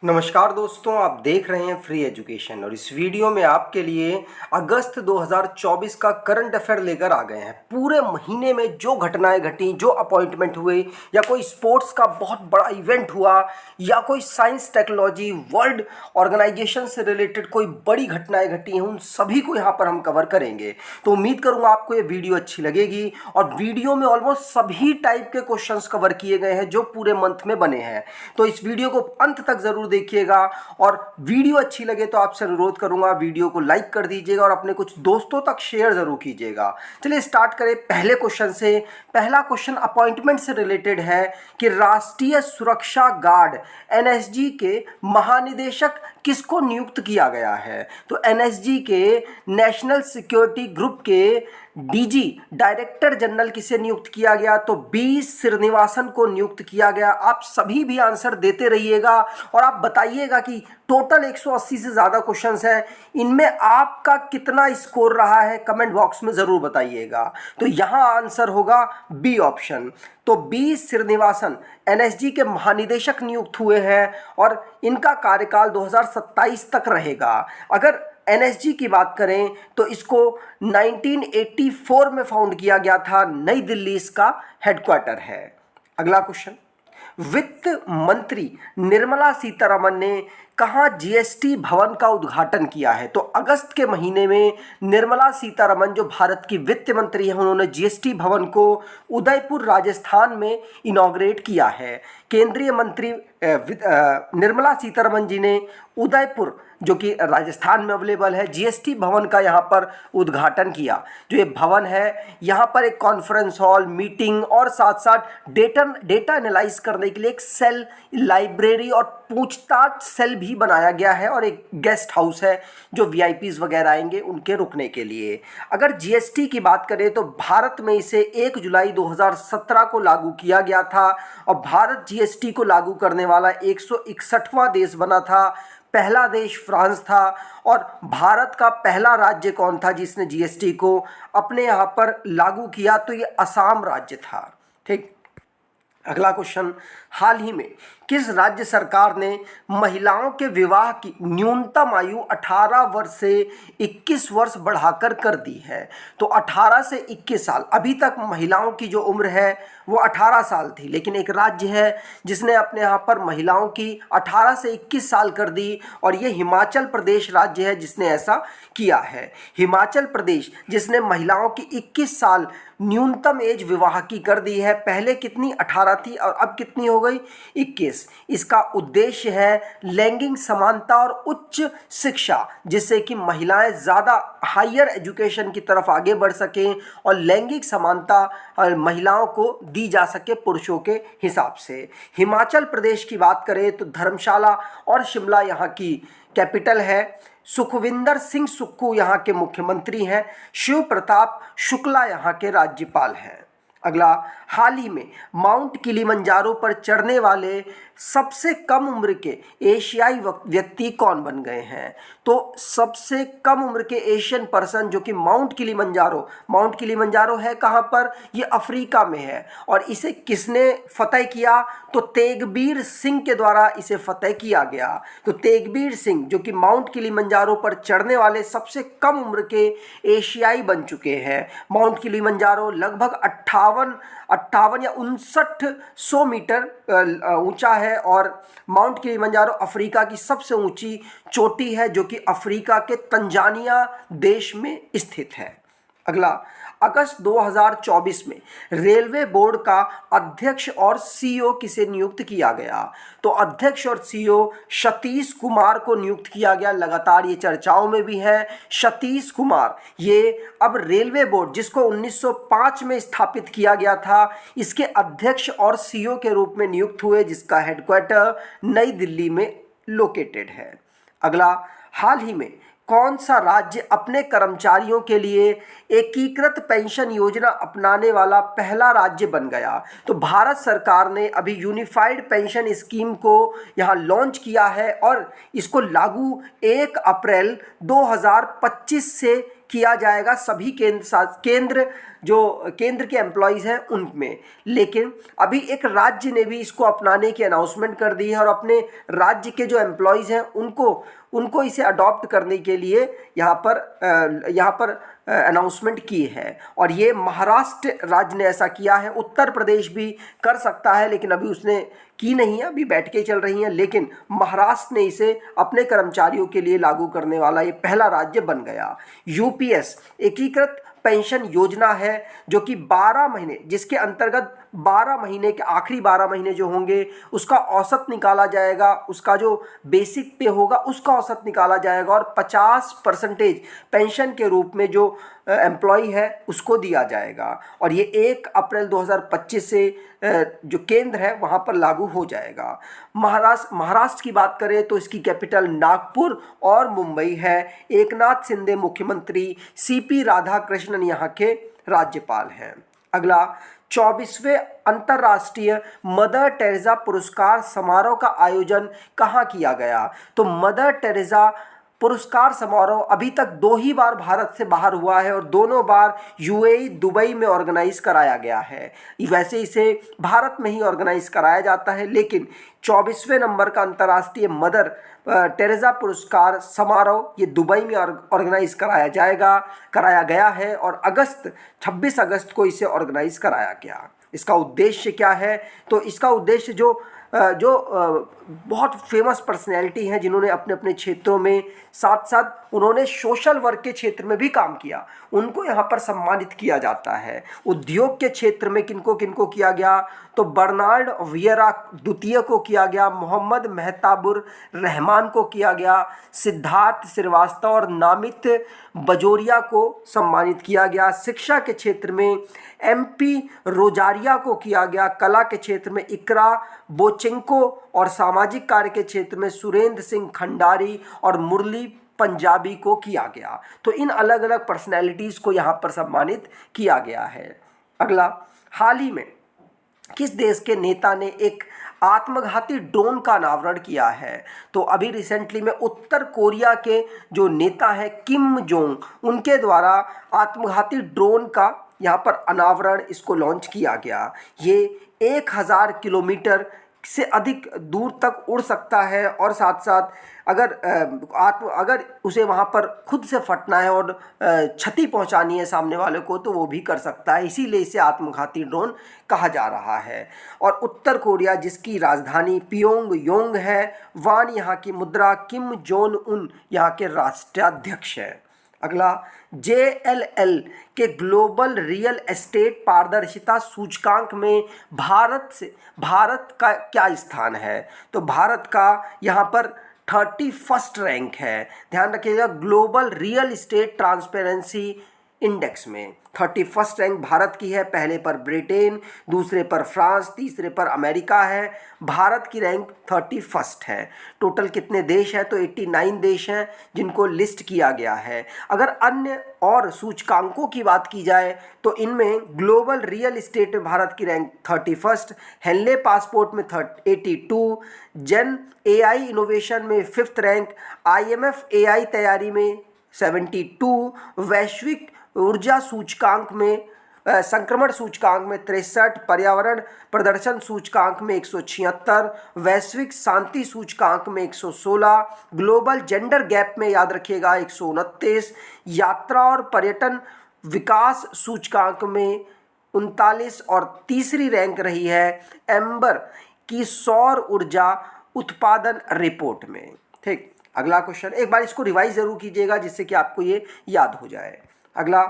नमस्कार दोस्तों, आप देख रहे हैं फ्री एजुकेशन और इस वीडियो में आपके लिए अगस्त 2024 का करंट अफेयर लेकर आ गए हैं। पूरे महीने में जो घटनाएं घटी, जो अपॉइंटमेंट हुए या कोई स्पोर्ट्स का बहुत बड़ा इवेंट हुआ या कोई साइंस टेक्नोलॉजी वर्ल्ड ऑर्गेनाइजेशन से रिलेटेड कोई बड़ी घटनाएं घटी हैं, उन सभी को यहाँ पर हम कवर करेंगे। तो उम्मीद करूँगा आपको ये वीडियो अच्छी लगेगी। और वीडियो में ऑलमोस्ट सभी टाइप के क्वेश्चंस कवर किए गए हैं जो पूरे मंथ में बने हैं। तो इस वीडियो को अंत तक जरूर देखिएगा और वीडियो अच्छी लगे तो आपसे अनुरोध करूंगा वीडियो को लाइक कर दीजिएगा और अपने कुछ दोस्तों तक शेयर जरूर कीजिएगा। चलिए स्टार्ट करें पहले क्वेश्चन से। पहला क्वेश्चन अपॉइंटमेंट से रिलेटेड है कि राष्ट्रीय सुरक्षा गार्ड एनएसजी के महानिदेशक किसको नियुक्त किया गया है। तो एनएसजी के नेशनल सिक्योरिटी ग्रुप के डीजी डायरेक्टर जनरल किसे नियुक्त किया गया, तो बी श्रीनिवासन को नियुक्त किया गया। आप सभी भी आंसर देते रहिएगा और आप बताइएगा कि टोटल 180 से ज़्यादा क्वेश्चंस हैं, इनमें आपका कितना स्कोर रहा है, कमेंट बॉक्स में ज़रूर बताइएगा। तो यहाँ आंसर होगा बी ऑप्शन। तो बी श्रीनिवासन एनएसजी के महानिदेशक नियुक्त हुए हैं और इनका कार्यकाल 2027 तक रहेगा। अगर एनएसजी की बात करें तो इसको 1984 में फाउंड किया गया था, नई दिल्ली इसका हेडक्वार्टर है। अगला क्वेश्चन, वित्त मंत्री निर्मला सीतारमण ने कहाँ जीएसटी भवन का उद्घाटन किया है। तो अगस्त के महीने में निर्मला सीतारमण जो भारत की वित्त मंत्री हैं, उन्होंने जीएसटी भवन को उदयपुर राजस्थान में इनॉग्रेट किया है। केंद्रीय मंत्री निर्मला सीतारमण जी ने उदयपुर जो कि राजस्थान में अवेलेबल है, जीएसटी भवन का यहाँ पर उद्घाटन किया। जो ये भवन है, यहाँ पर एक कॉन्फ्रेंस हॉल, मीटिंग और साथ साथ डेटा एनालाइज करने के लिए एक सेल, लाइब्रेरी और पूछताछ सेल भी बनाया गया है और एक गेस्ट हाउस है जो वीआईपीज वगैरह आएंगे उनके रुकने के लिए। अगर जीएसटी की बात करें तो भारत में इसे 1 जुलाई 2017 को लागू किया गया था और भारत जीएसटी को लागू करने वाला 161वां देश बना था। पहला देश फ्रांस था और भारत का पहला राज्य कौन था जिसने जीएसटी को अपने यहाँ पर लागू किया, तो ये असम राज्य था। ठीक। अगला क्वेश्चन, हाल ही में किस राज्य सरकार ने महिलाओं के विवाह की न्यूनतम आयु 18 वर्ष से 21 वर्ष बढ़ाकर कर दी है। तो 18 से 21 साल, अभी तक महिलाओं की जो उम्र है वो 18 साल थी, लेकिन एक राज्य है जिसने अपने यहाँ पर महिलाओं की 18 से 21 साल कर दी और ये हिमाचल प्रदेश राज्य है जिसने ऐसा किया है। हिमाचल प्रदेश जिसने महिलाओं की 21 साल न्यूनतम एज विवाह की कर दी है। पहले कितनी, 18 थी और अब कितनी हो गई, 21। इसका उद्देश्य है लैंगिक समानता और उच्च शिक्षा, जिससे कि महिलाएं ज़्यादा हायर एजुकेशन की तरफ आगे बढ़ सकें और लैंगिक समानता महिलाओं को दी जा सके पुरुषों के हिसाब से। हिमाचल प्रदेश की बात करें तो धर्मशाला और शिमला यहाँ की कैपिटल है। सुखविंदर सिंह सुक्खू यहाँ के मुख्यमंत्री हैं। शिव प्रताप शुक्ला यहाँ के राज्यपाल हैं। अगला, हाल ही में माउंट किलिमंजारो पर चढ़ने वाले सबसे कम उम्र के एशियाई व्यक्ति कौन बन गए हैं। तो सबसे कम उम्र के एशियन पर्सन जो कि माउंट किलिमंजारो है कहाँ पर, ये अफ्रीका में है और इसे किसने फतेह किया, तो तेगबीर सिंह के द्वारा इसे फतेह किया गया। तो तेगबीर सिंह जो कि माउंट किलिमंजारो पर चढ़ने वाले सबसे कम उम्र के एशियाई बन चुके हैं। माउंट किलिमंजारो लगभग 58 या 5900 मीटर ऊंचा है और माउंट किलिमंजारो अफ्रीका की सबसे ऊंची चोटी है जो कि अफ्रीका के तंजानिया देश में स्थित है। अगला, अगस्त 2024 में रेलवे बोर्ड का अध्यक्ष और सीईओ किसे नियुक्त किया गया। तो अध्यक्ष और सीईओ सतीश कुमार को नियुक्त किया गया। लगातार ये चर्चाओं में भी है। सतीश कुमार ये अब रेलवे बोर्ड जिसको 1905 में स्थापित किया गया था, इसके अध्यक्ष और सीईओ के रूप में नियुक्त हुए, जिसका हेडक्वार्टर नई दिल्ली में लोकेटेड है। अगला, हाल ही में कौन सा राज्य अपने कर्मचारियों के लिए एकीकृत पेंशन योजना अपनाने वाला पहला राज्य बन गया। तो भारत सरकार ने अभी यूनिफाइड पेंशन स्कीम को यहाँ लॉन्च किया है और इसको लागू 1 अप्रैल 2025 से किया जाएगा सभी केंद्र के एम्प्लॉयज़ हैं उनमें। लेकिन अभी एक राज्य ने भी इसको अपनाने की अनाउंसमेंट कर दी है और अपने राज्य के जो एम्प्लॉयज़ हैं उनको इसे अडॉप्ट करने के लिए यहाँ पर अनाउंसमेंट की है। और ये महाराष्ट्र राज्य ने ऐसा किया है, उत्तर प्रदेश भी कर सकता है लेकिन अभी उसने की नहीं है, अभी बैठकें चल रही हैं। लेकिन महाराष्ट्र ने इसे अपने कर्मचारियों के लिए लागू करने वाला ये पहला राज्य बन गया। यूपीएस एकीकृत पेंशन योजना है जो कि 12 महीने, जिसके अंतर्गत 12 महीने के आखिरी 12 महीने जो होंगे उसका औसत निकाला जाएगा, उसका जो बेसिक पे होगा उसका औसत निकाला जाएगा और 50% पेंशन के रूप में जो एम्प्लॉय है उसको दिया जाएगा। और ये 1 अप्रैल 2025 से जो केंद्र है वहाँ पर लागू हो जाएगा। महाराष्ट्र की बात करें तो इसकी कैपिटल नागपुर और मुंबई है। एकनाथ शिंदे मुख्यमंत्री, सीपी राधाकृष्णन यहाँ के राज्यपाल हैं। अगला 24वें अंतर्राष्ट्रीय मदर टेरेसा पुरस्कार समारोह का आयोजन कहाँ किया गया? तो मदर टेरेसा पुरस्कार समारोह अभी तक 2 ही बार भारत से बाहर हुआ है और दोनों बार यूएई दुबई में ऑर्गेनाइज कराया गया है। वैसे इसे भारत में ही ऑर्गेनाइज कराया जाता है, लेकिन 24वें नंबर का अंतर्राष्ट्रीय मदर टेरेसा पुरस्कार समारोह ये दुबई में ऑर्गेनाइज कराया गया है और 26 अगस्त को इसे ऑर्गेनाइज कराया गया। इसका उद्देश्य क्या है? तो इसका उद्देश्य जो बहुत फेमस पर्सनैलिटी हैं जिन्होंने अपने अपने क्षेत्रों में साथ साथ उन्होंने सोशल वर्क के क्षेत्र में भी काम किया, उनको यहाँ पर सम्मानित किया जाता है। उद्योग के क्षेत्र में किनको किनको किया गया? तो बर्नार्ड वियरा द्वितीय को किया गया, मोहम्मद मेहताबुर रहमान को किया गया, सिद्धार्थ श्रीवास्तव और नामित बजोरिया को सम्मानित किया गया। शिक्षा के क्षेत्र में MP रोजारिया को किया गया, कला के क्षेत्र में इकरा बोचेंको और सामाजिक कार्य के क्षेत्र में सुरेंद्र सिंह खंडारी और मुरली पंजाबी को किया गया। तो इन अलग अलग पर्सनैलिटीज़ को यहाँ पर सम्मानित किया गया है। अगला, हाल ही में किस देश के नेता ने एक आत्मघाती ड्रोन का अनावरण किया है? तो अभी रिसेंटली में उत्तर कोरिया के जो नेता है किम जोंग, उनके द्वारा आत्मघाती ड्रोन का यहाँ पर अनावरण, इसको लॉन्च किया गया। ये 1000 किलोमीटर से अधिक दूर तक उड़ सकता है और साथ साथ अगर उसे वहाँ पर खुद से फटना है और क्षति पहुँचानी है सामने वाले को तो वो भी कर सकता है, इसीलिए इसे आत्मघाती ड्रोन कहा जा रहा है। और उत्तर कोरिया जिसकी राजधानी पियोंगयांग है, वान यहाँ की मुद्रा, किम जोंग उन यहाँ के राष्ट्राध्यक्ष हैं। अगला, JLL के ग्लोबल रियल एस्टेट पारदर्शिता सूचकांक में भारत का क्या स्थान है? तो भारत का यहाँ पर 31st रैंक है। ध्यान रखिएगा, global real estate transparency index में 31st रैंक भारत की है। पहले पर ब्रिटेन, दूसरे पर फ्रांस, तीसरे पर अमेरिका है। भारत की रैंक 31st है। टोटल कितने देश हैं? तो 89 देश हैं जिनको लिस्ट किया गया है। अगर अन्य और सूचकांकों की बात की जाए तो इनमें ग्लोबल रियल एस्टेट में भारत की रैंक 31st, हेनले पासपोर्ट में 82, जेन AI इनोवेशन में 5th रैंक, IMF AI तैयारी में 72, वैश्विक ऊर्जा सूचकांक में संक्रमण सूचकांक में 63, पर्यावरण प्रदर्शन सूचकांक में 176, वैश्विक शांति सूचकांक में 116, ग्लोबल जेंडर गैप में याद रखिएगा 129, यात्रा और पर्यटन विकास सूचकांक में 39 और तीसरी रैंक रही है एम्बर की सौर ऊर्जा उत्पादन रिपोर्ट में। ठीक, अगला क्वेश्चन, एक बार इसको रिवाइज जरूर कीजिएगा जिससे कि आपको ये याद हो जाए। अगला,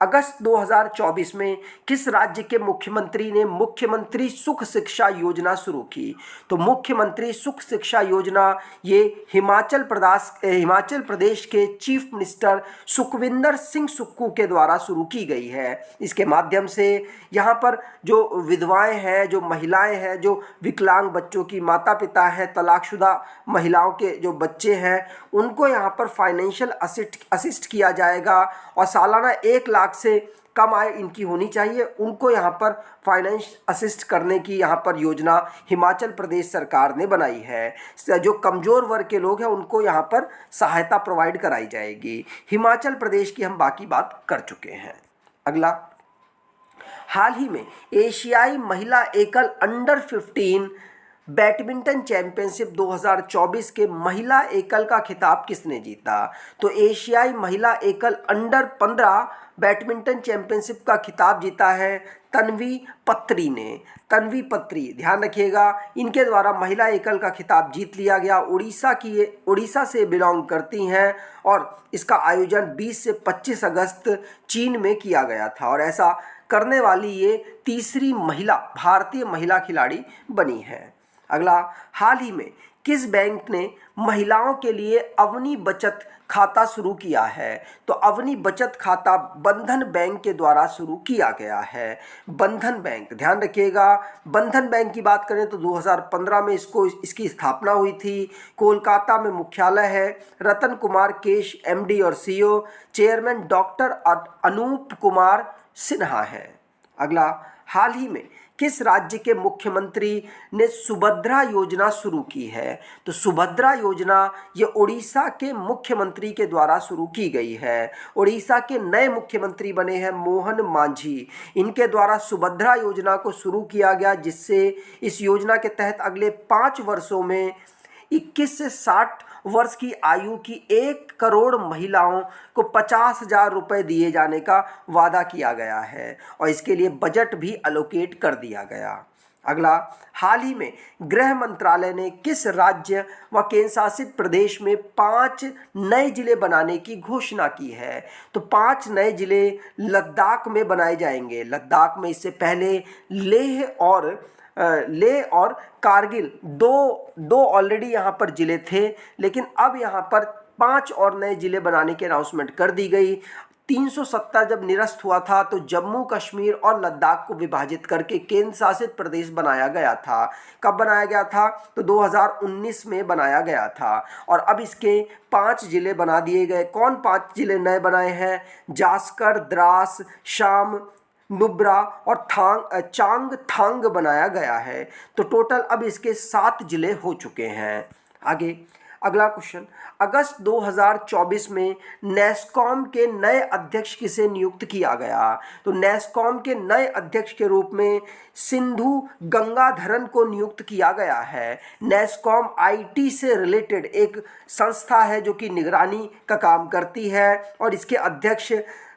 अगस्त 2024 में किस राज्य के मुख्यमंत्री ने मुख्यमंत्री सुख शिक्षा योजना शुरू की? तो मुख्यमंत्री सुख शिक्षा योजना ये हिमाचल प्रदेश के चीफ मिनिस्टर सुखविंदर सिंह सुक्खू के द्वारा शुरू की गई है। इसके माध्यम से यहाँ पर जो विधवाएं हैं, जो महिलाएं हैं, जो विकलांग बच्चों की माता पिता हैं, तलाकशुदा महिलाओं के जो बच्चे हैं, उनको यहाँ पर फाइनेंशियल असिस्ट किया जाएगा और सालाना 1 लाख लाख से कम आय इनकी होनी चाहिए, उनको यहाँ पर फाइनेंस असिस्ट करने की यहाँ पर योजना हिमाचल प्रदेश सरकार ने बनाई है। जो कमज़ोर वर्ग के लोग हैं उनको यहाँ पर सहायता प्रोवाइड कराई जाएगी। हिमाचल प्रदेश की हम बाकी बात कर चुके हैं। अगला, हाल ही में एशियाई महिला एकल अंडर 15 बैडमिंटन चैंपियनशिप 2024 के महिला एकल का खिताब किसने जीता? तो एशियाई महिला एकल अंडर 15 बैडमिंटन चैंपियनशिप का खिताब जीता है तन्वी पत्री ने। तन्वी पत्री, ध्यान रखिएगा, इनके द्वारा महिला एकल का खिताब जीत लिया गया। उड़ीसा से बिलोंग करती हैं और इसका आयोजन 20 से 25 अगस्त चीन में किया गया था और ऐसा करने वाली ये तीसरी महिला भारतीय महिला खिलाड़ी बनी है। अगला, हाल ही में किस बैंक ने महिलाओं के लिए अवनी बचत खाता शुरू किया है? तो अवनी बचत खाता बंधन बैंक के द्वारा शुरू किया गया है। बंधन बैंक, ध्यान रखिएगा, बंधन बैंक की बात करें तो 2015 में इसकी स्थापना हुई थी। कोलकाता में मुख्यालय है। रतन कुमार केश MD और CEO, chairman doctor Anup Kumar Sinha है। अगला, हाल ही में किस राज्य के मुख्यमंत्री ने सुभद्रा योजना शुरू की है? तो सुभद्रा योजना ये उड़ीसा के मुख्यमंत्री के द्वारा शुरू की गई है। उड़ीसा के नए मुख्यमंत्री बने हैं मोहन मांझी। इनके द्वारा सुभद्रा योजना को शुरू किया गया, जिससे इस योजना के तहत अगले 5 वर्षों में 21 से 60 वर्ष की आयु की 1 करोड़ महिलाओं को 50,000 रुपये दिए जाने का वादा किया गया है और इसके लिए बजट भी अलोकेट कर दिया गया। अगला, हाल ही में गृह मंत्रालय ने किस राज्य व केंद्र शासित प्रदेश में 5 नए जिले बनाने की घोषणा की है? तो 5 नए जिले लद्दाख में बनाए जाएंगे। लद्दाख में इससे पहले लेह और कारगिल दो ऑलरेडी यहाँ पर जिले थे, लेकिन अब यहाँ पर 5 और नए जिले बनाने की अनाउंसमेंट कर दी गई। 370 जब निरस्त हुआ था तो जम्मू कश्मीर और लद्दाख को विभाजित करके केंद्र शासित प्रदेश बनाया गया था। कब बनाया गया था? तो 2019 में बनाया गया था और अब इसके 5 जिले बना दिए गए। कौन 5 जिले नए बनाए हैं? जास्कर, द्रास, शाम, नुब्रा और चांगथांग बनाया गया है। तो टोटल अब इसके 7 जिले हो चुके हैं। आगे, अगला क्वेश्चन, अगस्त 2024 में नेस्कॉम के नए अध्यक्ष किसे नियुक्त किया गया? तो नेस्कॉम के नए अध्यक्ष के रूप में सिंधु गंगाधरन को नियुक्त किया गया है। नेस्कॉम IT से रिलेटेड एक संस्था है जो कि निगरानी का काम करती है और इसके अध्यक्ष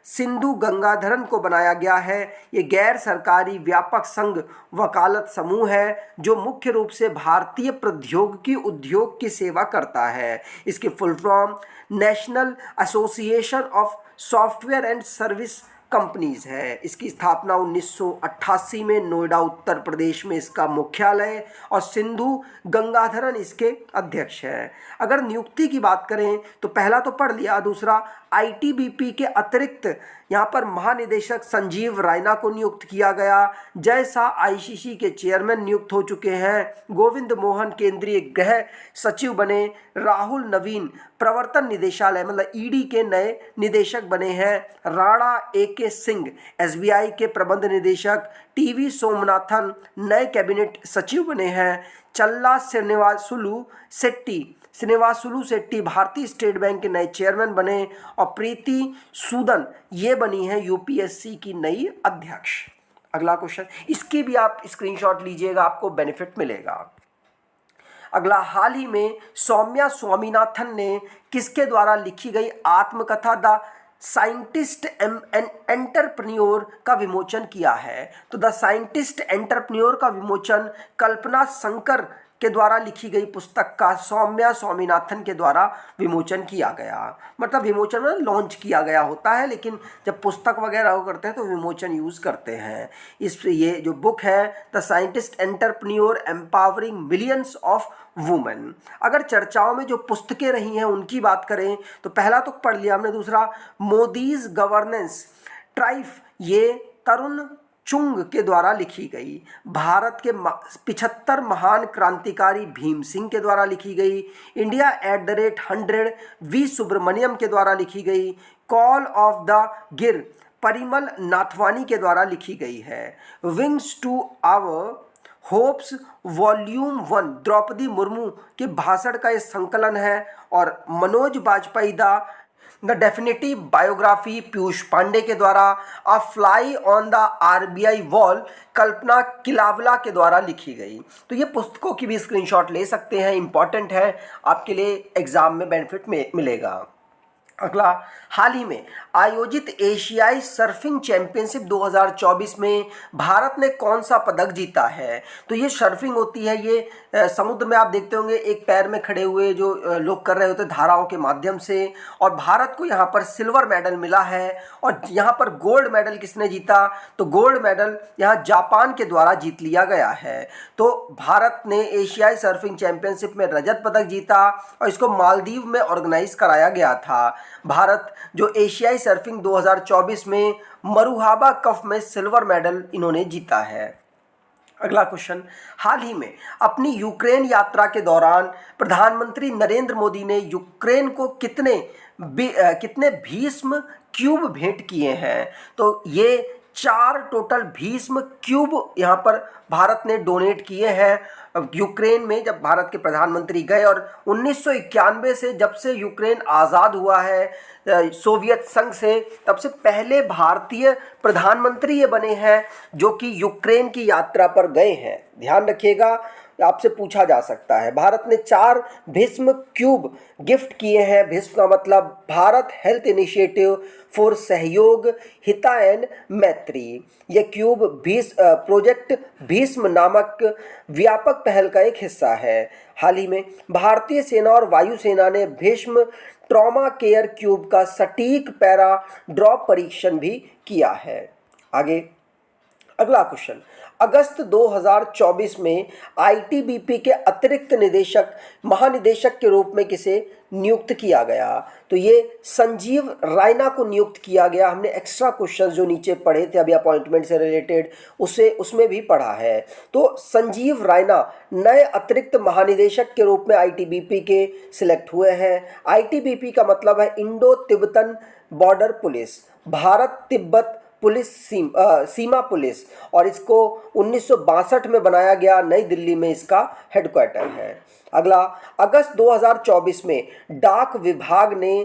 सिंधु गंगाधरन को बनाया गया है। ये गैर सरकारी व्यापक संघ वकालत समूह है जो मुख्य रूप से भारतीय प्रौद्योगिकी उद्योग की सेवा करता है। इसकी full form national association of software and service companies है। इसकी स्थापना 1988 में नोएडा उत्तर प्रदेश में इसका मुख्यालय और सिंधु गंगाधरन इसके अध्यक्ष है। अगर नियुक्ति की बात करें तो पहला तो पढ़ लिया, दूसरा ITBP के अतिरिक्त यहाँ पर महानिदेशक संजीव रायना को नियुक्त किया गया। जय शाह ICC के चेयरमैन नियुक्त हो चुके हैं। गोविंद मोहन केंद्रीय गृह सचिव बने। राहुल नवीन प्रवर्तन निदेशालय मतलब ED के नए निदेशक बने हैं। राणा AK सिंह SBI के प्रबंध निदेशक। TV सोमनाथन नए कैबिनेट सचिव बने हैं। चल्ला श्रीनिवासुलु शेट्टी भारतीय स्टेट बैंक के नए चेयरमैन बने और प्रीति सूदन ये बनी है UPSC की नई अध्यक्ष। अगला क्वेश्चन, इसकी भी आप स्क्रीनशॉट लीजिएगा, आपको बेनिफिट मिलेगा। अगला, हाल ही में सौम्या स्वामीनाथन ने किसके द्वारा लिखी गई आत्मकथा द साइंटिस्ट एंटरप्रेन्योर का विमोचन किया है? तो द साइंटिस्ट एंटरप्रेन्योर का विमोचन कल्पना शंकर के द्वारा लिखी गई पुस्तक का सौम्या स्वामीनाथन के द्वारा विमोचन किया गया। मतलब विमोचन में लॉन्च किया गया होता है, लेकिन जब पुस्तक वगैरह करते हैं तो विमोचन यूज़ करते हैं। ये जो बुक है the scientist entrepreneur empowering millions of women. अगर चर्चाओं में जो पुस्तकें रही हैं उनकी बात करें तो पहला तो पढ़ लिया हमने, दूसरा मोदीज गवर्नेंस ट्राइफ ये तरुण चुंग के द्वारा लिखी गई। भारत के 75 महान क्रांतिकारी भीम सिंह के द्वारा लिखी गई। इंडिया @ 100 V सुब्रमण्यम के द्वारा लिखी गई। कॉल ऑफ द गिर परिमल नाथवानी के द्वारा लिखी गई है। Wings to our hopes volume 1 Draupadi Murmu के भाषण का ये संकलन है। और Manoj Bajpayee the definitive biography Piyush Pandey के द्वारा a fly on the RBI wall Kalpana Kilawala के द्वारा लिखी गई। तो ये पुस्तकों की भी स्क्रीनशॉट ले सकते हैं, इंपॉर्टेंट है, आपके लिए एग्जाम में बेनिफिट मिलेगा। अगला, हाल ही में आयोजित एशियाई सर्फिंग चैंपियनशिप 2024 में भारत ने कौन सा पदक जीता है? तो ये सर्फिंग होती है, ये समुद्र में आप देखते होंगे एक पैर में खड़े हुए जो लोग कर रहे होते धाराओं के माध्यम से, और भारत को यहाँ पर सिल्वर मेडल मिला है। और यहाँ पर गोल्ड मेडल किसने जीता? तो गोल्ड मेडल यहाँ जापान के द्वारा जीत लिया गया है। तो भारत ने एशियाई सर्फिंग चैंपियनशिप में रजत पदक जीता और इसको मालदीव में ऑर्गेनाइज कराया गया था। भारत जो एशियाई सर्फिंग 2024 में मरुहाबा कप में सिल्वर मेडल इन्होंने जीता है। अगला क्वेश्चन, हाल ही में अपनी यूक्रेन यात्रा के दौरान प्रधानमंत्री नरेंद्र मोदी ने यूक्रेन को कितने भीष्म क्यूब भेंट किए हैं? तो ये 4 टोटल भीष्म क्यूब यहाँ पर भारत ने डोनेट किए हैं यूक्रेन में जब भारत के प्रधानमंत्री गए। और 1991 से जब से यूक्रेन आज़ाद हुआ है सोवियत संघ से, तब से पहले भारतीय प्रधानमंत्री ये बने हैं जो कि यूक्रेन की यात्रा पर गए हैं। ध्यान रखिएगा, आपसे पूछा जा सकता है। भारत ने 4 भीष्म क्यूब गिफ्ट किए हैं। भीष्म का मतलब भारत हेल्थ इनिशिएटिव फॉर सहयोग हिता एंड मैत्री। ये क्यूब प्रोजेक्ट भीष्म नामक व्यापक पहल का एक हिस्सा है। हाल ही में भारतीय सेना और वायुसेना ने भीष्म ट्रॉमा केयर क्यूब का सटीक पैरा ड्रॉप परीक्षण भी किया है। आगे अगला क्वेश्चन, अगस्त 2024 में आईटीबीपी के अतिरिक्त महानिदेशक के रूप में किसे नियुक्त किया गया? तो ये संजीव रायना को नियुक्त किया गया। हमने एक्स्ट्रा क्वेश्चंस जो नीचे पढ़े थे अभी अपॉइंटमेंट से रिलेटेड उसमें भी पढ़ा है। तो संजीव रायना नए अतिरिक्त महानिदेशक के रूप में आईटीबीपी के सिलेक्ट हुए हैं। आईटीबीपी का मतलब है Indo Tibetan border police, Bharat Tibbat police सीमा पुलिस, और इसको 1962 में बनाया गया। नई दिल्ली में इसका हेडक्वार्टर है। अगला, अगस्त 2024 में डाक विभाग ने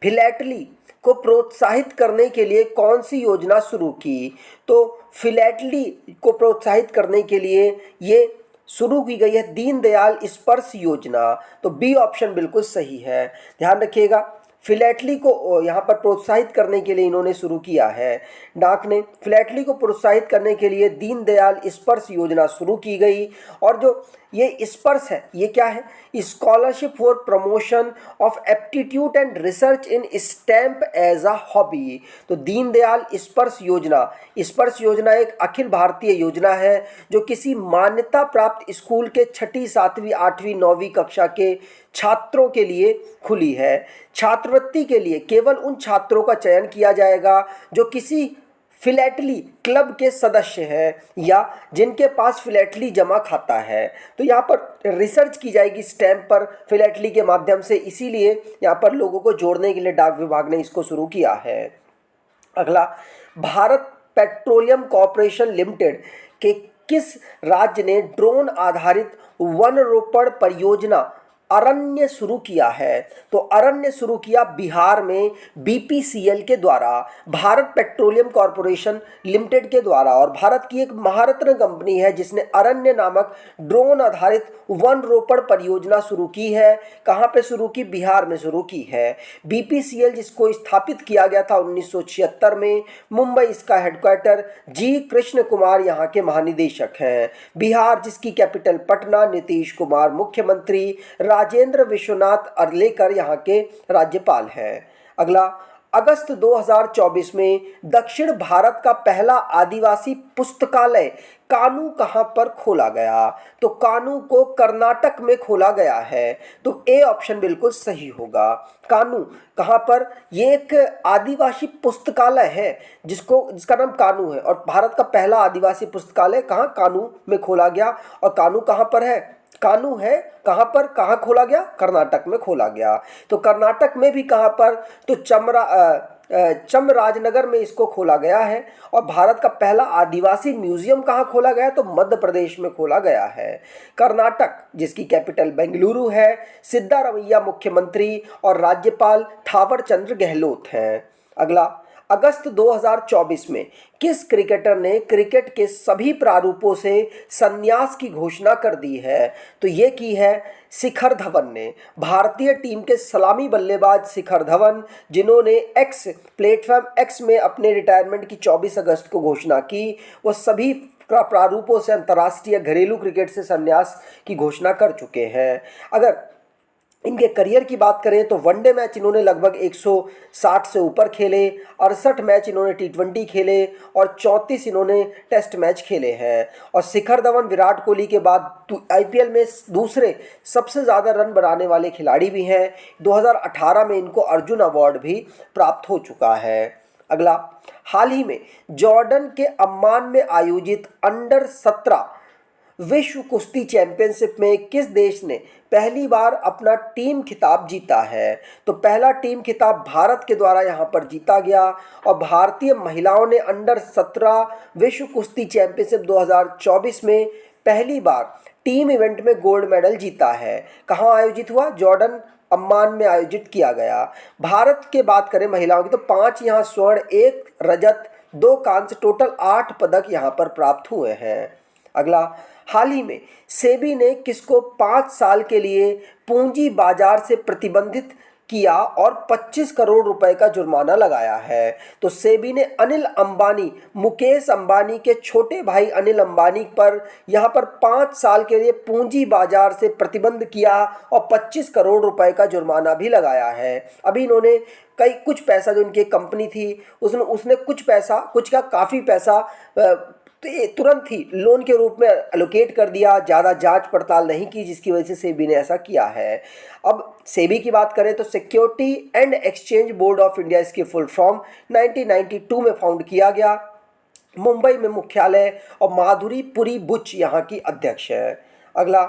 फिलैटली को प्रोत्साहित करने के लिए कौन सी योजना शुरू की? तो फिलैटली को प्रोत्साहित करने के लिए ये शुरू की गई है दीनदयाल स्पर्श योजना। तो बी ऑप्शन बिल्कुल सही है। ध्यान रखिएगा, फिलैटली को यहाँ पर प्रोत्साहित करने के लिए इन्होंने शुरू किया है। डाक ने फिलैटली को प्रोत्साहित करने के लिए दीनदयाल स्पर्श योजना शुरू की गई। और जो ये स्पर्श है, ये क्या है? Scholarship for promotion of aptitude and research in stamp as a hobby. तो दीनदयाल स्पर्श योजना एक अखिल भारतीय योजना है जो किसी मान्यता प्राप्त स्कूल के 6ठी 7वीं 8वीं 9वीं कक्षा के छात्रों के लिए खुली है। छात्रवृत्ति के लिए केवल उन छात्रों का चयन किया जाएगा जो किसी फिलैटली क्लब के सदस्य हैं या जिनके पास फिलैटली जमा खाता है। तो यहाँ पर रिसर्च की जाएगी स्टैम्प पर फिलैटली के माध्यम से, इसीलिए यहाँ पर लोगों को जोड़ने के लिए डाक विभाग ने इसको शुरू किया है। अगला, भारत पेट्रोलियम कॉर्पोरेशन लिमिटेड के किस राज्य ने ड्रोन आधारित वन रोपण परियोजना अरण्य शुरू किया है? तो अरण्य शुरू किया बिहार में बीपीसीएल के द्वारा, भारत पेट्रोलियम कॉर्पोरेशन लिमिटेड के द्वारा। और भारत की एक महारत्न कंपनी है जिसने अरण्य नामक ड्रोन आधारित वन रोपण परियोजना शुरू की है। कहाँ पे शुरू की? बिहार में शुरू की है। बीपीसीएल जिसको स्थापित किया गया था 1976 में, मुंबई इसका हेडक्वार्टर, जी कृष्ण कुमार यहाँ के महानिदेशक हैं। बिहार जिसकी कैपिटल पटना, नीतीश कुमार मुख्यमंत्री, राजेंद्र विश्वनाथ अर्लेकर यहाँ के राज्यपाल हैं। अगला, अगस्त 2024 में दक्षिण भारत का पहला आदिवासी पुस्तकालय कानू कहाँ पर खोला गया? तो कानू को कर्नाटक में खोला गया है। तो ए ऑप्शन बिल्कुल सही होगा। कानू कहाँ पर? ये एक आदिवासी पुस्तकालय है जिसका नाम कानू है, और भारत का पहला आदिवासी पुस्तकालय कहाँ? कानू में खोला गया। और कानू कहाँ पर है? कानू है कहाँ पर? कहाँ खोला गया? कर्नाटक में खोला गया। तो कर्नाटक में भी कहाँ पर? तो चामराजनगर में इसको खोला गया है। और भारत का पहला आदिवासी म्यूजियम कहाँ खोला गया है? तो मध्य प्रदेश में खोला गया है। कर्नाटक, जिसकी कैपिटल बेंगलुरु है, सिद्धारमैया मुख्यमंत्री और राज्यपाल थावर चंद्र गहलोत हैं। अगला, अगस्त 2024 में किस क्रिकेटर ने क्रिकेट के सभी प्रारूपों से संन्यास की घोषणा कर दी है? तो ये की है शिखर धवन ने। भारतीय टीम के सलामी बल्लेबाज शिखर धवन, जिन्होंने एक्स प्लेटफॉर्म एक्स में अपने रिटायरमेंट की 24 अगस्त को घोषणा की, वो सभी प्रारूपों से अंतर्राष्ट्रीय घरेलू क्रिकेट से संन्यास की घोषणा कर चुके हैं। अगर इनके करियर की बात करें तो वनडे मैच इन्होंने लगभग 160 से ऊपर खेले, 68 मैच इन्होंने टी20 खेले और 34 इन्होंने टेस्ट मैच खेले हैं। और शिखर धवन विराट कोहली के बाद आईपीएल में दूसरे सबसे ज़्यादा रन बनाने वाले खिलाड़ी भी हैं। 2018 में इनको अर्जुन अवार्ड भी प्राप्त हो चुका है। अगला, हाल ही में जॉर्डन के अम्मान में आयोजित अंडर 17 विश्व कुश्ती चैंपियनशिप में किस देश ने पहली बार अपना टीम खिताब जीता है? तो पहला टीम खिताब भारत के द्वारा यहां पर जीता गया और भारतीय महिलाओं ने अंडर 17 विश्व कुश्ती चैंपियनशिप 2024 में पहली बार टीम इवेंट में गोल्ड मेडल जीता है। कहां आयोजित हुआ? जॉर्डन अम्मान में आयोजित किया गया। भारत के बात करें महिलाओं की तो 5 यहाँ स्वर्ण, 1 रजत, 2 कांस्य, टोटल 8 पदक यहाँ पर प्राप्त हुए हैं। अगला, हाल ही में सेबी ने किसको 5 साल के लिए पूंजी बाजार से प्रतिबंधित किया और 25 करोड़ रुपए का जुर्माना लगाया है? तो सेबी ने अनिल अंबानी, मुकेश अंबानी के छोटे भाई अनिल अंबानी पर यहाँ पर 5 साल के लिए पूंजी बाजार से प्रतिबंध किया और 25 करोड़ रुपए का जुर्माना भी लगाया है। अभी इन्होंने कुछ पैसा, जो इनकी कंपनी थी उसने कुछ का काफ़ी पैसा तो ये तुरंत ही लोन के रूप में एलोकेट कर दिया, ज़्यादा जांच पड़ताल नहीं की, जिसकी वजह से सेबी ने ऐसा किया है। अब सेबी की बात करें तो security and exchange board of India, इसकी फुल फॉर्म 1992 में फाउंड किया गया। मुंबई में मुख्यालय और माधुरी पुरी बुच यहाँ की अध्यक्ष है। अगला,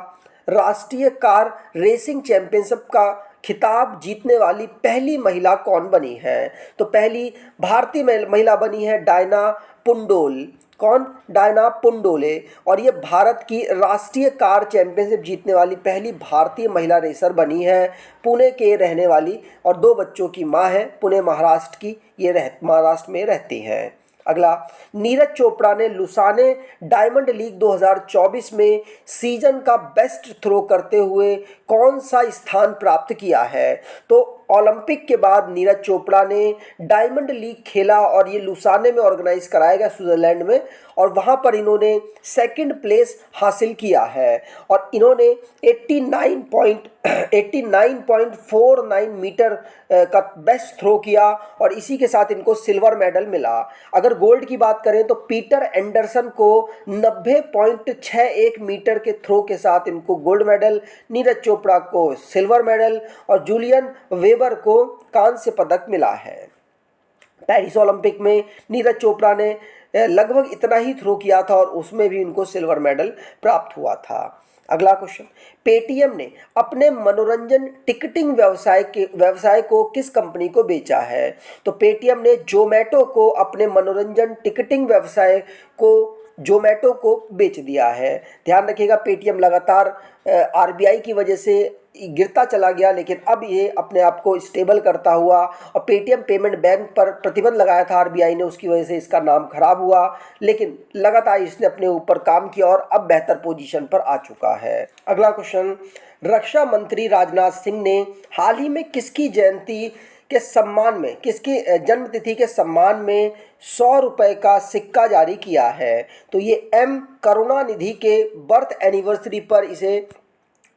राष्ट्रीय कार रेसिंग चैंपियनशिप का खिताब जीतने वाली पहली महिला कौन बनी है? तो पहली भारतीय महिला बनी है डायना पुंडोल। कौन? डायना पुंडोले। और ये भारत की राष्ट्रीय कार चैंपियनशिप जीतने वाली पहली भारतीय महिला रेसर बनी है। पुणे के रहने वाली और 2 बच्चों की मां है। पुणे महाराष्ट्र की ये महाराष्ट्र में रहती हैं। अगला, नीरज चोपड़ा ने लुसाने डायमंड लीग 2024 में सीजन का बेस्ट थ्रो करते हुए कौन सा स्थान प्राप्त किया है? तो ओलंपिक के बाद नीरज चोपड़ा ने डायमंड लीग खेला और ये लुसाने में ऑर्गेनाइज कराया गया स्विट्जरलैंड में, और वहाँ पर इन्होंने सेकंड प्लेस हासिल किया है और इन्होंने 89.49 मीटर का बेस्ट थ्रो किया और इसी के साथ इनको सिल्वर मेडल मिला। अगर गोल्ड की बात करें तो पीटर एंडरसन को 90.61 मीटर के थ्रो के साथ इनको गोल्ड मेडल, नीरज चोपड़ा को सिल्वर मेडल और जूलियन वेबर को कांस्य पदक मिला है। पेरिस ओलंपिक में नीरज चोपड़ा ने लगभग इतना ही थ्रो किया था और उसमें भी उनको सिल्वर मेडल प्राप्त हुआ था। अगला क्वेश्चन, पेटीएम ने अपने मनोरंजन टिकटिंग व्यवसाय को किस कंपनी को बेचा है? तो पेटीएम ने जोमैटो को अपने मनोरंजन टिकटिंग व्यवसाय को जोमैटो को बेच दिया है। ध्यान रखिएगा, पेटीएम लगातार आरबीआई की वजह से गिरता चला गया, लेकिन अब ये अपने आप को स्टेबल करता हुआ, और पेटीएम पेमेंट बैंक पर प्रतिबंध लगाया था आरबीआई ने, उसकी वजह से इसका नाम खराब हुआ, लेकिन लगातार इसने अपने ऊपर काम किया और अब बेहतर पोजीशन पर आ चुका है। अगला क्वेश्चन, रक्षा मंत्री राजनाथ सिंह ने हाल ही में किसकी जयंती के सम्मान में, किसकी जन्मतिथि के सम्मान में 100 रुपये का सिक्का जारी किया है? तो ये एम करुणानिधि के बर्थ एनिवर्सरी पर इसे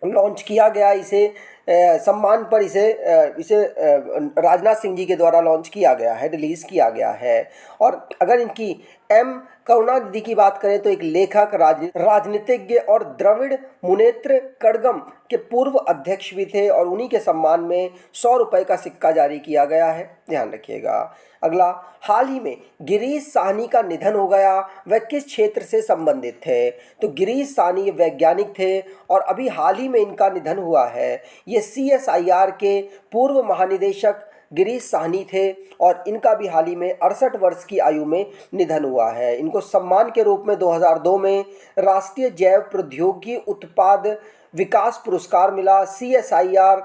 लॉन्च किया गया। इसे सम्मान पर इसे राजनाथ सिंह जी के द्वारा लॉन्च किया गया है, रिलीज़ किया गया है। और अगर इनकी एम करुणानिधि की बात करें तो एक लेखक, राजनीतिज्ञ और द्रविड़ मुनेत्र कड़गम के पूर्व अध्यक्ष भी थे और उन्हीं के सम्मान में 100 रुपये का सिक्का जारी किया गया है, ध्यान रखिएगा। अगला, हाल ही में गिरीश साहनी का निधन हो गया, वह किस क्षेत्र से संबंधित थे? तो गिरीश साहनी वैज्ञानिक थे और अभी हाल ही में इनका निधन हुआ है। ये CSIR के पूर्व महानिदेशक गिरीश साहनी थे और इनका भी हाल ही में 68 वर्ष की आयु में निधन हुआ है। इनको सम्मान के रूप में 2002 में राष्ट्रीय जैव प्रौद्योगिकी उत्पाद विकास पुरस्कार मिला। CSIR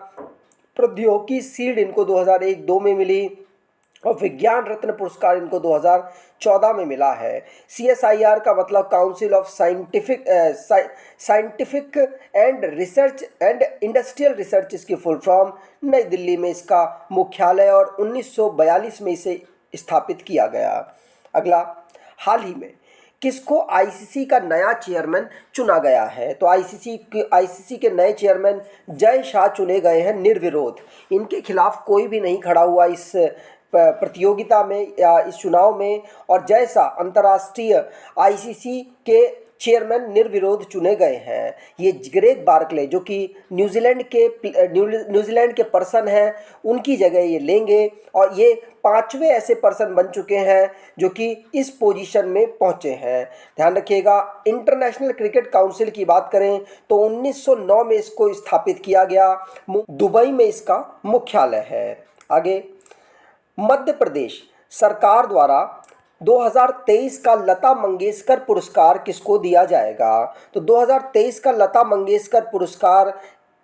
प्रौद्योगिकी शील्ड इनको 2001-2 में मिली और विज्ञान रत्न पुरस्कार इनको 2014 में मिला है। CSIR का मतलब council of scientific and research and industrial research, इसकी फुल फॉर्म। नई दिल्ली में इसका मुख्यालय और 1942 में इसे स्थापित किया गया। अगला, हाल ही में किसको ICC का नया चेयरमैन चुना गया है? तो ICC के नए चेयरमैन जय शाह चुने गए हैं निर्विरोध। इनके खिलाफ कोई भी नहीं खड़ा हुआ इस प्रतियोगिता में या इस चुनाव में, और जय शाह अंतर्राष्ट्रीय ICC के चेयरमैन निर्विरोध चुने गए हैं। ये ग्रेग बार्कले जो कि न्यूजीलैंड के पर्सन हैं, उनकी जगह ये लेंगे और ये 5वें ऐसे पर्सन बन चुके हैं जो कि इस पोजीशन में पहुंचे हैं। ध्यान रखिएगा, इंटरनेशनल क्रिकेट काउंसिल की बात करें तो 1909 में इसको स्थापित किया गया। दुबई में इसका मुख्यालय है। आगे, मध्य प्रदेश सरकार द्वारा 2023 का लता मंगेशकर पुरस्कार किसको दिया जाएगा? तो 2023 का लता मंगेशकर पुरस्कार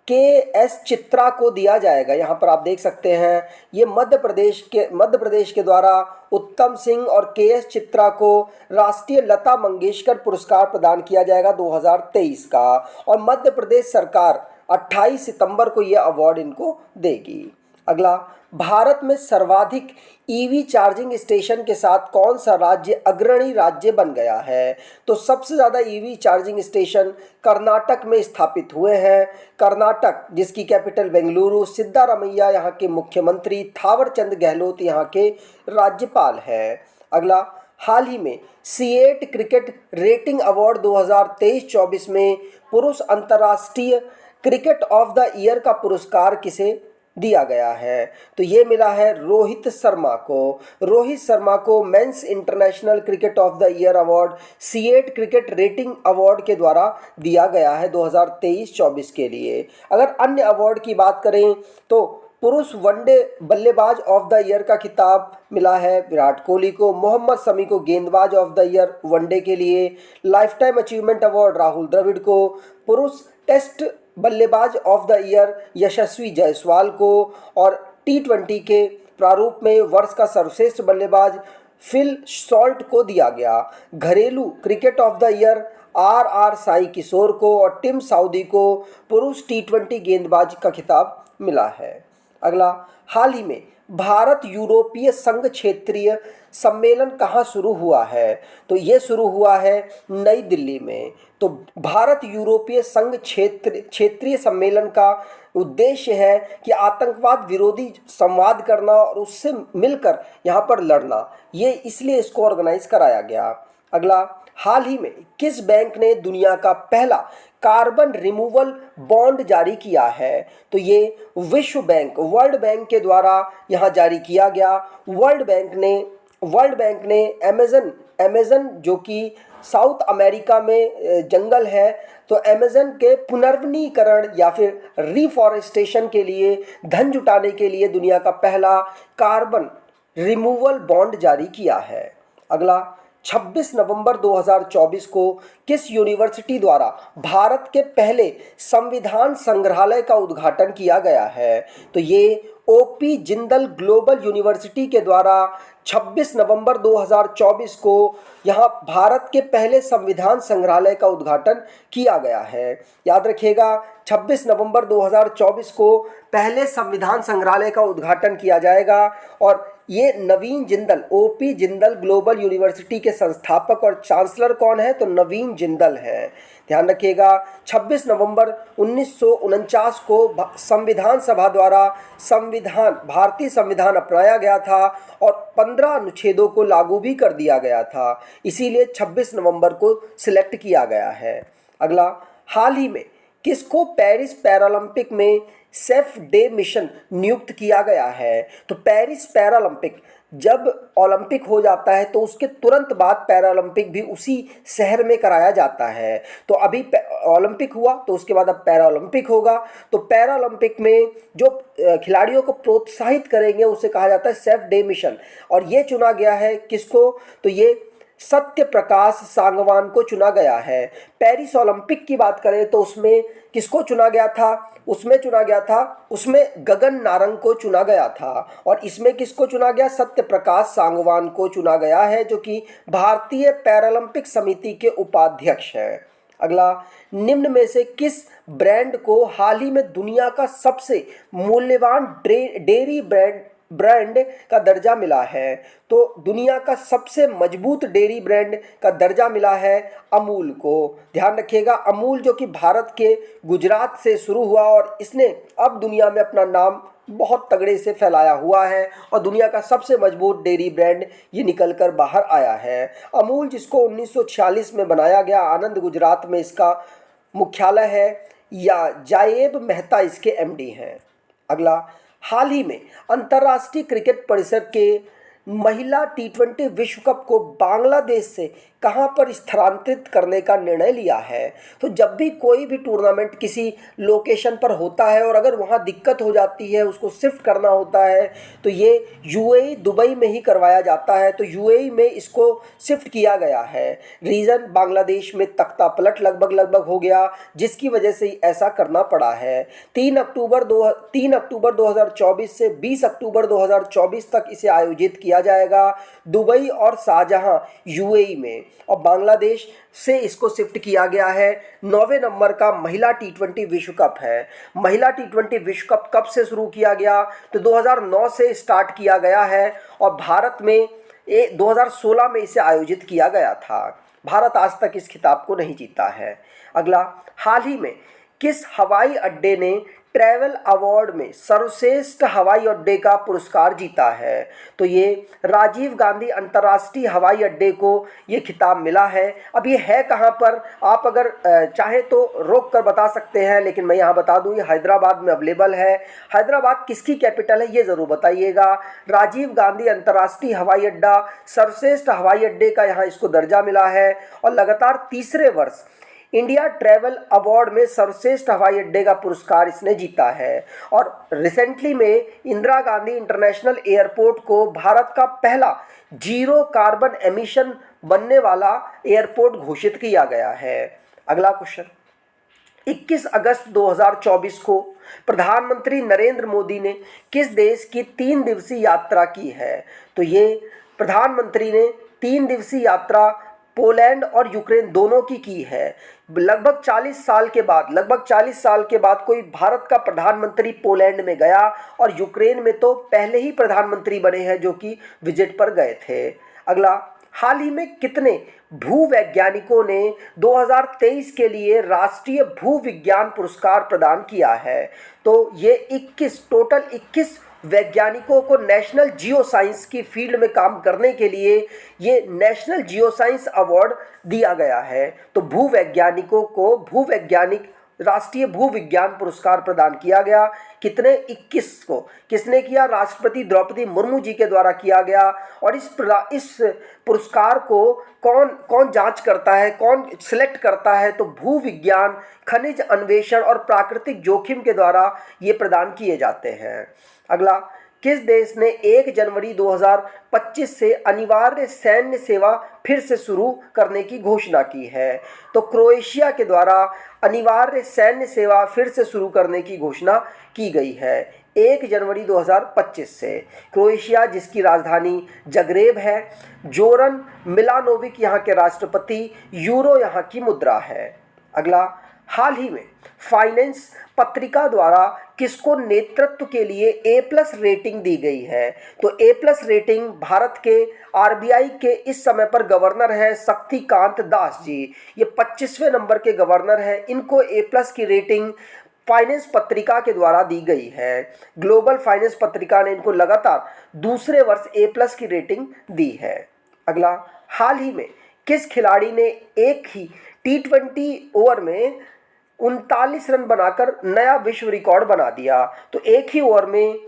KS चित्रा को दिया जाएगा। यहाँ पर आप देख सकते हैं, ये मध्य प्रदेश के द्वारा उत्तम सिंह और KS चित्रा को राष्ट्रीय लता मंगेशकर पुरस्कार प्रदान किया जाएगा 2023 का, और मध्य प्रदेश सरकार 28 सितंबर को ये अवार्ड इनको देगी। अगला, भारत में सर्वाधिक EV चार्जिंग स्टेशन के साथ कौन सा राज्य अग्रणी राज्य बन गया है? तो सबसे ज़्यादा EV चार्जिंग स्टेशन कर्नाटक में स्थापित हुए हैं। कर्नाटक, जिसकी कैपिटल बेंगलुरु, सिद्धारमैया यहाँ के मुख्यमंत्री, थावरचंद गहलोत यहाँ के राज्यपाल हैं। अगला, हाल ही में C8 क्रिकेट रेटिंग अवार्ड 2023-24 में पुरुष अंतर्राष्ट्रीय क्रिकेट ऑफ द ईयर का पुरस्कार किसे दिया गया है? तो ये मिला है रोहित शर्मा को। रोहित शर्मा को men's international cricket of the year award C8 cricket rating award के द्वारा दिया गया है 2023-24 के लिए। अगर अन्य अवार्ड की बात करें तो पुरुष वनडे बल्लेबाज ऑफ द ईयर का खिताब मिला है विराट कोहली को। मोहम्मद शमी को गेंदबाज ऑफ द ईयर वनडे के लिए। Lifetime achievement award Rahul Dravid को। पुरुष टेस्ट बल्लेबाज of the year Yashasvi Jaiswal को, और T20 के प्रारूप में वर्ष का सर्वश्रेष्ठ बल्लेबाज फिल सॉल्ट को दिया गया। घरेलू cricket of the year RR Sai Kishore को और टिम साउदी को पुरुष T20 गेंदबाज का खिताब मिला है। अगला, हाल ही में भारत यूरोपीय संघ क्षेत्रीय सम्मेलन कहाँ शुरू हुआ है? तो ये शुरू हुआ है नई दिल्ली में। तो भारत यूरोपीय संघ क्षेत्रीय सम्मेलन का उद्देश्य है कि आतंकवाद विरोधी संवाद करना और उससे मिलकर यहाँ पर लड़ना, ये इसलिए इसको ऑर्गेनाइज कराया गया। अगला, हाल ही में किस बैंक ने दुनिया का पहला कार्बन रिमूवल बॉन्ड जारी किया है? तो ये विश्व बैंक, वर्ल्ड बैंक के द्वारा यहाँ जारी किया गया। वर्ल्ड बैंक ने अमेज़न जो कि साउथ अमेरिका में जंगल है, तो अमेज़न के पुनर्वनीकरण या फिर रिफॉरेस्टेशन के लिए धन जुटाने के लिए दुनिया का पहला कार्बन रिमूवल बॉन्ड जारी किया है। अगला, 26 नवंबर 2024 को किस यूनिवर्सिटी द्वारा भारत के पहले संविधान संग्रहालय का उद्घाटन किया गया है? तो ये OP जिंदल ग्लोबल यूनिवर्सिटी के द्वारा 26 नवंबर 2024 को यहाँ भारत के पहले संविधान संग्रहालय का उद्घाटन किया गया है। याद रखिएगा, 26 नवंबर 2024 को पहले संविधान संग्रहालय का उद्घाटन किया जाएगा, और ये Naveen Jindal, OP Jindal global university के संस्थापक और चांसलर कौन है? तो नवीन जिंदल है। ध्यान रखिएगा, 26 नवंबर 1949 को संविधान सभा द्वारा भारतीय संविधान अपनाया गया था और 15 अनुच्छेदों को लागू भी कर दिया गया था, इसीलिए 26 नवंबर को सिलेक्ट किया गया है। अगला, हाल ही में किसको पेरिस पैरालंपिक में सेफ डे मिशन नियुक्त किया गया है? तो पेरिस पैरालंपिक जब ओलंपिक हो जाता है तो उसके तुरंत बाद पैरालंपिक भी उसी शहर में कराया जाता है। तो अभी ओलंपिक हुआ तो उसके बाद अब पैरालंपिक होगा। तो पैरालंपिक में जो खिलाड़ियों को प्रोत्साहित करेंगे उसे कहा जाता है सेफ डे मिशन। और ये चुना गया है किसको? तो ये सत्य प्रकाश सांगवान को चुना गया है। पेरिस ओलंपिक की बात करें तो उसमें किसको चुना गया था? उसमें गगन नारंग को चुना गया था। और इसमें किसको चुना गया? सत्य प्रकाश सांगवान को चुना गया है, जो कि भारतीय पैरालंपिक समिति के उपाध्यक्ष हैं। अगला, निम्न में से किस ब्रांड को हाल ही में दुनिया का सबसे मूल्यवान डेयरी ब्रांड का दर्जा मिला है? तो दुनिया का सबसे मजबूत डेयरी ब्रांड का दर्जा मिला है अमूल को। ध्यान रखिएगा, अमूल जो कि भारत के गुजरात से शुरू हुआ और इसने अब दुनिया में अपना नाम बहुत तगड़े से फैलाया हुआ है और दुनिया का सबसे मजबूत डेयरी ब्रांड ये निकल कर बाहर आया है। अमूल जिसको 1946 में बनाया गया, आनंद गुजरात में इसका मुख्यालय है, या जायेब मेहता इसके एमडी हैं। अगला, हाल ही में अंतर्राष्ट्रीय क्रिकेट परिषद के महिला T20 विश्व कप को बांग्लादेश से कहां पर स्थानांतरित करने का निर्णय लिया है? तो जब भी कोई भी टूर्नामेंट किसी लोकेशन पर होता है और अगर वहां दिक्कत हो जाती है, उसको शिफ्ट करना होता है, तो ये यूएई दुबई में ही करवाया जाता है। तो यूएई में इसको शिफ्ट किया गया है। रीज़न, बांग्लादेश में तख्ता पलट लगभग हो गया, जिसकी वजह से ऐसा करना पड़ा है। 3 अक्टूबर 2024 से 20 अक्टूबर 2024 तक इसे आयोजित किया जाएगा दुबई और शारजाह यूएई में। और बांग्लादेश से इसको शिफ्ट किया गया है। 9वें नंबर का महिला T20 विश्व कप है। महिला T20 विश्व कप कब से शुरू किया गया? तो 2009 से स्टार्ट किया गया है और भारत में 2016 में इसे आयोजित किया गया था। भारत आज तक इस खिताब को नहीं जीता है। अगला, हाल ही में किस हवाई अड्डे ने ट्रैवल अवार्ड में सर्वश्रेष्ठ हवाई अड्डे का पुरस्कार जीता है? तो ये राजीव गांधी अंतर्राष्ट्रीय हवाई अड्डे को ये खिताब मिला है। अब ये है कहाँ पर? आप अगर चाहे तो रोक कर बता सकते हैं, लेकिन मैं यहाँ बता दूँ, ये हैदराबाद में अवेलेबल है। हैदराबाद किसकी कैपिटल है ये ज़रूर बताइएगा। राजीव गांधी अंतर्राष्ट्रीय हवाई अड्डा सर्वश्रेष्ठ हवाई अड्डे का यहाँ इसको दर्जा मिला है और लगातार तीसरे वर्ष इंडिया ट्रैवल अवार्ड में सर्वश्रेष्ठ हवाई अड्डे का पुरस्कार इसने जीता है। और रिसेंटली में इंदिरा गांधी इंटरनेशनल एयरपोर्ट को भारत का पहला जीरो कार्बन एमिशन बनने वाला एयरपोर्ट घोषित किया गया है। अगला क्वेश्चन, 21 अगस्त 2024 को प्रधानमंत्री नरेंद्र मोदी ने किस देश की 3 दिवसीय यात्रा की है? तो ये प्रधानमंत्री ने 3 दिवसीय यात्रा पोलैंड और यूक्रेन दोनों की है। लगभग 40 साल के बाद कोई भारत का प्रधानमंत्री पोलैंड में गया और यूक्रेन में तो पहले ही प्रधानमंत्री बने हैं जो कि विजिट पर गए थे। अगला, हाल ही में कितने भूवैज्ञानिकों ने 2023 के लिए राष्ट्रीय भूविज्ञान पुरस्कार प्रदान किया है? तो ये 21 वैज्ञानिकों को नेशनल जियो साइंस की फील्ड में काम करने के लिए ये नेशनल जियो साइंस अवार्ड दिया गया है। तो भूवैज्ञानिकों को राष्ट्रीय भूविज्ञान पुरस्कार प्रदान किया गया। कितने? 21 को। किसने किया? राष्ट्रपति द्रौपदी मुर्मू जी के द्वारा किया गया। और इस पुरस्कार को कौन जांच करता है, कौन सिलेक्ट करता है? तो भूविज्ञान, खनिज अन्वेषण और प्राकृतिक जोखिम के द्वारा ये प्रदान किए जाते हैं। अगला, किस देश ने 1 जनवरी 2025 से अनिवार्य सैन्य सेवा फिर से शुरू करने की घोषणा की है? तो क्रोएशिया के द्वारा अनिवार्य सैन्य सेवा फिर से शुरू करने की घोषणा की गई है 1 जनवरी 2025 से। क्रोएशिया जिसकी राजधानी जगरेब है। जोरन मिलानोविक यहाँ के राष्ट्रपति, यूरो यहाँ की मुद्रा है। अगला, हाल ही में फाइनेंस पत्रिका द्वारा किसको नेतृत्व के लिए A+ रेटिंग दी गई है? तो A+ रेटिंग भारत के RBI के इस समय पर गवर्नर है शक्तिकांत दास जी। ये 25वें नंबर के गवर्नर हैं। इनको A+ की रेटिंग फाइनेंस पत्रिका के द्वारा दी गई है। ग्लोबल फाइनेंस पत्रिका ने इनको लगातार दूसरे वर्ष A+ की रेटिंग दी है। अगला, हाल ही में किस खिलाड़ी ने एक ही T20 ओवर में 39 रन बनाकर नया विश्व रिकॉर्ड बना दिया। तो एक ही ओवर में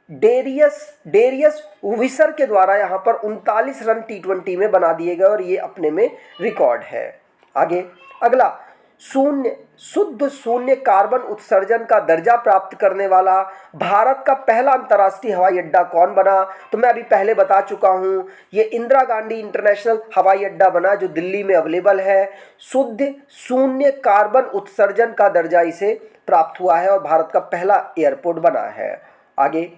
डेरियस विसर के द्वारा यहाँ पर 39 रन T20 में बना दिए गए और ये अपने में रिकॉर्ड है। आगे अगला, शुद्ध शून्य कार्बन उत्सर्जन का दर्जा प्राप्त करने वाला भारत का पहला अंतर्राष्ट्रीय हवाई अड्डा कौन बना? तो मैं अभी पहले बता चुका हूँ, ये इंदिरा गांधी इंटरनेशनल हवाई अड्डा बना जो दिल्ली में अवेलेबल है। शुद्ध शून्य कार्बन उत्सर्जन का दर्जा इसे प्राप्त हुआ है और भारत का पहला एयरपोर्ट बना है। आगे,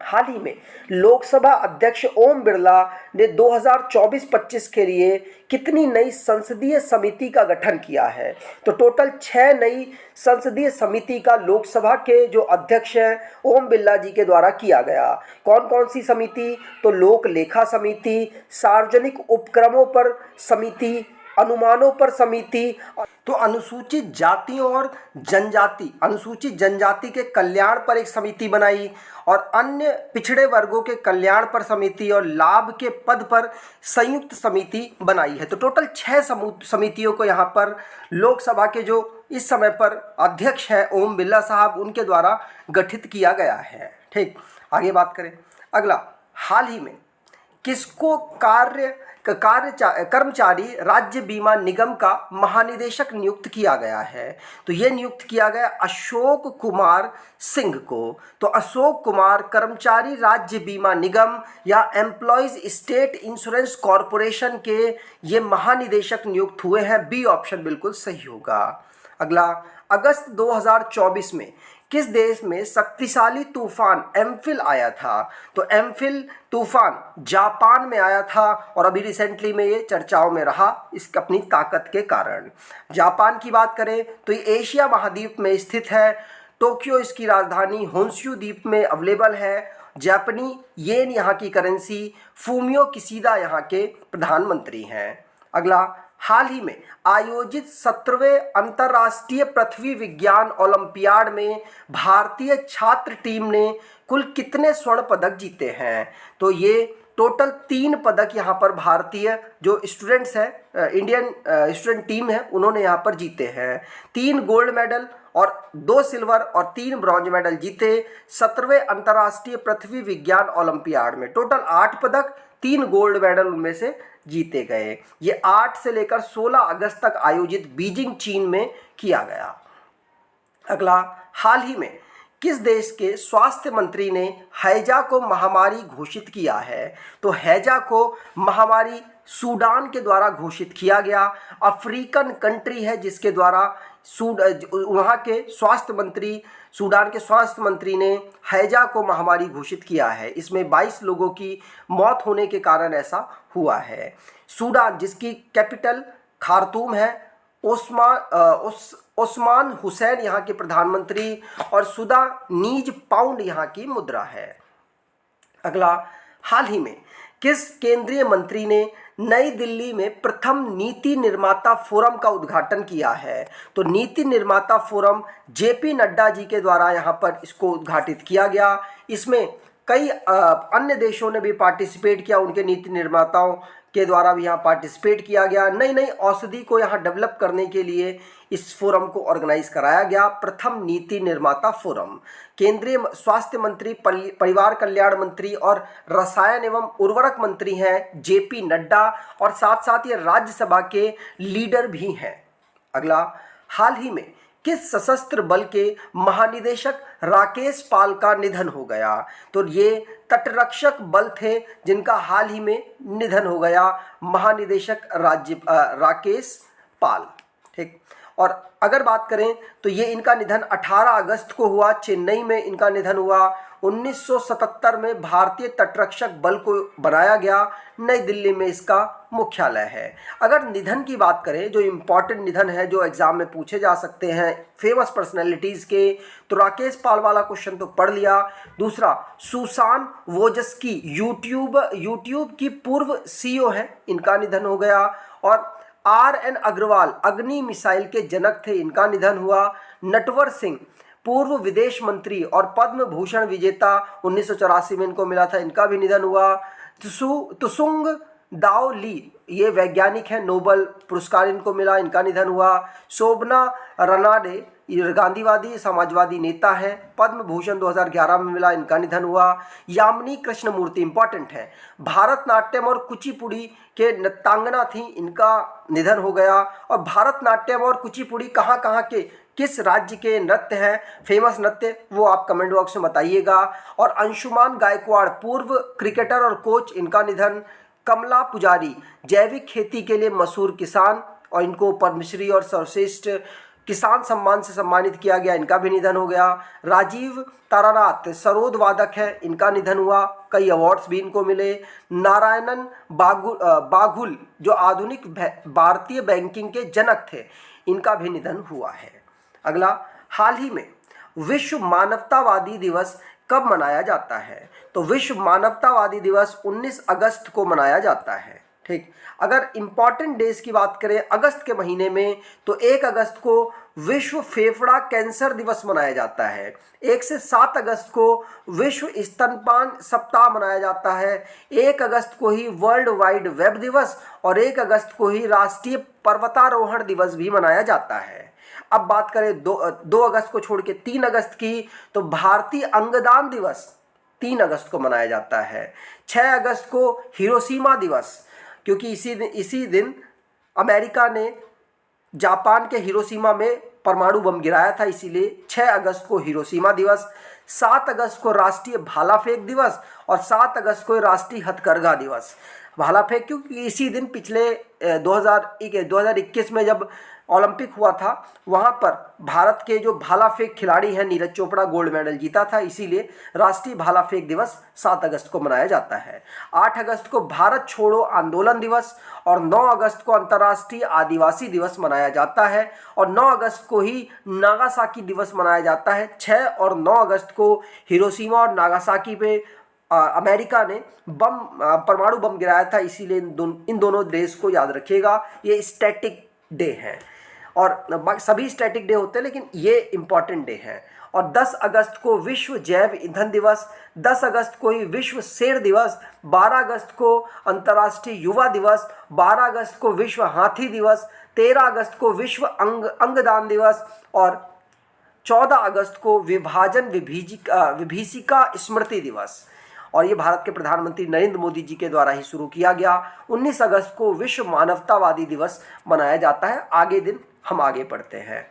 हाल ही में लोकसभा अध्यक्ष ओम बिरला ने 2024-25 के लिए कितनी नई संसदीय समिति का गठन किया है? तो टोटल 6 नई संसदीय समिति का लोकसभा के जो अध्यक्ष हैं ओम बिरला जी के द्वारा किया गया। कौन कौन सी समिति? तो लोक लेखा समिति, सार्वजनिक उपक्रमों पर समिति, अनुमानों पर समिति, तो अनुसूचित जनजाति के कल्याण पर एक समिति बनाई और अन्य पिछड़े वर्गों के कल्याण पर समिति और लाभ के पद पर संयुक्त समिति बनाई है। तो टोटल 6 समितियों को यहाँ पर लोकसभा के जो इस समय पर अध्यक्ष हैं ओम बिरला साहब, उनके द्वारा गठित किया गया है। ठीक, आगे बात करें। अगला, हाल ही में किसको कर्मचारी राज्य बीमा निगम का महानिदेशक नियुक्त किया गया है? तो ये नियुक्त किया गया अशोक कुमार सिंह को। तो अशोक कुमार कर्मचारी राज्य बीमा निगम या एम्प्लॉयज स्टेट इंश्योरेंस कॉरपोरेशन के ये महानिदेशक नियुक्त हुए हैं। बी ऑप्शन बिल्कुल सही होगा। अगला, अगस्त 2024 में किस देश में शक्तिशाली तूफान एम्फिल आया था? तो एम्फिल तूफान जापान में आया था और अभी रिसेंटली में ये चर्चाओं में रहा इसकी अपनी ताकत के कारण। जापान की बात करें तो ये एशिया महाद्वीप में स्थित है। टोक्यो इसकी राजधानी, होन्शु द्वीप में अवेलेबल है। जापानी येन यहाँ की करेंसी, फूमियो किशिदा यहाँ के प्रधानमंत्री हैं। अगला, हाल ही में आयोजित 17वें अंतर्राष्ट्रीय पृथ्वी विज्ञान ओलंपियाड में भारतीय छात्र टीम ने कुल कितने स्वर्ण पदक जीते हैं? तो ये टोटल 3 पदक यहाँ पर भारतीय जो स्टूडेंट्स हैं, इंडियन स्टूडेंट टीम है, उन्होंने यहाँ पर जीते हैं। 3 गोल्ड मेडल और 2 सिल्वर और 3 ब्रॉन्ज मेडल जीते 17वें अंतर्राष्ट्रीय पृथ्वी विज्ञान ओलंपियाड में। टोटल 8 पदक, 3 गोल्ड मेडल उनमें से जीते गए। ये 8 से लेकर 16 अगस्त तक आयोजित बीजिंग चीन में किया गया। अगला, हाल ही में किस देश के स्वास्थ्य मंत्री ने हैजा को महामारी घोषित किया है? तो हैजा को महामारी सूडान के द्वारा घोषित किया गया। अफ्रीकन कंट्री है जिसके द्वारा वहाँ के स्वास्थ्य मंत्री, सूडान के स्वास्थ्य मंत्री ने हैजा को महामारी घोषित किया है। इसमें 22 लोगों की मौत होने के कारण ऐसा हुआ है। सूडान जिसकी कैपिटल खार्तूम है, ओस्मान हुसैन यहाँ के प्रधानमंत्री और सुदानीज पाउंड यहाँ की मुद्रा है। अगला, हाल ही में किस केंद्रीय मंत्री ने नई दिल्ली में प्रथम नीति निर्माता फोरम का उद्घाटन किया है? तो नीति निर्माता फोरम जेपी नड्डा जी के द्वारा यहाँ पर इसको उद्घाटित किया गया। इसमें कई अन्य देशों ने भी पार्टिसिपेट किया, उनके नीति निर्माताओं के द्वारा भी यहाँ पार्टिसिपेट किया गया। नई नई औषधि को यहाँ डेवलप करने के लिए इस फोरम को ऑर्गेनाइज कराया गया। प्रथम नीति निर्माता फोरम। केंद्रीय स्वास्थ्य मंत्री, परिवार कल्याण मंत्री और रसायन एवं उर्वरक मंत्री हैं जेपी नड्डा और साथ साथ ये राज्यसभा के लीडर भी हैं। अगला, हाल ही में किस सशस्त्र बल के महानिदेशक राकेश पाल का निधन हो गया? तो ये तटरक्षक बल थे जिनका हाल ही में निधन हो गया, महानिदेशक राकेश पाल। ठीक, और अगर बात करें तो ये इनका निधन 18 अगस्त को हुआ, चेन्नई में इनका निधन हुआ। 1977 में भारतीय तटरक्षक बल को बनाया गया, नई दिल्ली में इसका मुख्यालय है। अगर निधन की बात करें, जो इम्पॉर्टेंट निधन है जो एग्जाम में पूछे जा सकते हैं फेमस पर्सनैलिटीज़ के, तो राकेश पाल वाला क्वेश्चन तो पढ़ लिया। दूसरा, सुसान वोजस्की यूट्यूब की पूर्व सीईओ है, इनका निधन हो गया। और RN अग्रवाल अग्नि मिसाइल के जनक थे, इनका निधन हुआ। नटवर सिंह पूर्व विदेश मंत्री और पद्म भूषण विजेता, 1984 में इनको मिला था, इनका भी निधन हुआ। तुसुंग दाओ ली, ये वैज्ञानिक हैं, नोबेल पुरस्कार इनको मिला, इनका निधन हुआ। शोभना रनाडे, ये गांधीवादी समाजवादी नेता है, पद्म भूषण 2011 में मिला, इनका निधन हुआ। यामिनी कृष्णमूर्ति इंपॉर्टेंट है, भारतनाट्यम और कुचिपुड़ी के नृत्यांगना थी, इनका निधन हो गया। और भारतनाट्यम और कुचिपुड़ी कहाँ कहाँ के, किस राज्य के नृत्य हैं, फेमस नृत्य, वो आप कमेंट बॉक्स में बताइएगा। और अंशुमान गायकवाड़, पूर्व क्रिकेटर और कोच, इनका निधन। कमला पुजारी, जैविक खेती के लिए मशहूर किसान, और इनको पद्मश्री और सर्वश्रेष्ठ किसान सम्मान से सम्मानित किया गया, इनका भी निधन हो गया। राजीव तारानाथ, सरोद वादक है, इनका निधन हुआ, कई अवार्ड्स भी इनको मिले। नारायणन बाघुल, जो आधुनिक भारतीय बैंकिंग के जनक थे, इनका भी निधन हुआ है। अगला, हाल ही में विश्व मानवतावादी दिवस कब मनाया जाता है? तो विश्व मानवतावादी दिवस 19 अगस्त को मनाया जाता है। ठीक, अगर इम्पॉर्टेंट डेज की बात करें अगस्त के महीने में, तो 1 अगस्त को विश्व फेफड़ा कैंसर दिवस मनाया जाता है। 1 से 7 अगस्त को विश्व स्तनपान सप्ताह मनाया जाता है। 1 अगस्त को ही वर्ल्ड वाइड वेब दिवस, और 1 अगस्त को ही राष्ट्रीय पर्वतारोहण दिवस भी मनाया जाता है। अब बात करें 2 अगस्त को छोड़ के 3 अगस्त की, तो भारतीय अंगदान दिवस 3 अगस्त को मनाया जाता है। 6 अगस्त को हिरोशिमा दिवस, क्योंकि इसी दिन अमेरिका ने जापान के हिरोशिमा में परमाणु बम गिराया था, इसीलिए 6 अगस्त को हिरोशिमा दिवस। 7 अगस्त को राष्ट्रीय भाला फेंक दिवस, और 7 अगस्त को राष्ट्रीय हथकरघा दिवस। भाला फेंक क्योंकि इसी दिन पिछले 2021 में जब ओलंपिक हुआ था, वहाँ पर भारत के जो भाला फेंक खिलाड़ी हैं नीरज चोपड़ा, गोल्ड मेडल जीता था, इसीलिए राष्ट्रीय भाला फेंक दिवस 7 अगस्त को मनाया जाता है। 8 अगस्त को भारत छोड़ो आंदोलन दिवस, और 9 अगस्त को अंतर्राष्ट्रीय आदिवासी दिवस मनाया जाता है, और 9 अगस्त को ही नागासाकी दिवस मनाया जाता है। 6 और 9 अगस्त को हिरोशिमा और नागासाकी पे अमेरिका ने परमाणु बम गिराया था, इसीलिए इन दोनों देश को याद रखिएगा। ये स्टैटिक डे हैं, और सभी स्टैटिक डे होते हैं, लेकिन ये इंपॉर्टेंट डे है। और 10 अगस्त को विश्व जैव ईंधन दिवस, 10 अगस्त को ही विश्व शेर दिवस, 12 अगस्त को अंतर्राष्ट्रीय युवा दिवस, 12 अगस्त को विश्व हाथी दिवस, 13 अगस्त को विश्व अंगदान दिवस, और 14 अगस्त को विभाजन विभीषिका स्मृति दिवस, और ये भारत के प्रधानमंत्री नरेंद्र मोदी जी के द्वारा ही शुरू किया गया। 19 अगस्त को विश्व मानवतावादी दिवस मनाया जाता है। आगे दिन हम आगे पढ़ते हैं।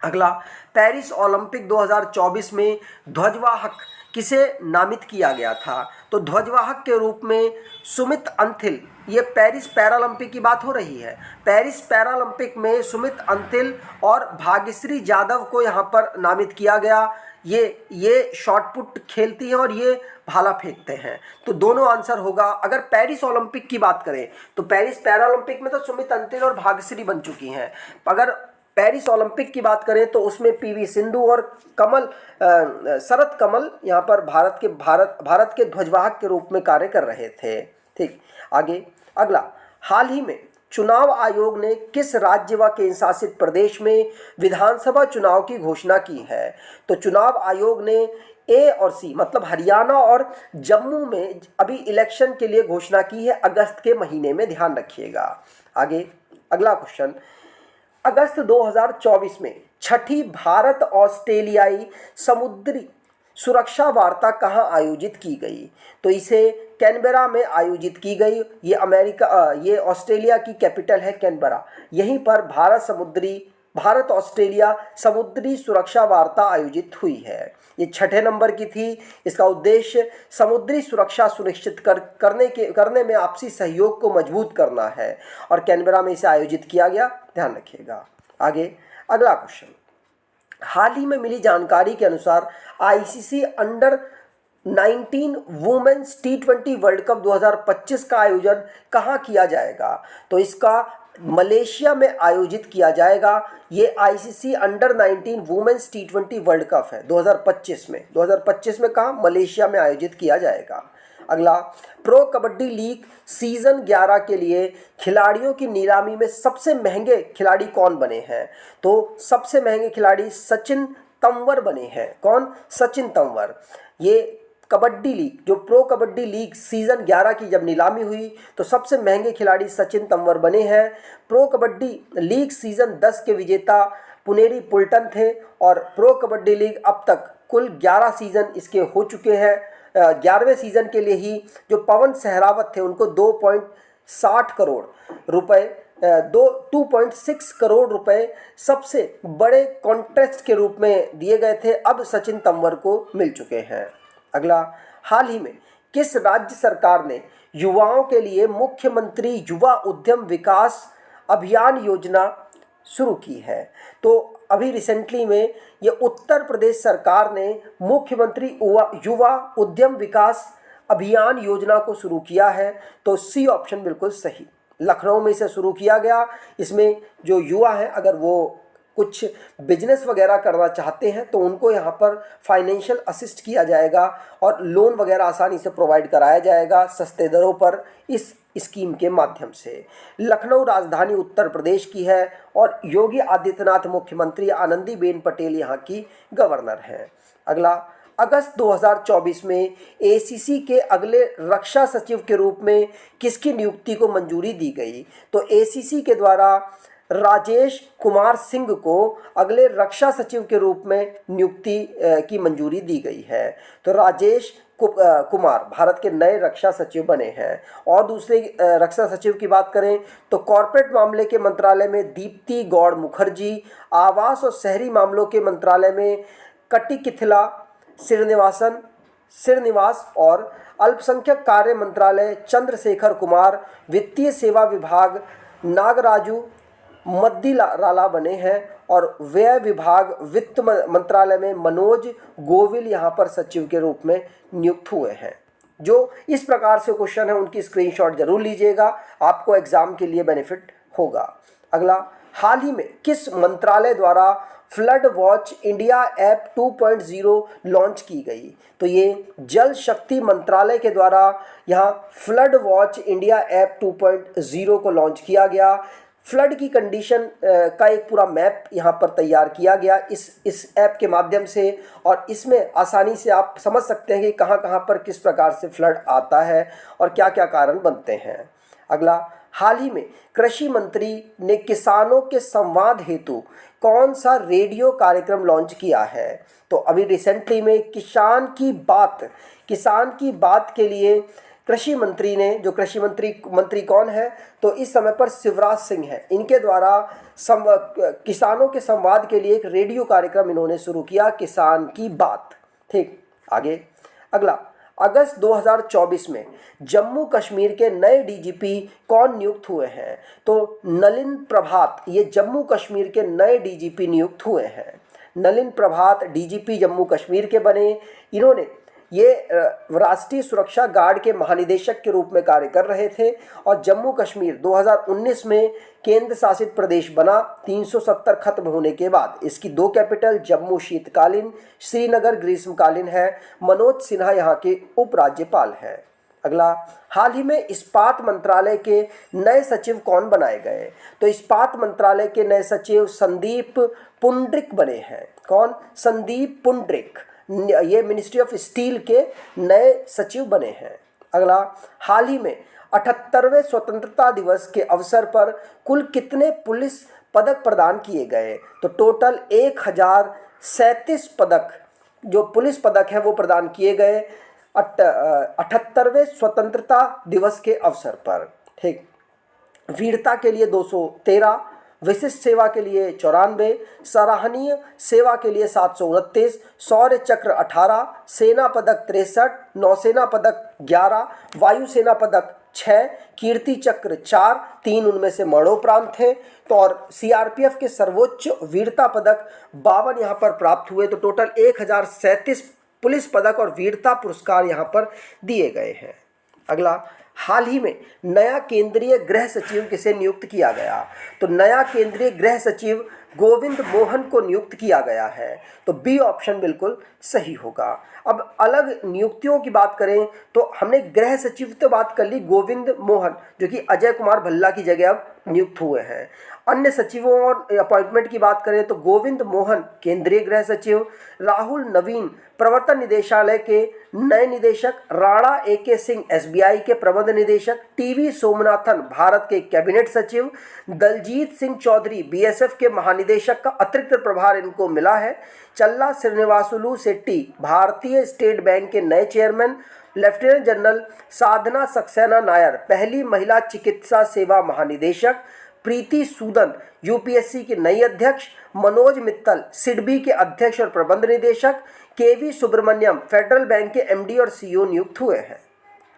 अगला, पेरिस ओलंपिक 2024 में ध्वजवाहक किसे नामित किया गया था? तो ध्वजवाहक के रूप में सुमित अंथिल, ये पेरिस पैरालंपिक की बात हो रही है, पेरिस पैरालंपिक में सुमित अंथिल और भाग्यश्री जाधव को यहाँ पर नामित किया गया। ये शॉटपुट खेलती हैं और ये भाला फेंकते हैं, तो दोनों आंसर होगा। अगर पेरिस ओलंपिक की बात करें तो पेरिस पैरालंपिक में तो सुमित अंतिल और भाग्यश्री बन चुकी हैं। अगर पेरिस ओलंपिक की बात करें तो उसमें पीवी सिंधु और शरद कमल यहाँ पर भारत के ध्वजवाहक के रूप में कार्य कर रहे थे। ठीक, आगे अगला, हाल ही में चुनाव आयोग ने किस राज्य व केंद्र शासित प्रदेश में विधानसभा चुनाव की घोषणा की है? तो चुनाव आयोग ने ए और सी, मतलब हरियाणा और जम्मू में अभी इलेक्शन के लिए घोषणा की है अगस्त के महीने में, ध्यान रखिएगा। आगे अगला क्वेश्चन, अगस्त 2024 में छठी भारत ऑस्ट्रेलियाई समुद्री सुरक्षा वार्ता कहाँ आयोजित की गई? तो इसे कैनबरा में आयोजित की गई। ये ऑस्ट्रेलिया की कैपिटल है कैनबरा। यहीं पर भारत ऑस्ट्रेलिया समुद्री सुरक्षा वार्ता आयोजित हुई है। ये 6ठे नंबर की थी। इसका उद्देश्य समुद्री सुरक्षा सुनिश्चित करने में आपसी सहयोग को मजबूत करना है, और कैनबरा में इसे आयोजित किया गया, ध्यान रखिएगा। आगे अगला क्वेश्चन, हाल ही में मिली जानकारी के अनुसार ICC under nineteen women's T20 world cup 2025 का आयोजन कहाँ किया जाएगा? तो इसका मलेशिया में आयोजित किया जाएगा। ये ICC under nineteen women's T20 world cup है 2025 में कहाँ? मलेशिया में आयोजित किया जाएगा। अगला, प्रो कबड्डी लीग सीजन 11 के लिए खिलाड़ियों की नीलामी में सबसे महंगे खिलाड़ी कौन बने हैं? तो सबसे महंगे खिलाड़ी सचिन तंवर बने हैं। कौन? सचिन तंवर। ये कबड्डी लीग, जो प्रो कबड्डी लीग सीज़न 11 की जब नीलामी हुई तो सबसे महंगे खिलाड़ी सचिन तंवर बने हैं। प्रो कबड्डी लीग सीज़न 10 के विजेता पुनेरी पुल्टन थे और प्रो कबड्डी लीग अब तक कुल 11 सीज़न इसके हो चुके हैं। 11वें सीज़न के लिए ही जो पवन सहरावत थे उनको 2.60 करोड़ रुपए 2.6 करोड़ रुपए सबसे बड़े कॉन्टेस्ट के रूप में दिए गए थे, अब सचिन तंवर को मिल चुके हैं। अगला, हाल ही में किस राज्य सरकार ने युवाओं के लिए मुख्यमंत्री युवा उद्यम विकास अभियान योजना शुरू की है? तो अभी रिसेंटली में ये उत्तर प्रदेश सरकार ने मुख्यमंत्री युवा उद्यम विकास अभियान योजना को शुरू किया है। तो सी ऑप्शन बिल्कुल सही, लखनऊ में इसे शुरू किया गया। इसमें जो युवा हैं अगर वो कुछ बिजनेस वगैरह करना चाहते हैं तो उनको यहाँ पर फाइनेंशियल असिस्ट किया जाएगा और लोन वगैरह आसानी से प्रोवाइड कराया जाएगा सस्ते दरों पर इस स्कीम के माध्यम से। लखनऊ राजधानी उत्तर प्रदेश की है और योगी आदित्यनाथ मुख्यमंत्री, आनंदीबेन पटेल यहाँ की गवर्नर हैं। अगला, अगस्त 2024 में एसीसी के अगले रक्षा सचिव के रूप में किसकी नियुक्ति को मंजूरी दी गई? तो एसीसी के द्वारा राजेश कुमार सिंह को अगले रक्षा सचिव के रूप में नियुक्ति की मंजूरी दी गई है। तो राजेश कुमार भारत के नए रक्षा सचिव बने हैं। और दूसरे रक्षा सचिव की बात करें तो कॉर्पोरेट मामले के मंत्रालय में दीप्ति गौड़ मुखर्जी, आवास और शहरी मामलों के मंत्रालय में कटिकिथिला श्रीनिवास और अल्पसंख्यक कार्य मंत्रालय चंद्रशेखर कुमार, वित्तीय सेवा विभाग नागराजू मद्दीराला बने हैं और व्यय विभाग वित्त मंत्रालय में मनोज गोविल यहाँ पर सचिव के रूप में नियुक्त हुए हैं। जो इस प्रकार से क्वेश्चन है उनकी स्क्रीनशॉट जरूर लीजिएगा, आपको एग्जाम के लिए बेनिफिट होगा। अगला, हाल ही में किस मंत्रालय द्वारा flood watch India app 2.0 launch की गई? तो ये जल शक्ति मंत्रालय के द्वारा यहाँ फ्लड वॉच इंडिया ऐप 2.0 को लॉन्च किया गया। फ्लड की कंडीशन का एक पूरा मैप यहाँ पर तैयार किया गया इस ऐप के माध्यम से और इसमें आसानी से आप समझ सकते हैं कि कहाँ कहाँ पर किस प्रकार से फ्लड आता है और क्या क्या कारण बनते हैं। अगला, हाल ही में कृषि मंत्री ने किसानों के संवाद हेतु कौन सा रेडियो कार्यक्रम लॉन्च किया है? तो अभी रिसेंटली में किसान की बात के लिए कृषि मंत्री ने, जो कृषि मंत्री कौन है? तो इस समय पर शिवराज सिंह है। इनके द्वारा किसानों के संवाद के लिए एक रेडियो कार्यक्रम इन्होंने शुरू किया, किसान की बात। ठीक, आगे। अगला, अगस्त 2024 में जम्मू कश्मीर के नए डीजीपी कौन नियुक्त हुए हैं? तो नलिन प्रभात ये जम्मू कश्मीर के नए डीजीपी नियुक्त हुए हैं। नलिन प्रभात डीजीपी जम्मू कश्मीर के बने। इन्होंने ये राष्ट्रीय सुरक्षा गार्ड के महानिदेशक के रूप में कार्य कर रहे थे और जम्मू कश्मीर 2019 में केंद्र शासित प्रदेश बना 370 खत्म होने के बाद। इसकी 2 कैपिटल जम्मू शीतकालीन, श्रीनगर ग्रीष्मकालीन है। मनोज सिन्हा यहाँ के उपराज्यपाल हैं। अगला, हाल ही में इस्पात मंत्रालय के नए सचिव कौन बनाए गए? तो इस्पात मंत्रालय के नए सचिव संदीप पुंड्रिक बने हैं। कौन? संदीप पुंड्रिक, ये मिनिस्ट्री ऑफ स्टील के नए सचिव बने हैं। अगला, हाल ही में 78वें स्वतंत्रता दिवस के अवसर पर कुल कितने पुलिस पदक प्रदान किए गए? तो टोटल 1037 पदक, जो पुलिस पदक हैं वो प्रदान किए गए 78वें स्वतंत्रता दिवस के अवसर पर। ठीक, वीरता के लिए 213, विशिष्ट सेवा के लिए 94, सराहनीय सेवा के लिए 729, शौर्य चक्र 18, सेना पदक 63, नौसेना पदक 11, वायुसेना पदक 6, कीर्ति चक्र 4, 3 उनमें से मरणोपरांत थे। तो और सीआरपीएफ के सर्वोच्च वीरता पदक 52 यहाँ पर प्राप्त हुए। तो टोटल 1037 पुलिस पदक और वीरता पुरस्कार यहाँ पर दिए गए हैं। अगला, हाल ही में नया केंद्रीय गृह सचिव किसे नियुक्त किया गया? तो नया केंद्रीय गृह सचिव गोविंद मोहन को नियुक्त किया गया है। तो बी ऑप्शन बिल्कुल सही होगा। अब अलग नियुक्तियों की बात करें तो हमने गृह सचिव तो बात कर ली, गोविंद मोहन जो कि अजय कुमार भल्ला की जगह अब नियुक्त हुए हैं। अन्य सचिवों और अपॉइंटमेंट की बात करें तो गोविंद मोहन केंद्रीय गृह सचिव, राहुल नवीन प्रवर्तन निदेशालय के नए निदेशक, राणा AK सिंह SBI के प्रबंध निदेशक, TV सोमनाथन भारत के कैबिनेट सचिव, दलजीत सिंह चौधरी BSF के महानिदेशक का अतिरिक्त प्रभार इनको मिला है। चल्ला श्रीनिवासुलु शेट्टी भारतीय स्टेट बैंक के नए chairman, lieutenant general Sadhana Saxena Nair पहली महिला चिकित्सा सेवा महानिदेशक, प्रीति सूदन UPSC की नई अध्यक्ष, मनोज मित्तल सिडबी के अध्यक्ष और प्रबंध निदेशक, KV सुब्रमण्यम फेडरल बैंक के MD और CEO नियुक्त हुए हैं।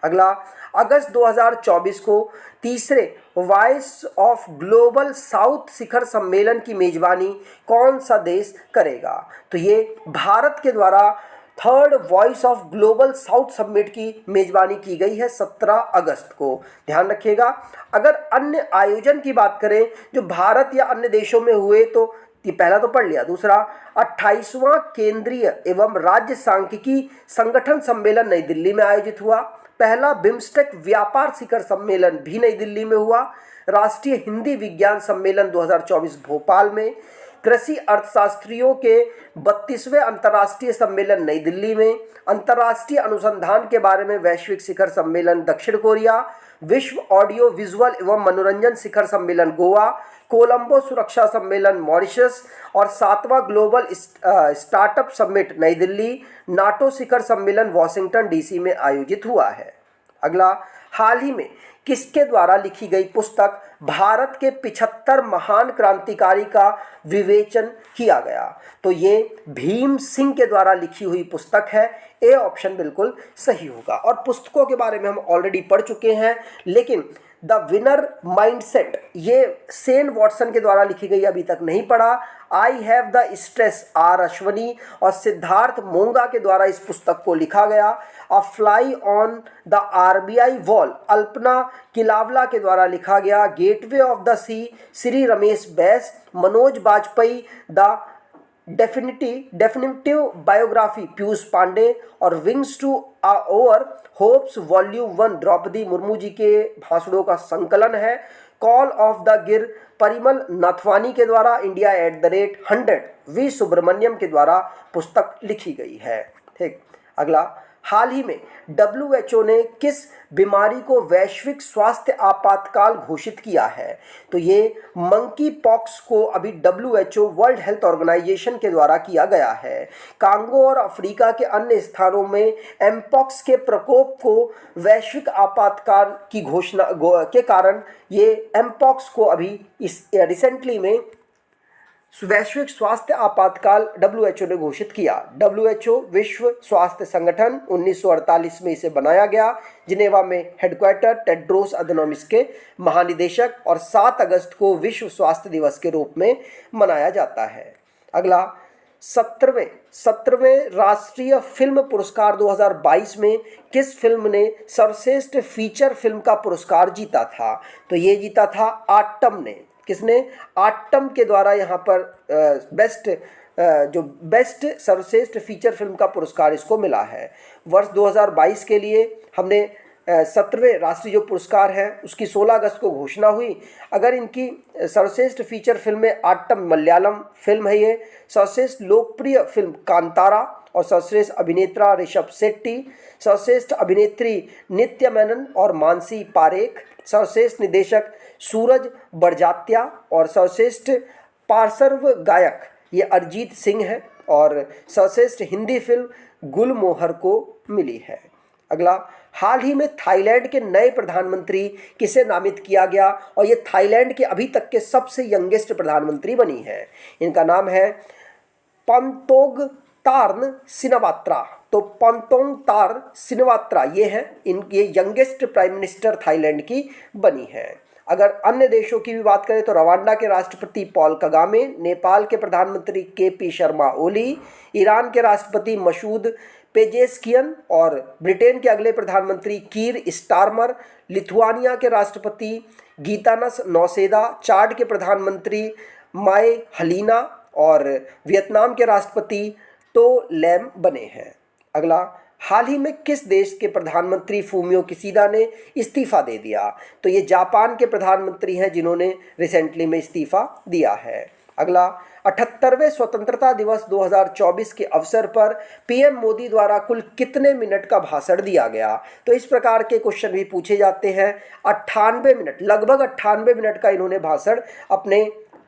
अगला, अगस्त 2024 को तीसरे वॉइस ऑफ ग्लोबल साउथ शिखर सम्मेलन की मेजबानी कौन सा देश करेगा? तो ये भारत के द्वारा third voice of global south summit की मेजबानी की गई है 17 अगस्त को, ध्यान रखिएगा। अगर अन्य आयोजन की बात करें जो भारत या अन्य देशों में हुए तो ये पहला तो पढ़ लिया, दूसरा 28वां केंद्रीय एवं राज्य सांख्यिकी संगठन सम्मेलन नई दिल्ली में आयोजित हुआ, पहला बिम्स्टेक व्यापार शिखर सम्मेलन भी नई दिल्ली में हुआ, राष्ट्रीय हिंदी विज्ञान सम्मेलन 2024 भोपाल में, कृषि अर्थशास्त्रियों के 32वें अंतर्राष्ट्रीय सम्मेलन नई दिल्ली में, अंतर्राष्ट्रीय अनुसंधान के बारे में वैश्विक शिखर सम्मेलन दक्षिण कोरिया, विश्व ऑडियो विजुअल एवं मनोरंजन शिखर सम्मेलन गोवा, कोलंबो सुरक्षा सम्मेलन मॉरिशस और 7वां ग्लोबल स्टार्टअप समिट नई दिल्ली, नाटो शिखर सम्मेलन वॉशिंगटन DC में आयोजित हुआ है। अगला, हाल ही में किसके द्वारा लिखी गई पुस्तक भारत के 75 महान क्रांतिकारी का विवेचन किया गया? तो ये भीम सिंह के द्वारा लिखी हुई पुस्तक है। ए ऑप्शन बिल्कुल सही होगा। और पुस्तकों के बारे में हम ऑलरेडी पढ़ चुके हैं, लेकिन द विनर माइंडसेट ये सेन वॉटसन के द्वारा लिखी गई, अभी तक नहीं पढ़ा। I have the stress R Ashwani और सिद्धार्थ मोंगा के द्वारा इस पुस्तक को लिखा गया। A fly on the RBI wall Alpana Kilawala के द्वारा लिखा गया। Gateway of the sea Shri Ramesh Bais, Manoj Bajpayee the definitive biography Piyush Pandey और wings to over hopes volume 1 Draupadi Murmu ji के भाषणों का संकलन है। कॉल ऑफ द गिर परिमल नाथवानी के द्वारा, इंडिया @100 V सुब्रमण्यम के द्वारा पुस्तक लिखी गई है। ठीक, अगला, हाल ही में WHO ने किस बीमारी को वैश्विक स्वास्थ्य आपातकाल घोषित किया है? तो ये मंकी पॉक्स को अभी WHO वर्ल्ड हेल्थ ऑर्गेनाइजेशन के द्वारा किया गया है। कांगो और अफ्रीका के अन्य स्थानों में एमपॉक्स के प्रकोप को वैश्विक आपातकाल की घोषणा के कारण ये एमपॉक्स को अभी इस रिसेंटली में वैश्विक स्वास्थ्य आपातकाल WHO ने घोषित किया। WHO विश्व स्वास्थ्य संगठन 1948 में इसे बनाया गया। जिनेवा में हेडक्वार्टर टेड्रोस अधनोमिस के महानिदेशक, और 7 अगस्त को विश्व स्वास्थ्य दिवस के रूप में मनाया जाता है। अगला, 17वें राष्ट्रीय फिल्म पुरस्कार 2022 में किस फिल्म ने सर्वश्रेष्ठ फीचर फिल्म का पुरस्कार जीता था? तो ये जीता था आटम ने। किसने? आटम के द्वारा यहाँ पर बेस्ट सर्वश्रेष्ठ फीचर फिल्म का पुरस्कार इसको मिला है। वर्ष 2022 के लिए हमने 17वें राष्ट्रीय जो पुरस्कार है उसकी 16 अगस्त को घोषणा हुई। अगर इनकी सर्वश्रेष्ठ फीचर फिल्म में आटम मलयालम फिल्म है, ये सर्वश्रेष्ठ लोकप्रिय फिल्म कांतारा, और सर्वश्रेष्ठ अभिनेता ऋषभ शेट्टी, सर्वश्रेष्ठ अभिनेत्री नित्या मेनन और मानसी पारेख, सर्वश्रेष्ठ निदेशक सूरज बड़जात्या, और सर्वश्रेष्ठ पार्श्व गायक ये अरिजीत सिंह है, और सर्वश्रेष्ठ हिंदी फिल्म गुलमोहर को मिली है। अगला, हाल ही में थाईलैंड के नए प्रधानमंत्री किसे नामित किया गया? और ये थाईलैंड के अभी तक के सबसे यंगेस्ट प्रधानमंत्री बनी है। इनका नाम है पंतोंगतार्न सिनावात्रा। तो पंतोंगतार्न सिनावात्रा ये है, ये यंगेस्ट प्राइम मिनिस्टर थाईलैंड की बनी है। अगर अन्य देशों की भी बात करें तो रवांडा के राष्ट्रपति पॉल कगामे, नेपाल के प्रधानमंत्री KP शर्मा ओली, ईरान के राष्ट्रपति मसूद पेजेस्कियन, और ब्रिटेन के अगले प्रधानमंत्री कीर स्टारमर, लिथुआनिया के राष्ट्रपति गीतानस नौसेदा, चाड के प्रधानमंत्री माए हलीना, और वियतनाम के राष्ट्रपति टो लैम बने हैं। अगला, हाल ही में किस देश के प्रधानमंत्री फूमियो किसीदा ने इस्तीफा दे दिया? तो ये जापान के प्रधानमंत्री हैं जिन्होंने रिसेंटली में इस्तीफा दिया है। अगला, 78वें स्वतंत्रता दिवस 2024 के अवसर पर पीएम मोदी द्वारा कुल कितने मिनट का भाषण दिया गया? तो इस प्रकार के क्वेश्चन भी पूछे जाते हैं। 98 मिनट, लगभग 98 मिनट का इन्होंने भाषण अपने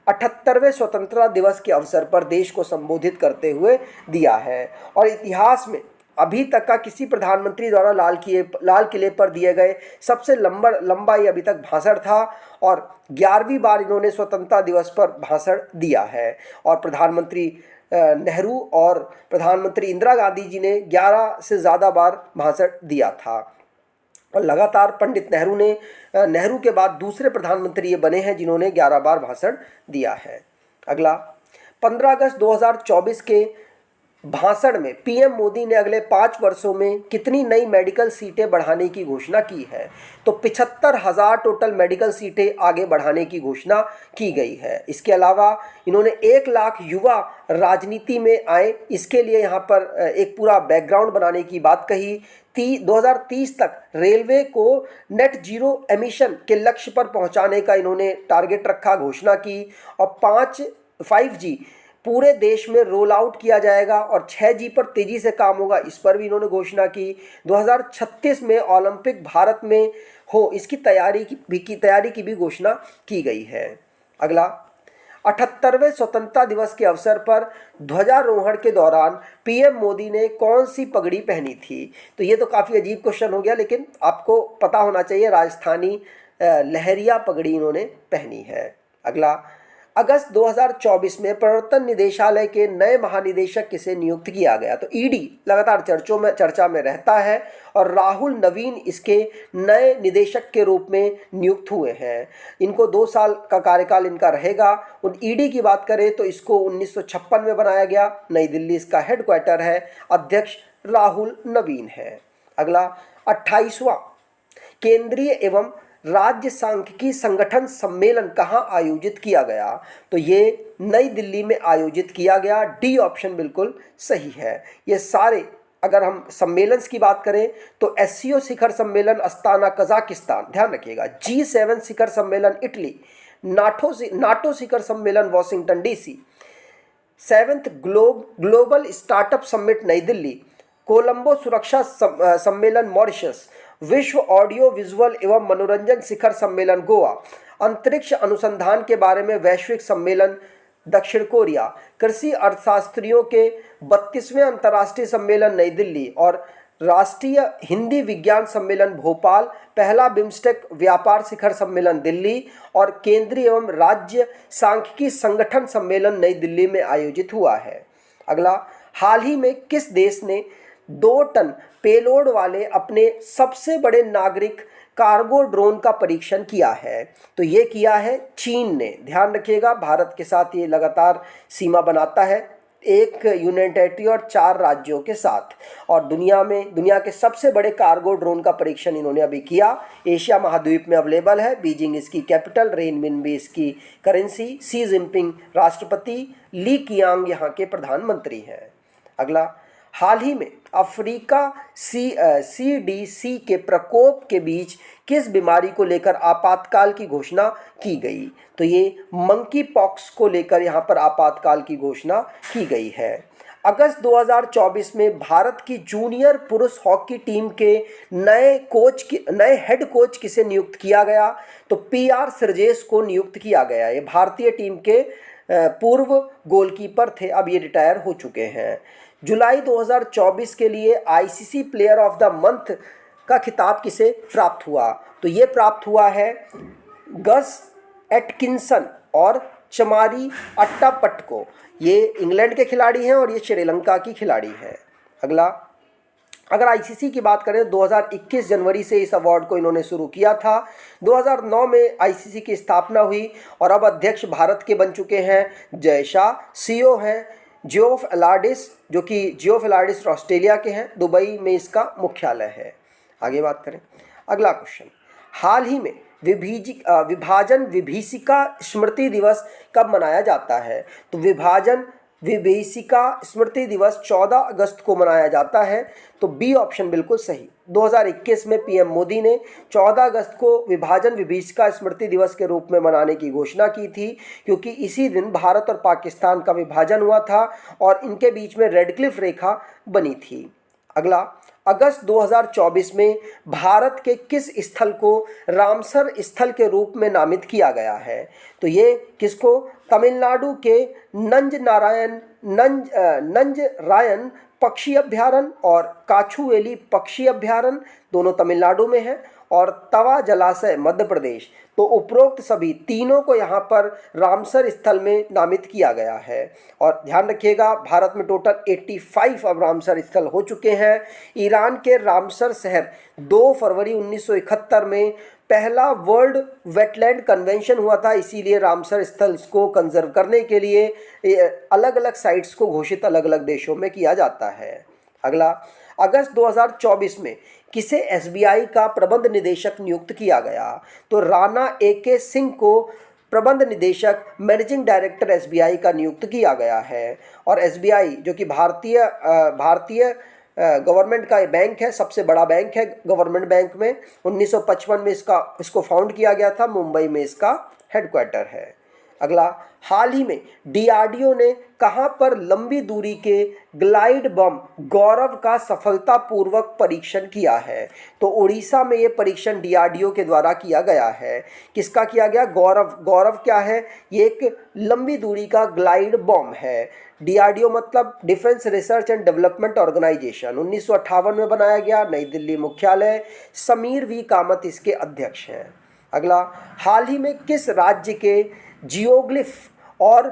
78वें स्वतंत्रता दिवस के अवसर पर देश को संबोधित करते हुए दिया है। और इतिहास में अभी तक का किसी प्रधानमंत्री द्वारा लाल किले पर दिए गए सबसे लंबा ये अभी तक भाषण था और 11वीं बार इन्होंने स्वतंत्रता दिवस पर भाषण दिया है। और प्रधानमंत्री नेहरू और प्रधानमंत्री इंदिरा गांधी जी ने 11 से ज़्यादा बार भाषण दिया था। और लगातार पंडित नेहरू के बाद दूसरे प्रधानमंत्री ये बने हैं जिन्होंने 11 बार भाषण दिया है। अगला, 15 अगस्त 2024 के भाषण में पीएम मोदी ने अगले 5 वर्षों में कितनी नई मेडिकल सीटें बढ़ाने की घोषणा की है? तो 75,000 टोटल मेडिकल सीटें आगे बढ़ाने की घोषणा की गई है। इसके अलावा इन्होंने 1 लाख युवा राजनीति में आए, इसके लिए यहाँ पर एक पूरा बैकग्राउंड बनाने की बात कही। 2030 तक रेलवे को नेट जीरो एमिशन के लक्ष्य पर पहुँचाने का इन्होंने टारगेट रखा, घोषणा की। और 5G पूरे देश में रोल आउट किया जाएगा और 6G पर तेज़ी से काम होगा, इस पर भी इन्होंने घोषणा की। 2036 में ओलंपिक भारत में हो, इसकी तैयारी की भी घोषणा की गई है। अगला, 78वें स्वतंत्रता दिवस के अवसर पर ध्वजारोहण के दौरान पीएम मोदी ने कौन सी पगड़ी पहनी थी? तो ये तो काफ़ी अजीब क्वेश्चन हो गया, लेकिन आपको पता होना चाहिए, राजस्थानी लहरिया पगड़ी इन्होंने पहनी है। अगला, अगस्त 2024 में प्रवर्तन निदेशालय के नए महानिदेशक किसे नियुक्त किया गया? तो ईडी लगातार चर्चा में रहता है और राहुल नवीन इसके नए निदेशक के रूप में नियुक्त हुए हैं। इनको 2 साल का कार्यकाल इनका रहेगा। उन ईडी की बात करें तो इसको 1956 में बनाया गया, नई दिल्ली इसका हेडक्वार्टर है, अध्यक्ष राहुल नवीन है। अगला, 28वां केंद्रीय एवं राज्य सांख्यिकी संगठन सम्मेलन कहाँ आयोजित किया गया? तो ये नई दिल्ली में आयोजित किया गया। डी ऑप्शन बिल्कुल सही है। ये सारे, अगर हम सम्मेलन की बात करें तो एससीओ शिखर सम्मेलन अस्ताना कजाकिस्तान, ध्यान रखिएगा, G7 शिखर सम्मेलन इटली, नाटो शिखर सम्मेलन Washington DC, 7th global startup summit नई दिल्ली, कोलंबो सुरक्षा सम्मेलन मॉरिशस, विश्व ऑडियो विजुअल एवं मनोरंजन शिखर सम्मेलन गोवा, अंतरिक्ष अनुसंधान के बारे में वैश्विक सम्मेलन दक्षिण कोरिया, कृषि अर्थशास्त्रियों के 32वें अंतर्राष्ट्रीय सम्मेलन नई दिल्ली और राष्ट्रीय हिंदी विज्ञान सम्मेलन भोपाल, पहला बिम्स्टेक व्यापार शिखर सम्मेलन दिल्ली और केंद्रीय एवं राज्य सांख्यिकी संगठन सम्मेलन नई दिल्ली में आयोजित हुआ है। अगला, हाल ही में किस देश ने 2 टन पेलोड वाले अपने सबसे बड़े नागरिक कार्गो ड्रोन का परीक्षण किया है? तो ये किया है चीन ने। ध्यान रखिएगा, भारत के साथ ये लगातार सीमा बनाता है, 1 यूनियन टेरिटरी और 4 राज्यों के साथ। और दुनिया के सबसे बड़े कार्गो ड्रोन का परीक्षण इन्होंने अभी किया। एशिया महाद्वीप में अवेलेबल है। बीजिंग इसकी कैपिटल, रेनमिनबी इसकी करेंसी, शी जिनपिंग राष्ट्रपति, ली कियांग यहाँ के प्रधानमंत्री हैं। अगला, हाल ही में अफ्रीका CDC के प्रकोप के बीच किस बीमारी को लेकर आपातकाल की घोषणा की गई? तो ये मंकी पॉक्स को लेकर यहाँ पर आपातकाल की घोषणा की गई है। अगस्त 2024 में भारत की जूनियर पुरुष हॉकी टीम के नए हेड कोच किसे नियुक्त किया गया? तो PR सिरजेश को नियुक्त किया गया। ये भारतीय टीम के पूर्व गोलकीपर थे, अब ये रिटायर हो चुके हैं। जुलाई 2024 के लिए ICC player of the month का खिताब किसे प्राप्त हुआ? तो ये प्राप्त हुआ है गस एटकिंसन और चमारी अट्टापट्ट को। ये इंग्लैंड के खिलाड़ी हैं और ये श्रीलंका की खिलाड़ी है। अगला, अगर ICC की बात करें 2021 जनवरी से इस अवार्ड को इन्होंने शुरू किया था। 2009 में ICC की स्थापना हुई और अब अध्यक्ष भारत के बन चुके हैं जय शाह। CEO हैं जियोफ एलार्डिस, जो कि जियोफ एलार्डिस ऑस्ट्रेलिया के हैं, दुबई में इसका मुख्यालय है। आगे बात करें, अगला क्वेश्चन, हाल ही में विभाजन विभीषिका स्मृति दिवस कब मनाया जाता है? तो विभाजन विभीषिका स्मृति दिवस 14 अगस्त को मनाया जाता है? तो बी ऑप्शन बिल्कुल सही। 2021 में पीएम मोदी ने 14 अगस्त को विभाजन विभीषिका स्मृति दिवस के रूप में मनाने की घोषणा की थी, क्योंकि इसी दिन भारत और पाकिस्तान का विभाजन हुआ था और इनके बीच में रेड क्लिफ रेखा बनी थी। अगला, अगस्त 2024 में भारत के किस स्थल को रामसर स्थल के रूप में नामित किया गया है? तो ये किसको? तमिलनाडु के नंजरायन पक्षी अभ्यारण्य और काछुवेली पक्षी अभ्यारण्य, दोनों तमिलनाडु में है, और तवा जलाशय मध्य प्रदेश। तो उपरोक्त सभी तीनों को यहाँ पर रामसर स्थल में नामित किया गया है। और ध्यान रखिएगा, भारत में टोटल 85 अब रामसर स्थल हो चुके हैं। ईरान के रामसर शहर 2 फरवरी 1971 में पहला वर्ल्ड वेटलैंड कन्वेंशन हुआ था, इसीलिए रामसर स्थल को कंजर्व करने के लिए अलग अलग साइट्स को घोषित अलग अलग देशों में किया जाता है। अगला, अगस्त 2024 में किसे एसबीआई का प्रबंध निदेशक नियुक्त किया गया? तो राणा ए.के. सिंह को प्रबंध निदेशक मैनेजिंग डायरेक्टर एसबीआई का नियुक्त किया गया है। और एसबीआई जो कि भारतीय गवर्नमेंट का बैंक है, सबसे बड़ा बैंक है गवर्नमेंट बैंक में। 1955 में इसको फाउंड किया गया था, मुंबई में इसका हेडक्वार्टर है। अगला, हाल ही में डीआरडीओ ने कहां पर लंबी दूरी के ग्लाइड बम गौरव का सफलतापूर्वक परीक्षण किया है? तो उड़ीसा में ये परीक्षण डीआरडीओ के द्वारा किया गया है। किसका किया गया? गौरव क्या है? ये एक लंबी दूरी का ग्लाइड बम है। डीआरडीओ मतलब defence research and development organisation, 1958 में बनाया गया, नई दिल्ली मुख्यालय। समीर वी कामत इसके अध्यक्ष हैं। अगला, हाल ही में किस राज्य के जियोग्लिफ और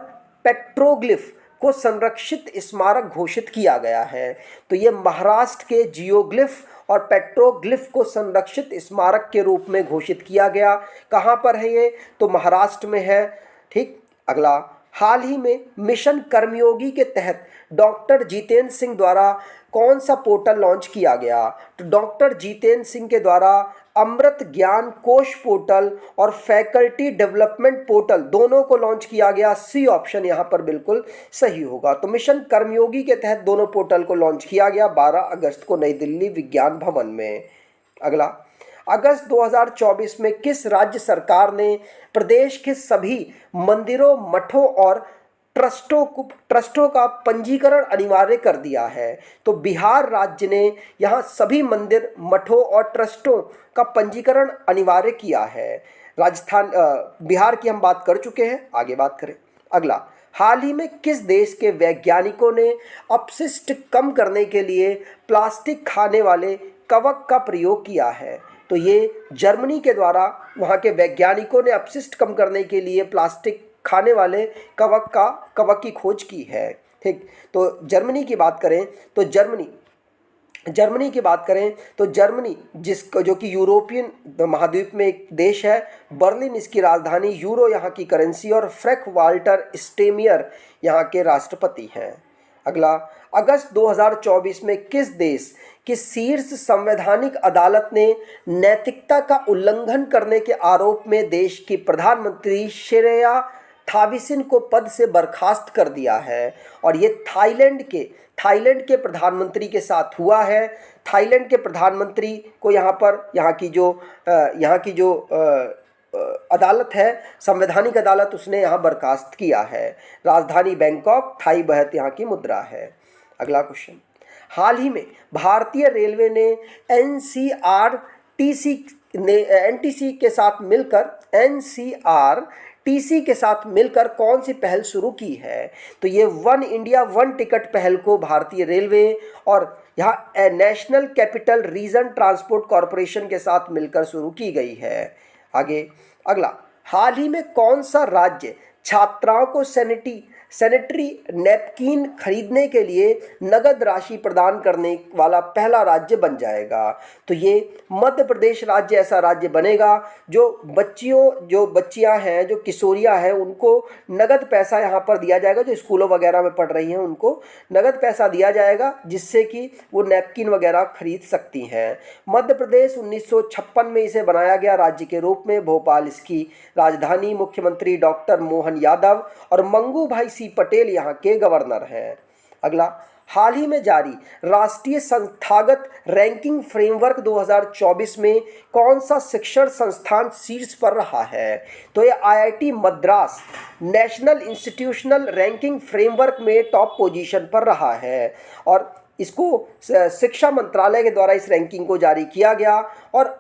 पेट्रोग्लिफ को संरक्षित स्मारक घोषित किया गया है? तो ये महाराष्ट्र के जियोग्लिफ और पेट्रोग्लिफ को संरक्षित स्मारक के रूप में घोषित किया गया। कहाँ पर है ये? तो महाराष्ट्र में है। ठीक। अगला, हाल ही में मिशन कर्मयोगी के तहत डॉक्टर जितेंद्र सिंह द्वारा कौन सा पोर्टल लॉन्च किया गया? तो डॉक्टर जितेंद्र सिंह के द्वारा अमृत ज्ञान कोश पोर्टल और फैकल्टी डेवलपमेंट पोर्टल दोनों को लॉन्च किया गया। सी ऑप्शन यहाँ पर बिल्कुल सही होगा। तो मिशन कर्मयोगी के तहत दोनों पोर्टल को लॉन्च किया गया 12 अगस्त को नई दिल्ली विज्ञान भवन में। अगला, अगस्त 2024 में किस राज्य सरकार ने प्रदेश के सभी मंदिरों, मठों और ट्रस्टों का पंजीकरण अनिवार्य कर दिया है? तो बिहार राज्य ने यहाँ सभी मंदिर, मठों और ट्रस्टों का पंजीकरण अनिवार्य किया है। बिहार की हम बात कर चुके हैं, आगे बात करें। अगला, हाल ही में किस देश के वैज्ञानिकों ने अपशिष्ट कम करने के लिए प्लास्टिक खाने वाले कवक का प्रयोग किया है? तो ये जर्मनी के द्वारा वहाँ के वैज्ञानिकों ने अपशिष्ट कम करने के लिए प्लास्टिक खाने वाले कवक की खोज की है। ठीक। तो जर्मनी की बात करें तो जर्मनी जो कि यूरोपियन महाद्वीप में एक देश है, बर्लिन इसकी राजधानी, यूरो यहाँ की करेंसी और फ्रैंक वाल्टर स्टेमियर यहाँ के राष्ट्रपति हैं। अगला, अगस्त 2024 में किस देश की शीर्ष संवैधानिक अदालत ने नैतिकता का उल्लंघन करने के आरोप में देश की प्रधानमंत्री शेरिया थाविसिन को पद से बर्खास्त कर दिया है? और ये थाईलैंड के प्रधानमंत्री के साथ हुआ है। थाईलैंड के प्रधानमंत्री को यहाँ की जो अदालत है, संवैधानिक अदालत, उसने यहाँ बर्खास्त किया है। राजधानी बैंकॉक, थाई बहत यहाँ की मुद्रा है। अगला क्वेश्चन, हाल ही में भारतीय रेलवे ने एनटीसी के साथ मिलकर कौन सी पहल शुरू की है? तो ये वन इंडिया वन टिकट पहल को भारतीय रेलवे और यहाँ national capital region transport corporation के साथ मिलकर शुरू की गई है। आगे, अगला, हाल ही में कौन सा राज्य छात्राओं को सैनिटरी नैपकिन खरीदने के लिए नगद राशि प्रदान करने वाला पहला राज्य बन जाएगा? तो ये मध्य प्रदेश राज्य ऐसा राज्य बनेगा जो बच्चियां हैं, जो किशोरियां हैं, उनको नगद पैसा यहाँ पर दिया जाएगा। जो स्कूलों वगैरह में पढ़ रही हैं उनको नगद पैसा दिया जाएगा, जिससे कि वो नैपकिन वगैरह खरीद सकती हैं। मध्य प्रदेश 1956 में इसे बनाया गया राज्य के रूप में। भोपाल इसकी राजधानी। मुख्यमंत्री डॉक्टर मोहन यादव और मंगू भाई सी पटेल यहाँ के गवर्नर हैं। अगला, हाल ही में जारी राष्ट्रीय संस्थागत रैंकिंग फ्रेमवर्क 2024 में कौन सा शिक्षण संस्थान शीर्ष पर रहा है? तो ये IIT Madras national institutional ranking framework में टॉप पोजीशन पर रहा है और इसको शिक्षा मंत्रालय के द्वारा इस रैंकिंग को जारी किया गया। और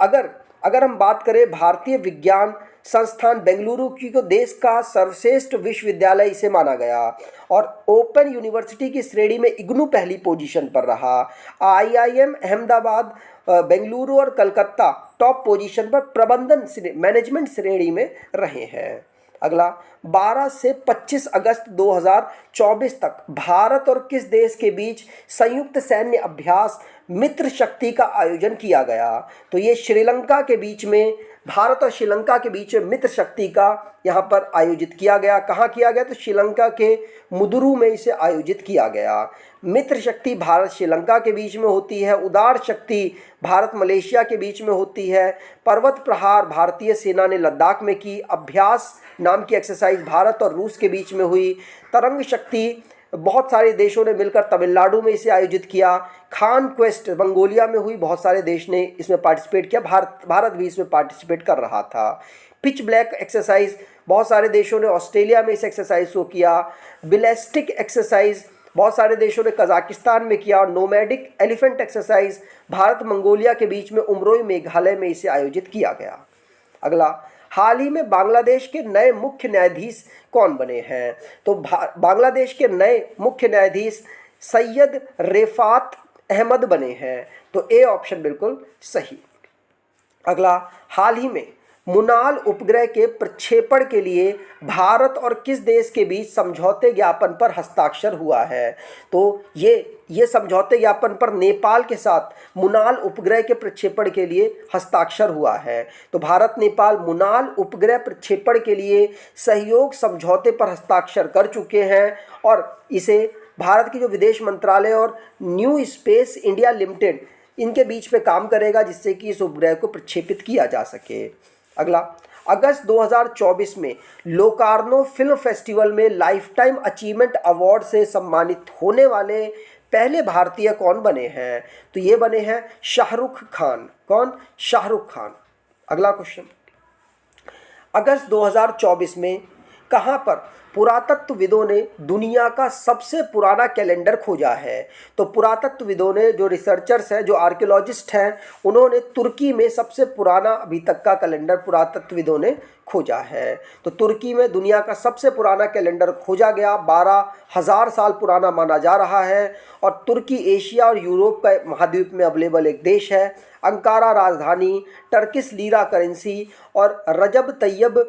अगर हम बात करें भारतीय विज्ञान संस्थान बेंगलुरु की, को देश का सर्वश्रेष्ठ विश्वविद्यालय इसे माना गया और ओपन यूनिवर्सिटी की श्रेणी में इग्नू पहली पोजीशन पर रहा। आईआईएम अहमदाबाद, बेंगलुरु और कलकत्ता टॉप पोजीशन पर प्रबंधन मैनेजमेंट श्रेणी में रहे हैं। अगला, 12 से 25 अगस्त 2024 तक भारत और किस देश के बीच संयुक्त सैन्य अभ्यास मित्र शक्ति का आयोजन किया गया? तो ये श्रीलंका के बीच में, भारत और श्रीलंका के बीच में मित्र शक्ति का यहाँ पर आयोजित किया गया। कहाँ किया गया? तो श्रीलंका के मुदुरु में इसे आयोजित किया गया। मित्र शक्ति भारत श्रीलंका के बीच में होती है, उदार शक्ति भारत मलेशिया के बीच में होती है, पर्वत प्रहार भारतीय सेना ने लद्दाख में की, अभ्यास नाम की एक्सरसाइज भारत और रूस के बीच में हुई, तरंग शक्ति बहुत सारे देशों ने मिलकर तमिलनाडु में इसे आयोजित किया, खान क्वेस्ट मंगोलिया में हुई, बहुत सारे देश ने इसमें पार्टिसिपेट किया, भारत भी इसमें पार्टिसिपेट कर रहा था। पिच ब्लैक एक्सरसाइज बहुत सारे देशों ने ऑस्ट्रेलिया में इस एक्सरसाइज को किया। बिलेस्टिक एक्सरसाइज बहुत सारे देशों ने कजाकिस्तान में किया। Nomadic elephant exercise Bharat Mongolia के बीच में उमरोई मेघालय में इसे आयोजित किया गया। अगला, हाल ही में बांग्लादेश के नए मुख्य न्यायाधीश कौन बने हैं? तो बांग्लादेश के नए मुख्य न्यायाधीश सैयद रेफात अहमद बने हैं। तो ए ऑप्शन बिल्कुल सही। अगला, हाल ही में मुनाल उपग्रह के प्रक्षेपण के लिए भारत और किस देश के बीच समझौते ज्ञापन पर हस्ताक्षर हुआ है? तो ये समझौते ज्ञापन पर नेपाल के साथ मुनाल उपग्रह के प्रक्षेपण के लिए हस्ताक्षर हुआ है। तो भारत नेपाल मुनाल उपग्रह प्रक्षेपण के लिए सहयोग समझौते पर हस्ताक्षर कर चुके हैं और इसे भारत की जो विदेश मंत्रालय और न्यू स्पेस इंडिया लिमिटेड इनके बीच में काम करेगा, जिससे कि इस उपग्रह को प्रक्षेपित किया जा सके। अगला, अगस्त 2024 में लोकार्नो फिल्म फेस्टिवल में लाइफ टाइम अचीवमेंट अवार्ड से सम्मानित होने वाले पहले भारतीय कौन बने हैं? तो ये बने हैं शाहरुख खान। कौन? शाहरुख खान। अगला क्वेश्चन, अगस्त 2024 में कहाँ पर पुरातत्वविदों ने दुनिया का सबसे पुराना कैलेंडर खोजा है? तो पुरातत्वविदों ने, जो रिसर्चर्स हैं, जो आर्कियोलॉजिस्ट हैं, उन्होंने तुर्की में सबसे पुराना अभी तक का कैलेंडर पुरातत्वविदों ने खोजा है। तो तुर्की में दुनिया का सबसे पुराना कैलेंडर खोजा गया, 12,000 साल पुराना माना जा रहा है और तुर्की एशिया और यूरोप का महाद्वीप में अवेलेबल एक देश है। अंकारा राजधानी, टर्किश लीरा करेंसी और रजब तैयब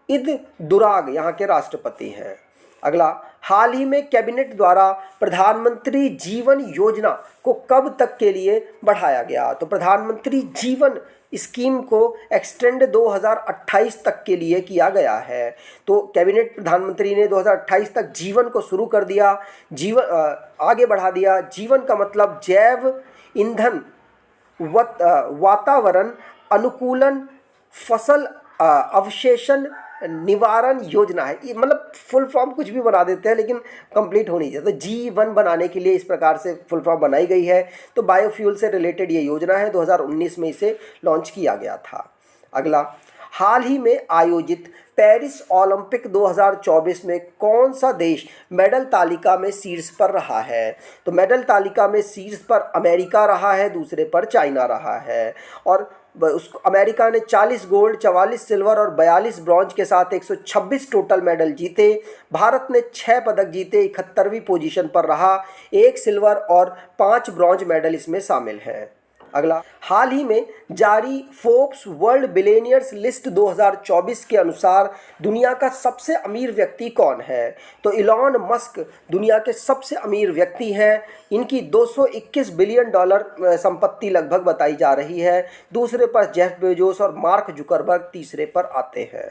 इद दुराग यहाँ के राष्ट्रपति हैं। अगला, हाल ही में कैबिनेट द्वारा प्रधानमंत्री जीवन योजना को कब तक के लिए बढ़ाया गया? तो प्रधानमंत्री जीवन स्कीम को एक्सटेंड 2028 तक के लिए किया गया है। तो कैबिनेट प्रधानमंत्री ने 2028 तक जीवन को शुरू कर दिया, जीवन आगे बढ़ा दिया। जीवन का मतलब जैव ईंधन, वातावरण अनुकूलन, फसल अवशेषण निवारण योजना है। ये मतलब फुल फॉर्म कुछ भी बना देते हैं लेकिन कंप्लीट होनी चाहिए। तो G1 बनाने के लिए इस प्रकार से फुल फॉर्म बनाई गई है। तो बायोफ्यूल से रिलेटेड ये योजना है, 2019 में इसे लॉन्च किया गया था। अगला, हाल ही में आयोजित पेरिस ओलंपिक 2024 में कौन सा देश मेडल तालिका में शीर्ष पर रहा है? तो मेडल तालिका में शीर्ष पर अमेरिका रहा है, दूसरे पर चाइना रहा है और अमेरिका ने 40 गोल्ड, 44 सिल्वर और 42 ब्रॉन्ज के साथ 126 टोटल मेडल जीते। भारत ने 6 पदक जीते, 71वीं पोजीशन पर रहा, 1 सिल्वर और 5 ब्रॉन्ज मेडल इसमें शामिल हैं। अगला, हाल ही में जारी फोर्ब्स वर्ल्ड बिलियनियर्स लिस्ट 2024 के अनुसार दुनिया का सबसे अमीर व्यक्ति कौन है? तो इलॉन मस्क दुनिया के सबसे अमीर व्यक्ति हैं। इनकी $221 बिलियन संपत्ति लगभग बताई जा रही है। दूसरे पर जेफ बेजोस और मार्क जुकरबर्ग तीसरे पर आते हैं।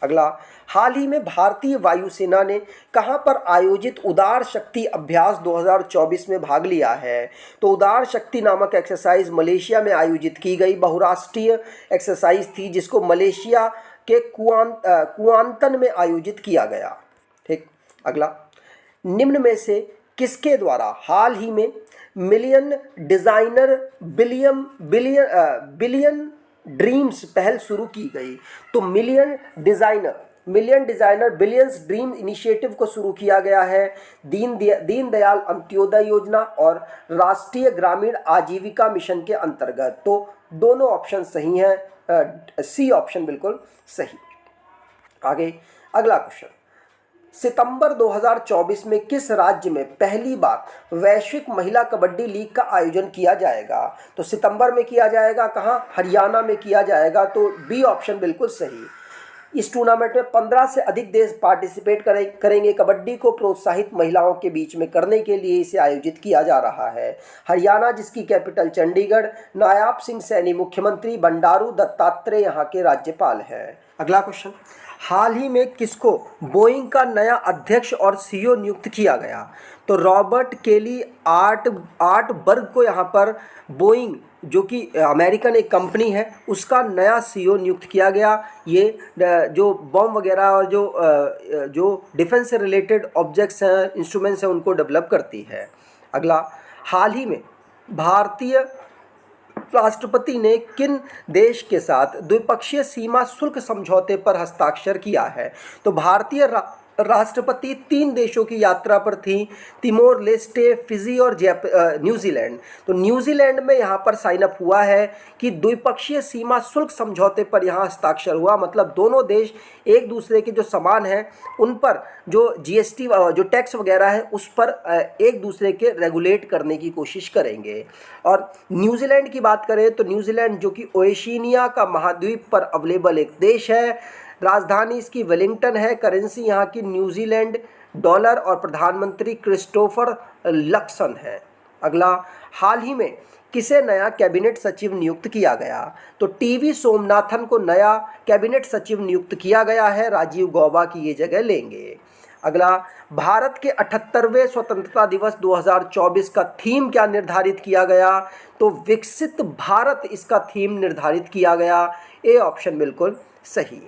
अगला, हाल ही में भारतीय वायुसेना ने कहां पर आयोजित उदार शक्ति अभ्यास 2024 में भाग लिया है? तो उदार शक्ति नामक एक्सरसाइज मलेशिया में आयोजित की गई बहुराष्ट्रीय एक्सरसाइज थी, जिसको मलेशिया के कुआंतन में आयोजित किया गया। ठीक, अगला, निम्न में से किसके द्वारा हाल ही में मिलियन डिजाइनर बिलियन ड्रीम्स पहल शुरू की गई? तो million designer billions dream initiative को शुरू किया गया है दीनदयाल अंत्योदय योजना और राष्ट्रीय ग्रामीण आजीविका मिशन के अंतर्गत। तो दोनों ऑप्शन सही हैं, सी ऑप्शन बिल्कुल सही। आगे अगला क्वेश्चन, सितंबर 2024 में किस राज्य में पहली बार वैश्विक महिला कबड्डी लीग का आयोजन किया जाएगा? तो सितंबर में किया जाएगा, कहाँ? हरियाणा में किया जाएगा। तो बी ऑप्शन बिल्कुल सही। इस टूर्नामेंट में 15 से अधिक देश पार्टिसिपेट करेंगे। कबड्डी को प्रोत्साहित महिलाओं के बीच में करने के लिए इसे आयोजित किया जा रहा है। हरियाणा, जिसकी कैपिटल चंडीगढ़, नायाब सिंह सैनी मुख्यमंत्री, बंडारू दत्तात्रेय यहाँ के राज्यपाल हैं। अगला क्वेश्चन, हाल ही में किसको बोइंग का नया अध्यक्ष और सीईओ नियुक्त किया गया? तो रॉबर्ट केली आर्टबर्ग को यहाँ पर बोइंग, जो कि अमेरिकन एक कंपनी है, उसका नया सीईओ नियुक्त किया गया। ये जो बॉम्ब वगैरह और जो डिफेंस से रिलेटेड ऑब्जेक्ट्स हैं, इंस्ट्रूमेंट्स हैं, उनको डेवलप करती है। अगला, हाल ही में भारतीय राष्ट्रपति ने किन देश के साथ द्विपक्षीय सीमा शुल्क समझौते पर हस्ताक्षर किया है? तो भारतीय राष्ट्रपति 3 देशों की यात्रा पर थी, तिमोर लेस्टे, फिजी और न्यूजीलैंड। तो न्यूजीलैंड में यहाँ पर साइन अप हुआ है कि द्विपक्षीय सीमा शुल्क समझौते पर यहाँ हस्ताक्षर हुआ। मतलब दोनों देश एक दूसरे के जो सामान हैं उन पर जो जीएसटी जो टैक्स वगैरह है उस पर एक दूसरे के रेगुलेट करने की कोशिश करेंगे। और न्यूजीलैंड की बात करें तो न्यूजीलैंड, जो कि ओशिनिया का महाद्वीप पर अवेलेबल एक देश है, राजधानी इसकी वेलिंगटन है, करेंसी यहाँ की न्यूजीलैंड डॉलर और प्रधानमंत्री क्रिस्टोफर लक्सन है। अगला, हाल ही में किसे नया कैबिनेट सचिव नियुक्त किया गया? तो टीवी सोमनाथन को नया कैबिनेट सचिव नियुक्त किया गया है, राजीव गौबा की ये जगह लेंगे। अगला, भारत के 78वें स्वतंत्रता दिवस 2024 का थीम क्या निर्धारित किया गया? तो विकसित भारत इसका थीम निर्धारित किया गया। ए ऑप्शन बिल्कुल सही।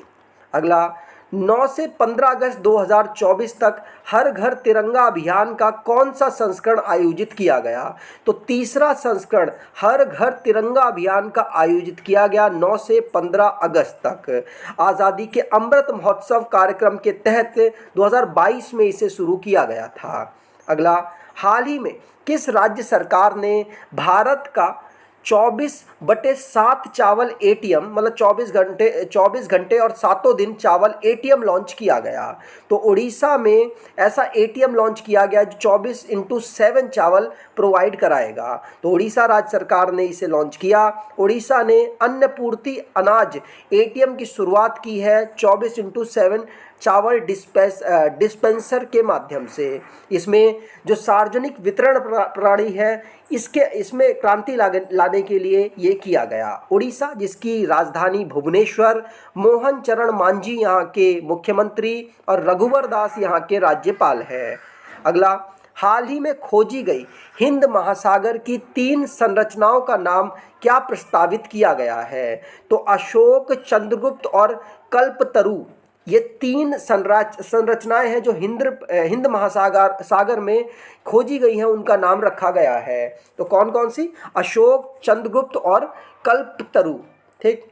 अगला, 9 से 15 अगस्त 2024 तक हर घर तिरंगा अभियान का कौन सा संस्करण आयोजित किया गया? तो तीसरा संस्करण हर घर तिरंगा अभियान का आयोजित किया गया 9 से 15 अगस्त तक। आज़ादी के अमृत महोत्सव कार्यक्रम के तहत 2022 में इसे शुरू किया गया था। अगला, हाल ही में किस राज्य सरकार ने भारत का 24/7 चावल एटीएम, मतलब 24 घंटे और 7 दिन चावल एटीएम लॉन्च किया गया? तो उड़ीसा में ऐसा एटीएम लॉन्च किया गया जो 24/7 चावल प्रोवाइड कराएगा। तो उड़ीसा राज्य सरकार ने इसे लॉन्च किया। उड़ीसा ने अन्नपूर्ति अनाज एटीएम की शुरुआत की है 24/7 चावल डिस्पेंसर के माध्यम से। इसमें जो सार्वजनिक वितरण प्रणाली है इसमें क्रांति लाने के लिए ये किया गया। उड़ीसा, जिसकी राजधानी भुवनेश्वर, मोहन चरण मांझी यहाँ के मुख्यमंत्री और रघुवर दास यहाँ के राज्यपाल है। अगला, हाल ही में खोजी गई हिंद महासागर की 3 संरचनाओं का नाम क्या प्रस्तावित किया गया है? तो अशोक, चंद्रगुप्त और कल्पतरु, ये 3 संरचनाएं हैं जो हिंद महासागर में खोजी गई हैं, उनका नाम रखा गया है। तो कौन कौन सी? अशोक, चंद्रगुप्त और कल्पतरु। ठीक।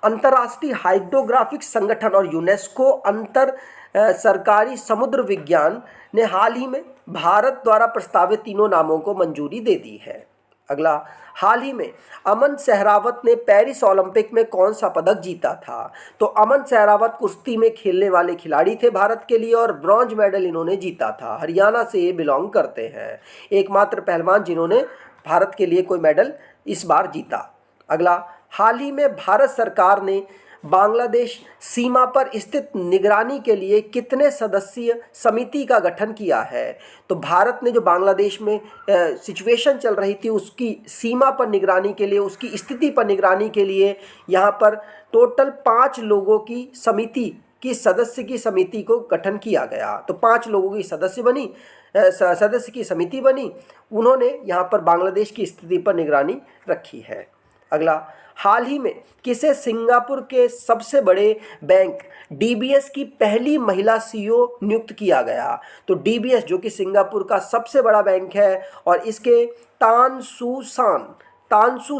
अंतर्राष्ट्रीय हाइड्रोग्राफिक संगठन और यूनेस्को अंतर सरकारी समुद्र विज्ञान ने हाल ही में भारत द्वारा प्रस्तावित तीनों नामों को मंजूरी दे दी है। अगला, हाल ही में अमन सहरावत ने पेरिस ओलंपिक में कौन सा पदक जीता था? तो अमन सहरावत कुश्ती में खेलने वाले खिलाड़ी थे भारत के लिए और ब्रॉन्ज मेडल इन्होंने जीता था। हरियाणा से ये बिलोंग करते हैं, एकमात्र पहलवान जिन्होंने भारत के लिए कोई मेडल इस बार जीता। अगला, हाल ही में भारत सरकार ने बांग्लादेश सीमा पर स्थित निगरानी के लिए कितने सदस्यीय समिति का गठन किया है? तो भारत ने जो बांग्लादेश में सिचुएशन चल रही थी उसकी सीमा पर निगरानी के लिए, उसकी स्थिति पर निगरानी के लिए यहाँ पर टोटल 5 लोगों की सदस्य की समिति को गठन किया गया। तो 5 लोगों की सदस्य की समिति बनी। उन्होंने यहाँ पर बांग्लादेश की स्थिति पर निगरानी रखी है। अगला, हाल ही में किसे सिंगापुर के सबसे बड़े बैंक डीबीएस की पहली महिला सीईओ नियुक्त किया गया? तो डीबीएस जो कि सिंगापुर का सबसे बड़ा बैंक है और इसके तानसू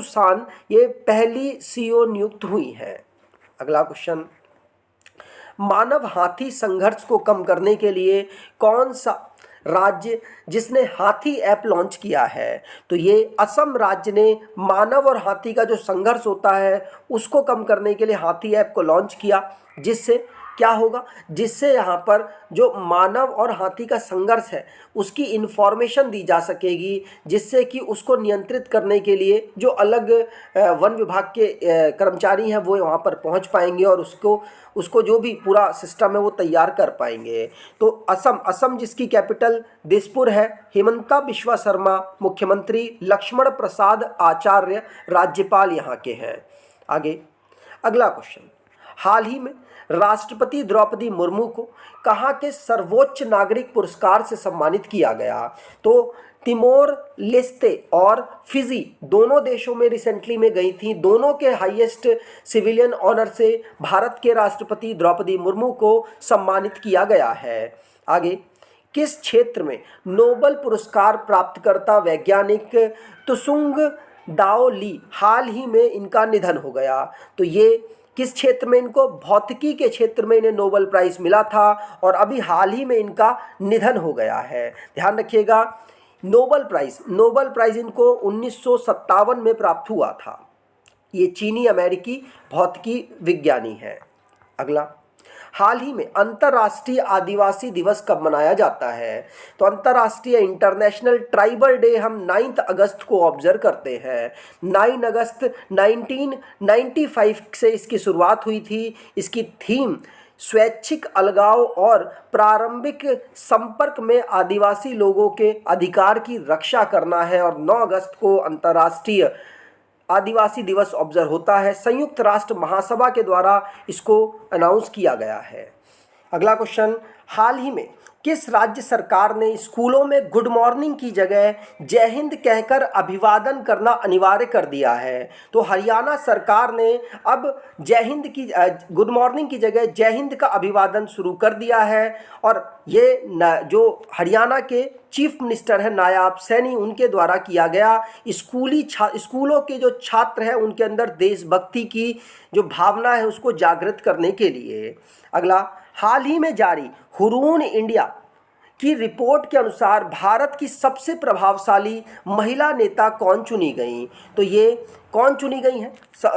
सान ये पहली सीईओ नियुक्त हुई हैं। अगला क्वेश्चन, मानव हाथी संघर्ष को कम करने के लिए कौन सा राज्य जिसने हाथी ऐप लॉन्च किया है? तो ये असम राज्य ने मानव और हाथी का जो संघर्ष होता है उसको कम करने के लिए हाथी ऐप को लॉन्च किया, जिससे क्या होगा, जिससे यहाँ पर जो मानव और हाथी का संघर्ष है उसकी इन्फॉर्मेशन दी जा सकेगी, जिससे कि उसको नियंत्रित करने के लिए जो अलग वन विभाग के कर्मचारी हैं वो वहाँ पर पहुँच पाएंगे और उसको जो भी पूरा सिस्टम है वो तैयार कर पाएंगे। तो असम जिसकी कैपिटल दिसपुर है, हिमंता बिश्वा शर्मा मुख्यमंत्री, लक्ष्मण प्रसाद आचार्य राज्यपाल यहाँ के हैं। आगे अगला क्वेश्चन, हाल ही में राष्ट्रपति द्रौपदी मुर्मू को कहाँ के सर्वोच्च नागरिक पुरस्कार से सम्मानित किया गया? तो तिमोर लेस्ते और फिजी दोनों देशों में रिसेंटली में गई थी। दोनों के हाईएस्ट सिविलियन ऑनर से भारत के राष्ट्रपति द्रौपदी मुर्मू को सम्मानित किया गया है। आगे, किस क्षेत्र में नोबेल पुरस्कार प्राप्तकर्ता वैज्ञानिक तुसुंग दाओ ली हाल ही में इनका निधन हो गया? तो ये किस क्षेत्र में, इनको भौतिकी के क्षेत्र में इन्हें नोबेल प्राइज़ मिला था और अभी हाल ही में इनका निधन हो गया है। ध्यान रखिएगा, नोबेल प्राइज़ इनको 1957 में प्राप्त हुआ था। ये चीनी अमेरिकी भौतिकी विज्ञानी हैं। अगला, हाल ही में अंतर्राष्ट्रीय आदिवासी दिवस कब मनाया जाता है? तो अंतर्राष्ट्रीय इंटरनेशनल ट्राइबल डे हम 9 अगस्त को ऑब्जर्व करते हैं। 9 अगस्त 1995 से इसकी शुरुआत हुई थी। इसकी थीम स्वैच्छिक अलगाव और प्रारंभिक संपर्क में आदिवासी लोगों के अधिकार की रक्षा करना है और 9 अगस्त को अंतर्राष्ट्रीय आदिवासी दिवस ऑब्जर्व होता है। संयुक्त राष्ट्र महासभा के द्वारा इसको अनाउंस किया गया है। अगला क्वेश्चन, हाल ही में किस राज्य सरकार ने स्कूलों में गुड मॉर्निंग की जगह जय हिंद कहकर अभिवादन करना अनिवार्य कर दिया है? तो हरियाणा सरकार ने अब गुड मॉर्निंग की जगह जय हिंद का अभिवादन शुरू कर दिया है और ये जो हरियाणा के चीफ मिनिस्टर है नायाब सैनी उनके द्वारा किया गया। स्कूलों के जो छात्र हैं उनके अंदर देशभक्ति की जो भावना है उसको जागृत करने के लिए। अगला, हाल ही में जारी हुरून इंडिया की रिपोर्ट के अनुसार भारत की सबसे प्रभावशाली महिला नेता कौन चुनी गई? तो ये कौन चुनी गई हैं?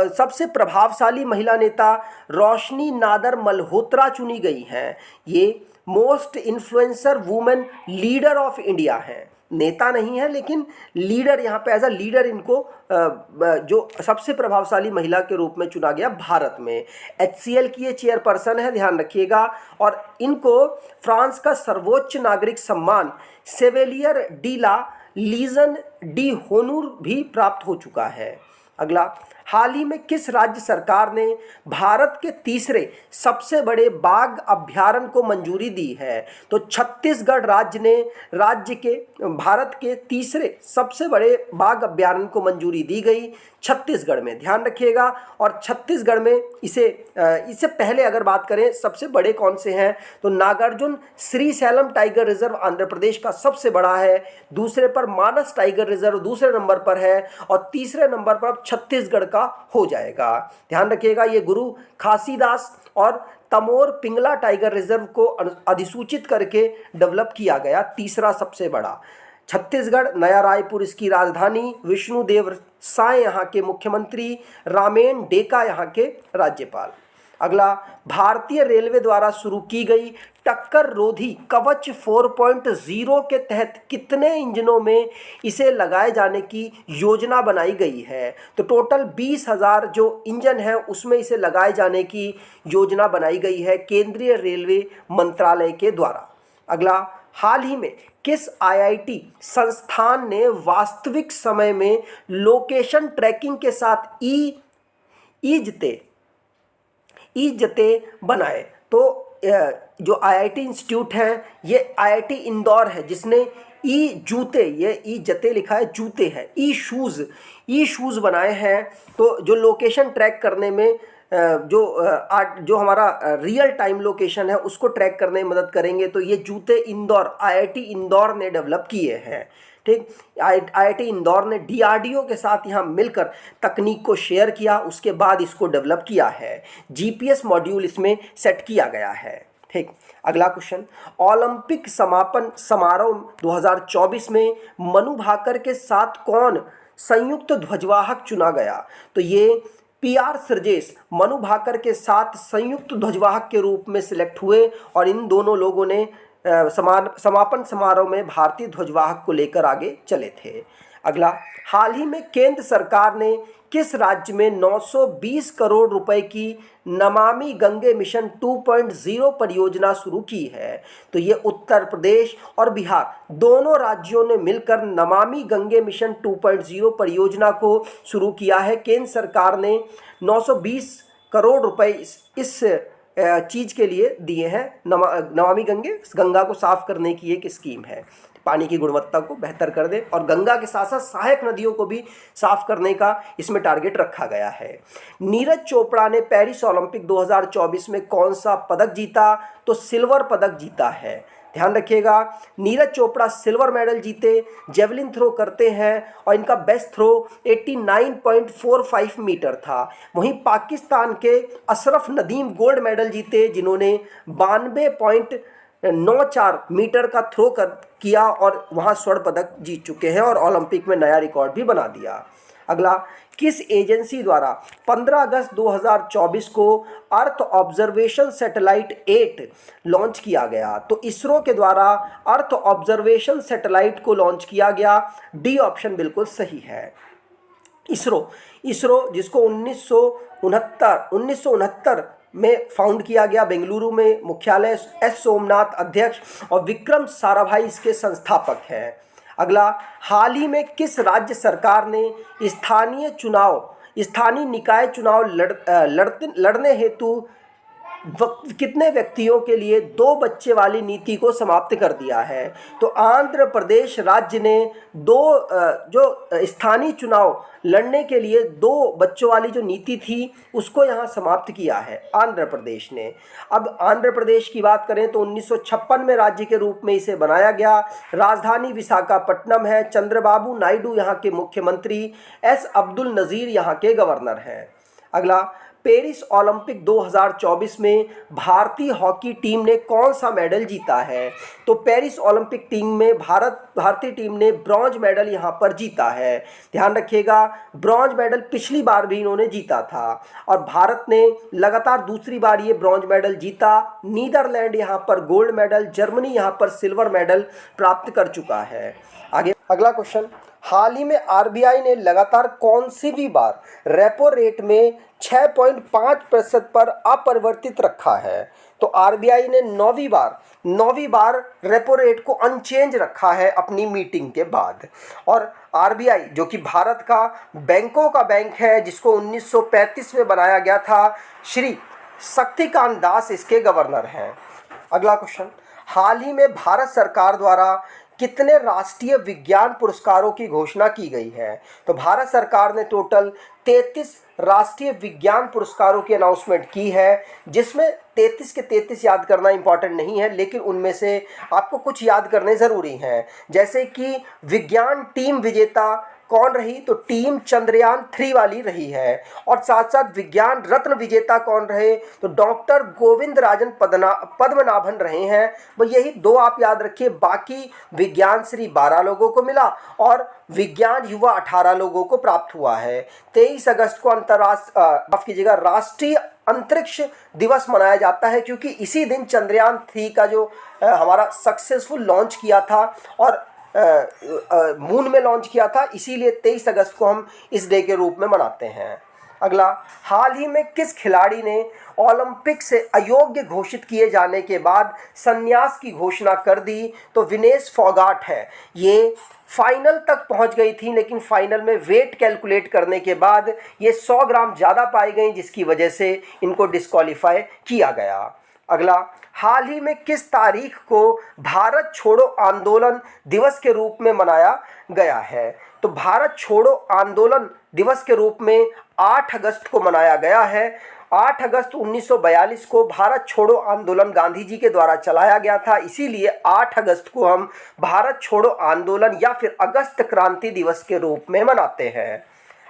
सबसे प्रभावशाली महिला नेता रोशनी नादर मल्होत्रा चुनी गई हैं। ये most influencer women leader of India हैं। नेता नहीं है लेकिन लीडर, यहाँ पे एज अ लीडर इनको जो सबसे प्रभावशाली महिला के रूप में चुना गया भारत में। HCL की ये चेयरपर्सन है, ध्यान रखिएगा। और इनको फ्रांस का सर्वोच्च नागरिक सम्मान सेवेलियर डी ला लीजन डी होनूर भी प्राप्त हो चुका है। अगला, हाल ही में किस राज्य सरकार ने भारत के तीसरे सबसे बड़े बाघ अभयारण्य को मंजूरी दी है? तो छत्तीसगढ़ राज्य ने भारत के तीसरे सबसे बड़े बाघ अभयारण्य को मंजूरी दी गई छत्तीसगढ़ में, ध्यान रखिएगा। और छत्तीसगढ़ में इससे पहले अगर बात करें सबसे बड़े कौन से हैं, तो नागार्जुन श्रीशैलम टाइगर रिजर्व आंध्र प्रदेश का सबसे बड़ा है, दूसरे पर मानस टाइगर रिजर्व दूसरे नंबर पर है और तीसरे नंबर पर छत्तीसगढ़ का हो जाएगा। ध्यान रखिएगा, ये गुरु खासीदास और तमोर पिंगला टाइगर रिजर्व को अधिसूचित करके डेवलप किया गया, तीसरा सबसे बड़ा। छत्तीसगढ़, नया रायपुर इसकी राजधानी, विष्णुदेव साय यहाँ के मुख्यमंत्री, रामेन डेका यहाँ के राज्यपाल। अगला, भारतीय रेलवे द्वारा शुरू की गई टक्कर रोधी कवच 4.0 के तहत कितने इंजनों में इसे लगाए जाने की योजना बनाई गई है? तो टोटल 20,000 जो इंजन है उसमें इसे लगाए जाने की योजना बनाई गई है केंद्रीय रेलवे मंत्रालय के द्वारा। अगला, हाल ही में किस IIT संस्थान ने वास्तविक समय में लोकेशन ट्रैकिंग के साथ ई-जते बनाए? तो जो IIT इंस्टीट्यूट है ये IIT इंदौर है जिसने ई-जते लिखा है, जूते हैं, ई-शूज़ ई शूज़ बनाए हैं, तो जो लोकेशन ट्रैक करने में जो हमारा रियल टाइम लोकेशन है उसको ट्रैक करने में मदद करेंगे। तो ये जूते इंदौर, आईआईटी इंदौर ने डेवलप किए हैं। ठीक, आईआईटी इंदौर ने डीआरडीओ के साथ यहाँ मिलकर तकनीक को शेयर किया, उसके बाद इसको डेवलप किया है। जीपीएस मॉड्यूल इसमें सेट किया गया है। ठीक, अगला क्वेश्चन, ओलंपिक समापन समारोह 2024 में मनु भाकर के साथ कौन संयुक्त ध्वजवाहक चुना गया? तो ये पीआर सरजेस मनु भाकर के साथ संयुक्त ध्वजवाहक के रूप में सिलेक्ट हुए और इन दोनों लोगों ने समापन समारोह में भारतीय ध्वजवाहक को लेकर आगे चले थे। अगला, हाल ही में केंद्र सरकार ने किस राज्य में 920 करोड़ रुपए की नमामि गंगे मिशन 2.0 परियोजना शुरू की है? तो ये उत्तर प्रदेश और बिहार दोनों राज्यों ने मिलकर नमामि गंगे मिशन 2.0 परियोजना को शुरू किया है। केंद्र सरकार ने 920 करोड़ रुपए इस चीज़ के लिए दिए हैं। नमामि गंगा को साफ करने की एक स्कीम है, पानी की गुणवत्ता को बेहतर कर दे और गंगा के साथ साथ सहायक नदियों को भी साफ करने का इसमें टारगेट रखा गया है। नीरज चोपड़ा ने पेरिस ओलंपिक 2024 में कौन सा पदक जीता? तो सिल्वर पदक जीता है। ध्यान रखिएगा, नीरज चोपड़ा सिल्वर मेडल जीते, जेवलिन थ्रो करते हैं और इनका बेस्ट थ्रो 89.45 मीटर था। वहीं पाकिस्तान के अशरफ नदीम गोल्ड मेडल जीते, जिन्होंने 92.94 मीटर का थ्रो किया और वहां स्वर्ण पदक जीत चुके हैं और ओलंपिक में नया रिकॉर्ड भी बना दिया। अगला, किस एजेंसी द्वारा 15 अगस्त 2024 को अर्थ ऑब्जर्वेशन सैटेलाइट 8 लॉन्च किया गया? तो इसरो के द्वारा अर्थ ऑब्जर्वेशन सैटेलाइट को लॉन्च किया गया। डी ऑप्शन बिल्कुल सही है। इसरो जिसको 1969 में फाउंड किया गया, बेंगलुरु में मुख्यालय, एस सोमनाथ अध्यक्ष और विक्रम साराभाई इसके संस्थापक हैं। अगला, हाल ही में किस राज्य सरकार ने स्थानीय निकाय चुनाव लड़ने हेतु कितने व्यक्तियों के लिए 2 बच्चे वाली नीति को समाप्त कर दिया है? तो आंध्र प्रदेश राज्य ने जो स्थानीय चुनाव लड़ने के लिए 2 बच्चों वाली जो नीति थी उसको यहाँ समाप्त किया है आंध्र प्रदेश ने। अब आंध्र प्रदेश की बात करें तो 1956 में राज्य के रूप में इसे बनाया गया। राजधानी विशाखापट्टनम है। चंद्रबाबू नायडू यहाँ के मुख्यमंत्री, एस अब्दुल नज़ीर यहाँ के गवर्नर हैं। अगला, पेरिस ओलंपिक 2024 में भारतीय हॉकी टीम ने कौन सा मेडल जीता है? तो पेरिस ओलंपिक टीम में भारतीय टीम ने ब्रॉन्ज मेडल यहाँ पर जीता है। ध्यान रखिएगा, ब्रॉन्ज मेडल पिछली बार भी इन्होंने जीता था और भारत ने लगातार दूसरी बार ये ब्रॉन्ज मेडल जीता। नीदरलैंड यहाँ पर गोल्ड मेडल, जर्मनी यहाँ पर सिल्वर मेडल प्राप्त कर चुका है। आगे अगला क्वेश्चन, हाल ही में आरबीआई ने लगातार कौन सी भी बार रेपो रेट में 6.5% पर अपरिवर्तित रखा है? तो आरबीआई ने 9वीं बार रेपो रेट को अनचेंज रखा है अपनी मीटिंग के बाद। और आरबीआई जो कि भारत का बैंकों का बैंक है, जिसको 1935 में बनाया गया था, श्री शक्तिकांत दास इसके गवर्नर हैं। अगला क्वेश्चन, हाल ही में भारत सरकार द्वारा कितने राष्ट्रीय विज्ञान पुरस्कारों की घोषणा की गई है? तो भारत सरकार ने टोटल 33 राष्ट्रीय विज्ञान पुरस्कारों की अनाउंसमेंट की है, जिसमें 33 के 33 याद करना इंपॉर्टेंट नहीं है, लेकिन उनमें से आपको कुछ याद करने ज़रूरी हैं। जैसे कि विज्ञान टीम विजेता कौन रही? तो टीम चंद्रयान 3 वाली रही है। और साथ साथ विज्ञान रत्न विजेता कौन रहे? तो डॉक्टर गोविंद राजन पद्मनाभन रहे हैं। वो यही 2 आप याद रखिए। बाकी विज्ञान श्री 12 लोगों को मिला और विज्ञान युवा 18 लोगों को प्राप्त हुआ है। 23 अगस्त को राष्ट्रीय अंतरिक्ष दिवस मनाया जाता है, क्योंकि इसी दिन चंद्रयान 3 का जो हमारा सक्सेसफुल लॉन्च किया था और मून में लॉन्च किया था, इसीलिए 23 अगस्त को हम इस डे के रूप में मनाते हैं। अगला, हाल ही में किस खिलाड़ी ने ओलंपिक से अयोग्य घोषित किए जाने के बाद संन्यास की घोषणा कर दी? तो विनेश फोगाट है। ये फाइनल तक पहुंच गई थी, लेकिन फाइनल में वेट कैलकुलेट करने के बाद ये 100 ग्राम ज़्यादा पाई गई, जिसकी वजह से इनको डिस्क्वालीफाई किया गया। अगला, हाल ही में किस तारीख को भारत छोड़ो आंदोलन दिवस के रूप में मनाया गया है? तो भारत छोड़ो आंदोलन दिवस के रूप में 8 अगस्त को मनाया गया है। 8 अगस्त 1942 को भारत छोड़ो आंदोलन गांधी जी के द्वारा चलाया गया था, इसीलिए 8 अगस्त को हम भारत छोड़ो आंदोलन या फिर अगस्त क्रांति दिवस के रूप में मनाते हैं।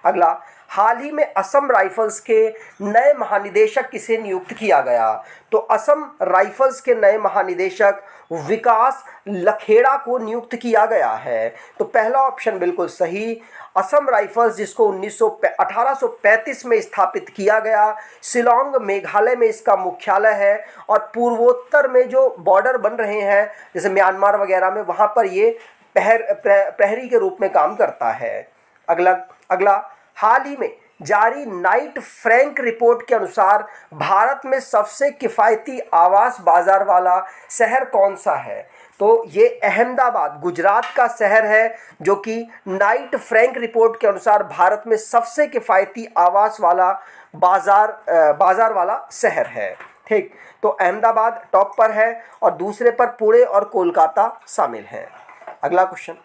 अगला, हाल ही में असम राइफल्स के नए महानिदेशक किसे नियुक्त किया गया? तो असम राइफल्स के नए महानिदेशक विकास लखेड़ा को नियुक्त किया गया है। तो पहला ऑप्शन बिल्कुल सही, असम राइफल्स जिसको 1835 में स्थापित किया गया, शिलोंग मेघालय में इसका मुख्यालय है और पूर्वोत्तर में जो बॉर्डर बन रहे हैं जैसे म्यांमार वगैरह में, वहाँ पर ये प्रहरी के रूप में काम करता है। अगला, हाल ही में जारी नाइट फ्रैंक रिपोर्ट के अनुसार भारत में सबसे किफ़ायती आवास बाजार वाला शहर कौन सा है? तो ये अहमदाबाद गुजरात का शहर है, जो कि नाइट फ्रैंक रिपोर्ट के अनुसार भारत में सबसे किफ़ायती आवास वाला बाजार वाला शहर है। ठीक, तो अहमदाबाद टॉप पर है और दूसरे पर पुणे और कोलकाता शामिल हैं। अगला क्वेश्चन,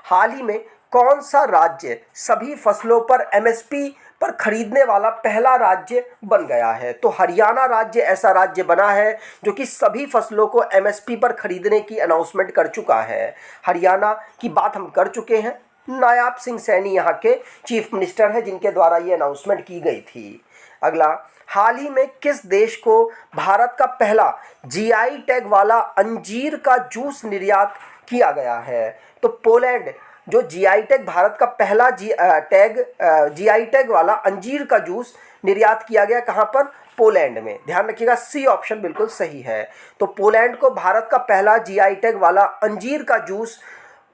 हाल ही में कौन सा राज्य सभी फसलों पर एमएसपी पर खरीदने वाला पहला राज्य बन गया है? तो हरियाणा राज्य ऐसा राज्य बना है जो कि सभी फसलों को एमएसपी पर खरीदने की अनाउंसमेंट कर चुका है। हरियाणा की बात हम कर चुके हैं, नायाब सिंह सैनी यहाँ के चीफ मिनिस्टर हैं जिनके द्वारा ये अनाउंसमेंट की गई थी। अगला, हाल ही में किस देश को भारत का पहला जीआई टैग वाला अंजीर का जूस निर्यात किया गया है? तो पोलैंड, जो जीआई टैग भारत का पहला जीआई टैग वाला अंजीर का जूस निर्यात किया गया, कहाँ पर? पोलैंड में। ध्यान रखिएगा, सी ऑप्शन बिल्कुल सही है। तो पोलैंड को भारत का पहला जीआई टैग वाला अंजीर का जूस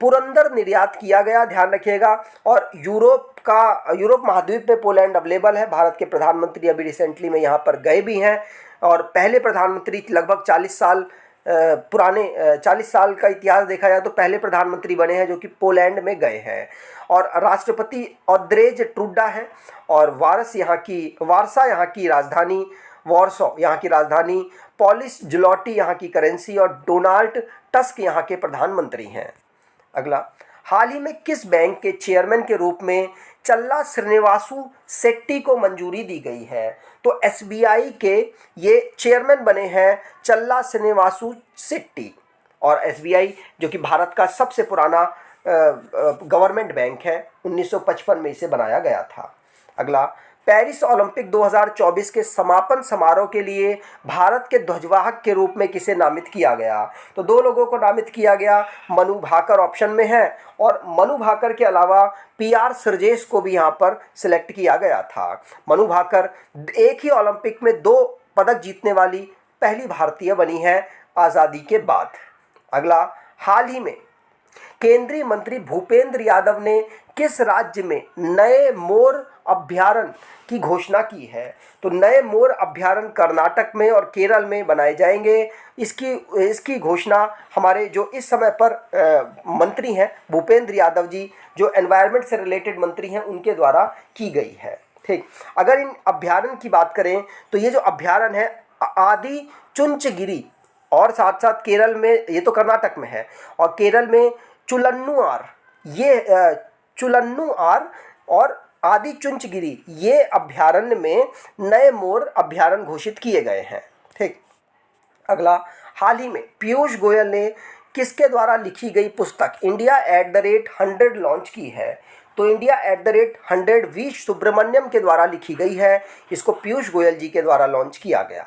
पुरंदर निर्यात किया गया, ध्यान रखिएगा। और यूरोप महाद्वीप में पोलैंड अवेलेबल है। भारत के प्रधानमंत्री अभी रिसेंटली में यहाँ पर गए भी हैं और पहले प्रधानमंत्री लगभग 40 साल पुराने 40 साल का इतिहास देखा जाए तो पहले प्रधानमंत्री बने हैं जो कि पोलैंड में गए हैं। और राष्ट्रपति ऑद्रेज ट्रूडा है और वारसा यहाँ की राजधानी, वॉर्सो यहाँ की राजधानी, पॉलिश जुलॉटी यहाँ की करेंसी और डोनाल्ड टस्क यहाँ के प्रधानमंत्री हैं। अगला, हाल ही में किस बैंक के चेयरमैन के रूप में चल्ला श्रीनिवासु शेट्टी को मंजूरी दी गई है? तो एसबीआई के ये चेयरमैन बने हैं चल्ला श्रीनिवासु शेट्टी। और एसबीआई जो कि भारत का सबसे पुराना गवर्नमेंट बैंक है, 1955 में इसे बनाया गया था। अगला, पेरिस ओलंपिक 2024 के समापन समारोह के लिए भारत के ध्वजवाहक के रूप में किसे नामित किया गया? तो 2 लोगों को नामित किया गया, मनु भाकर ऑप्शन में है और मनु भाकर के अलावा पीआर सरजेस को भी यहाँ पर सिलेक्ट किया गया था। मनु भाकर एक ही ओलंपिक में 2 पदक जीतने वाली पहली भारतीय बनी है आज़ादी के बाद। अगला, हाल ही में केंद्रीय मंत्री भूपेंद्र यादव ने किस राज्य में नए मोर अभ्यारण्य की घोषणा की है? तो नए मोर अभ्यारण्य कर्नाटक में और केरल में बनाए जाएंगे। इसकी घोषणा हमारे जो इस समय पर मंत्री हैं भूपेंद्र यादव जी, जो एनवायरनमेंट से रिलेटेड मंत्री हैं, उनके द्वारा की गई है। ठीक, अगर इन अभ्यारण्य की बात करें तो ये जो अभ्यारण्य है आदि चुंचगिरी और साथ साथ केरल में, ये तो कर्नाटक में है, और केरल में चुलन्नुआर और आदि चुंचगिरी, ये अभ्यारण्य में नए मोर अभ्यारण्य घोषित किए गए हैं। ठीक, अगला, हाल ही में पीयूष गोयल ने किसके द्वारा लिखी गई पुस्तक इंडिया @100 लॉन्च की है? तो इंडिया @100 वी सुब्रमण्यम के द्वारा लिखी गई है। इसको पीयूष गोयल जी के द्वारा लॉन्च किया गया।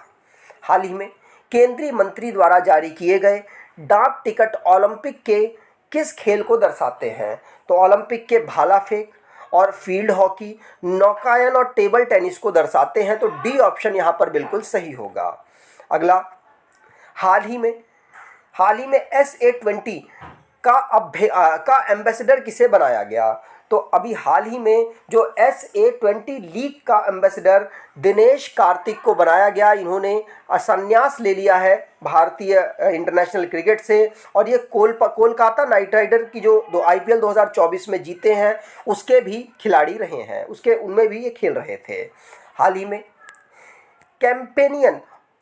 हाल ही में केंद्रीय मंत्री द्वारा जारी किए गए डाक टिकट ओलंपिक के किस खेल को दर्शाते हैं? तो ओलंपिक के भाला फेंक और फील्ड हॉकी, नौकायन और टेबल टेनिस को दर्शाते हैं। तो डी ऑप्शन यहाँ पर बिल्कुल सही होगा। अगला, हाल ही में SA20 का एम्बेसडर किसे बनाया गया? तो अभी हाल ही में जो SA20 लीग का एम्बेसडर दिनेश कार्तिक को बनाया गया। इन्होंने संन्यास ले लिया है भारतीय इंटरनेशनल क्रिकेट से और ये कोलकाता नाइट राइडर की जो IPL 2024 में जीते हैं उसके भी खिलाड़ी रहे हैं, उनमें भी ये खेल रहे थे। हाल ही में companion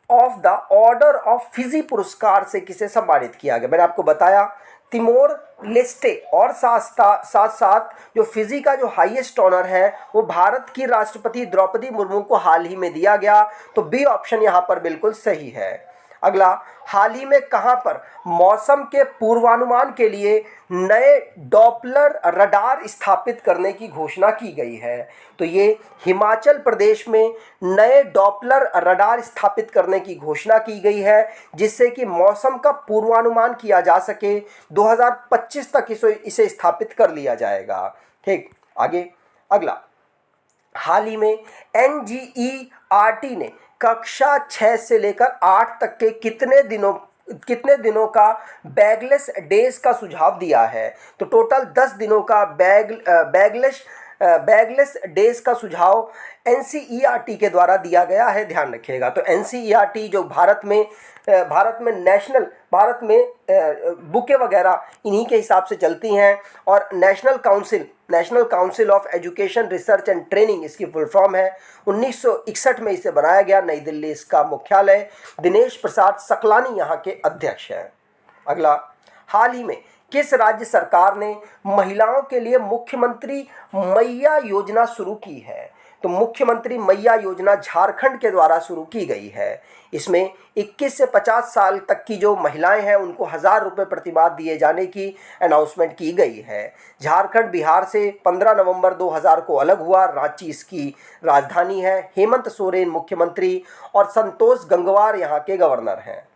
of the order of Fiji पुरस्कार से किसे सम्मानित किया गया? मैंने आपको बताया तिमोर लेस्टे और साथ साथ जो फिजी का जो हाईएस्ट ऑनर है वो भारत की राष्ट्रपति द्रौपदी मुर्मू को हाल ही में दिया गया। तो बी ऑप्शन यहाँ पर बिल्कुल सही है। अगला, हाल ही में कहां पर मौसम के पूर्वानुमान के लिए नए डॉपलर रडार स्थापित करने की घोषणा की गई है? तो ये हिमाचल प्रदेश में नए डॉपलर रडार स्थापित करने की घोषणा की गई है, जिससे कि मौसम का पूर्वानुमान किया जा सके। 2025 तक इसे स्थापित कर लिया जाएगा। ठीक, आगे अगला, हाल ही में NGERT ने कक्षा 6 से लेकर 8 तक के कितने दिनों का बैगलेस डेज का सुझाव दिया है? तो टोटल 10 दिनों का बैगलेस डेज का सुझाव NCERT के द्वारा दिया गया है, ध्यान रखिएगा। तो NCERT जो भारत में बुकें वगैरह इन्हीं के हिसाब से चलती हैं, और national council of education research and training इसकी फुल फॉर्म है। 1961 में इसे बनाया गया, नई दिल्ली इसका मुख्यालय। दिनेश प्रसाद सकलानी यहाँ के अध्यक्ष हैं। अगला, हाल ही में किस राज्य सरकार ने महिलाओं के लिए मुख्यमंत्री मैया योजना शुरू की है? तो मुख्यमंत्री मैया योजना झारखंड के द्वारा शुरू की गई है। इसमें 21 से 50 साल तक की जो महिलाएं हैं उनको 1000 रुपये प्रतिमाह दिए जाने की अनाउंसमेंट की गई है। झारखंड बिहार से 15 नवंबर 2000 को अलग हुआ। रांची इसकी राजधानी है। हेमंत सोरेन मुख्यमंत्री और संतोष गंगवार यहाँ के गवर्नर हैं।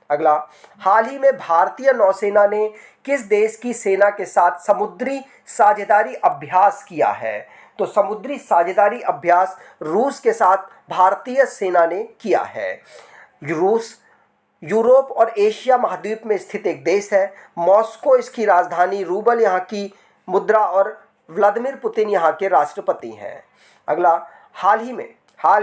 अगला, हाल ही में भारतीय नौसेना ने किस देश की सेना के साथ समुद्री साझेदारी अभ्यास किया है? तो समुद्री साझेदारी अभ्यास रूस के साथ भारतीय सेना ने किया है। रूस यूरोप और एशिया महाद्वीप में स्थित एक देश है। मॉस्को इसकी राजधानी, रूबल यहाँ की मुद्रा और व्लादिमीर पुतिन यहाँ के राष्ट्रपति हैं। अगला, हाल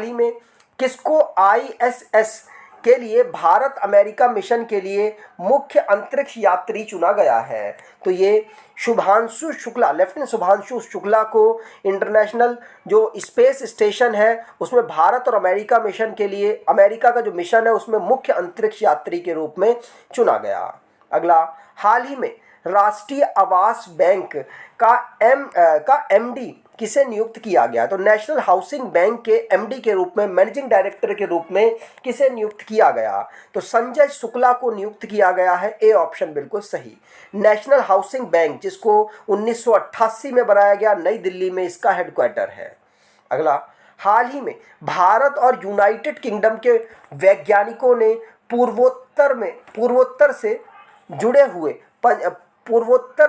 ही में किसको ISS के लिए भारत अमेरिका मिशन के लिए मुख्य अंतरिक्ष यात्री चुना गया है? तो ये लेफ्टिनेंट शुभांशु शुक्ला को इंटरनेशनल जो स्पेस स्टेशन है उसमें भारत और अमेरिका मिशन के लिए, अमेरिका का जो मिशन है उसमें मुख्य अंतरिक्ष यात्री के रूप में चुना गया। अगला, हाल ही में राष्ट्रीय आवास बैंक का MD किसे नियुक्त किया गया? तो नेशनल हाउसिंग बैंक के MD के रूप में, मैनेजिंग डायरेक्टर के रूप में किसे नियुक्त किया गया? तो संजय शुक्ला को नियुक्त किया गया है। ए ऑप्शन बिल्कुल सही। नेशनल हाउसिंग बैंक जिसको 1988 में बनाया गया, नई दिल्ली में इसका हेडक्वार्टर है। अगला, हाल ही में भारत और यूनाइटेड किंगडम के वैज्ञानिकों ने पूर्वोत्तर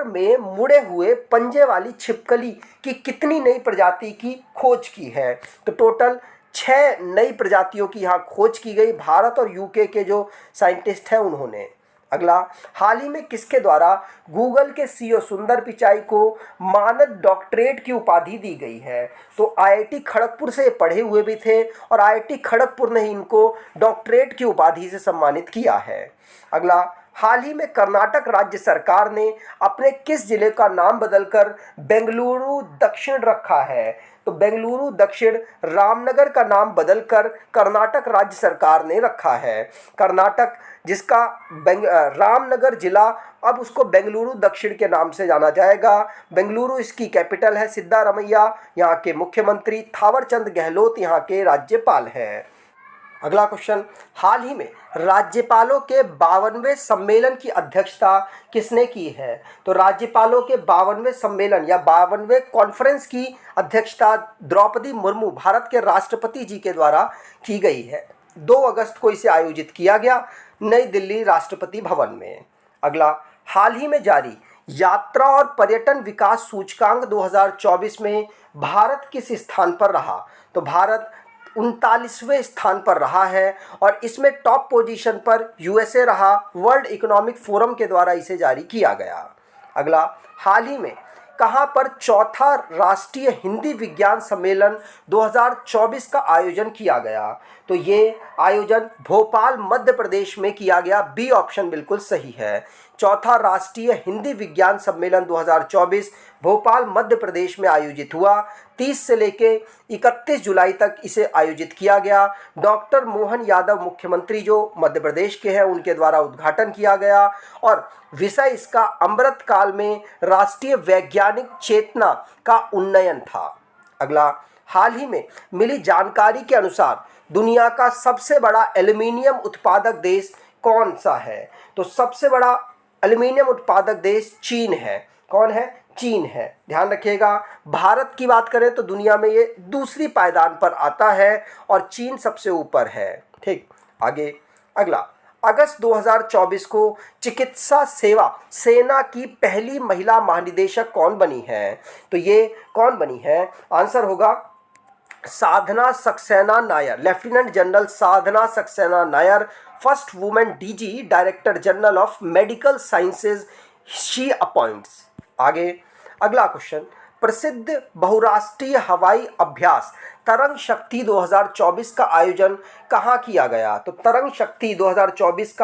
में मुड़े हुए पंजे वाली छिपकली की कितनी नई प्रजाति की खोज की है? तो टोटल 6 नई प्रजातियों की यहाँ खोज की गई, भारत और UK के जो साइंटिस्ट हैं उन्होंने। अगला, हाल ही में किसके द्वारा गूगल के CEO सुंदर पिचाई को मानद डॉक्टरेट की उपाधि दी गई है? तो IIT खड़गपुर से पढ़े हुए भी थे और IIT खड़गपुर ने ही इनको डॉक्टरेट की उपाधि से सम्मानित किया है। अगला, हाल ही में कर्नाटक राज्य सरकार ने अपने किस जिले का नाम बदलकर बेंगलुरु दक्षिण रखा है? तो बेंगलुरु दक्षिण रामनगर का नाम बदलकर कर्नाटक राज्य सरकार ने रखा है। कर्नाटक जिसका रामनगर जिला, अब उसको बेंगलुरु दक्षिण के नाम से जाना जाएगा। बेंगलुरु इसकी कैपिटल है। सिद्धारमैया यहाँ के मुख्यमंत्री, थावरचंद गहलोत यहाँ के राज्यपाल हैं। अगला क्वेश्चन, हाल ही में राज्यपालों के 52वें सम्मेलन की अध्यक्षता किसने की है? तो राज्यपालों के 52वें सम्मेलन या 52वें कॉन्फ्रेंस की अध्यक्षता द्रौपदी मुर्मू, भारत के राष्ट्रपति जी के द्वारा की गई है। 2 अगस्त को इसे आयोजित किया गया, नई दिल्ली राष्ट्रपति भवन में। अगला, हाल ही में जारी यात्रा और पर्यटन विकास सूचकांक 2024 में भारत किस स्थान पर रहा? तो भारत 39वें स्थान पर रहा है और इसमें टॉप पोजीशन पर USA रहा। वर्ल्ड इकोनॉमिक फोरम के द्वारा इसे जारी किया गया। अगला, हाल ही में कहां पर चौथा राष्ट्रीय हिंदी विज्ञान सम्मेलन 2024 का आयोजन किया गया? तो ये आयोजन भोपाल मध्य प्रदेश में किया गया। बी ऑप्शन बिल्कुल सही है। चौथा राष्ट्रीय हिंदी विज्ञान सम्मेलन 2024 भोपाल मध्य प्रदेश में आयोजित हुआ। 30 से लेके 31 जुलाई तक इसे आयोजित किया गया। डॉक्टर मोहन यादव मुख्यमंत्री जो मध्य प्रदेश के हैं उनके द्वारा उद्घाटन किया गया और विषय इसका अमृत काल में राष्ट्रीय वैज्ञानिक चेतना का उन्नयन था। अगला, हाल ही में मिली जानकारी के अनुसार दुनिया का सबसे बड़ा एल्युमिनियम उत्पादक देश कौन सा है? तो सबसे बड़ा एल्युमिनियम उत्पादक देश चीन है। कौन है? चीन है। ध्यान रखिएगा, भारत की बात करें तो दुनिया में ये दूसरी पायदान पर आता है और चीन सबसे ऊपर है। ठीक, आगे अगला, अगस्त 2024 को चिकित्सा सेवा सेना की पहली महिला महानिदेशक कौन बनी है? तो ये कौन बनी है? आंसर होगा Sadhana Saxena Nair. Lieutenant general Sadhana Saxena Nair, first women DG director general of medical sciences, she appoints. आगे अगला क्वेश्चन, प्रसिद्ध बहुराष्ट्रीय हवाई अभ्यास तरंग शक्ति 2024 का आयोजन कहाँ किया गया? तो तरंग शक्ति 2024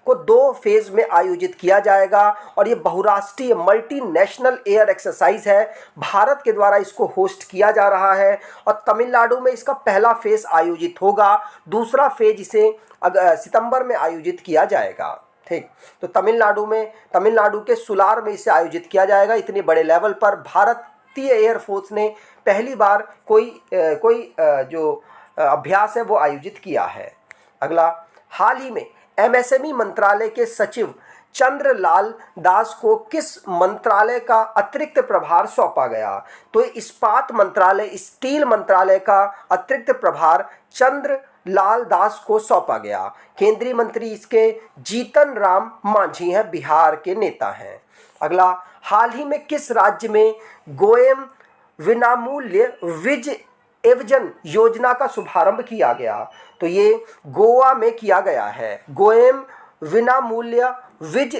को 2 फेज में आयोजित किया जाएगा और ये बहुराष्ट्रीय मल्टीनेशनल एयर एक्सरसाइज है। भारत के द्वारा इसको होस्ट किया जा रहा है और तमिलनाडु में इसका पहला फेज आयोजित होगा। दूसरा फेज इसे सितंबर में आयोजित किया जाएगा। ठीक, तो तमिलनाडु के सुलार में इसे आयोजित किया जाएगा। इतने बड़े लेवल पर भारतीय एयरफोर्स ने पहली बार कोई जो अभ्यास है वो आयोजित किया है। अगला, हाल ही में एमएसएमई मंत्रालय के सचिव चंद्रलाल दास को किस मंत्रालय का अतिरिक्त प्रभार सौंपा गया? तो इस्पात मंत्रालय, स्टील मंत्रालय का अतिरिक्त प्रभार चंद्रलाल दास को सौंपा गया। केंद्रीय मंत्री इसके जीतन राम मांझी हैं, बिहार के नेता हैं। अगला, हाल ही में किस राज्य में गोएम विनामूल्य विज एवजन योजना का शुभारंभ किया गया? तो ये गोवा में किया गया है। गोएम विनामूल्य विज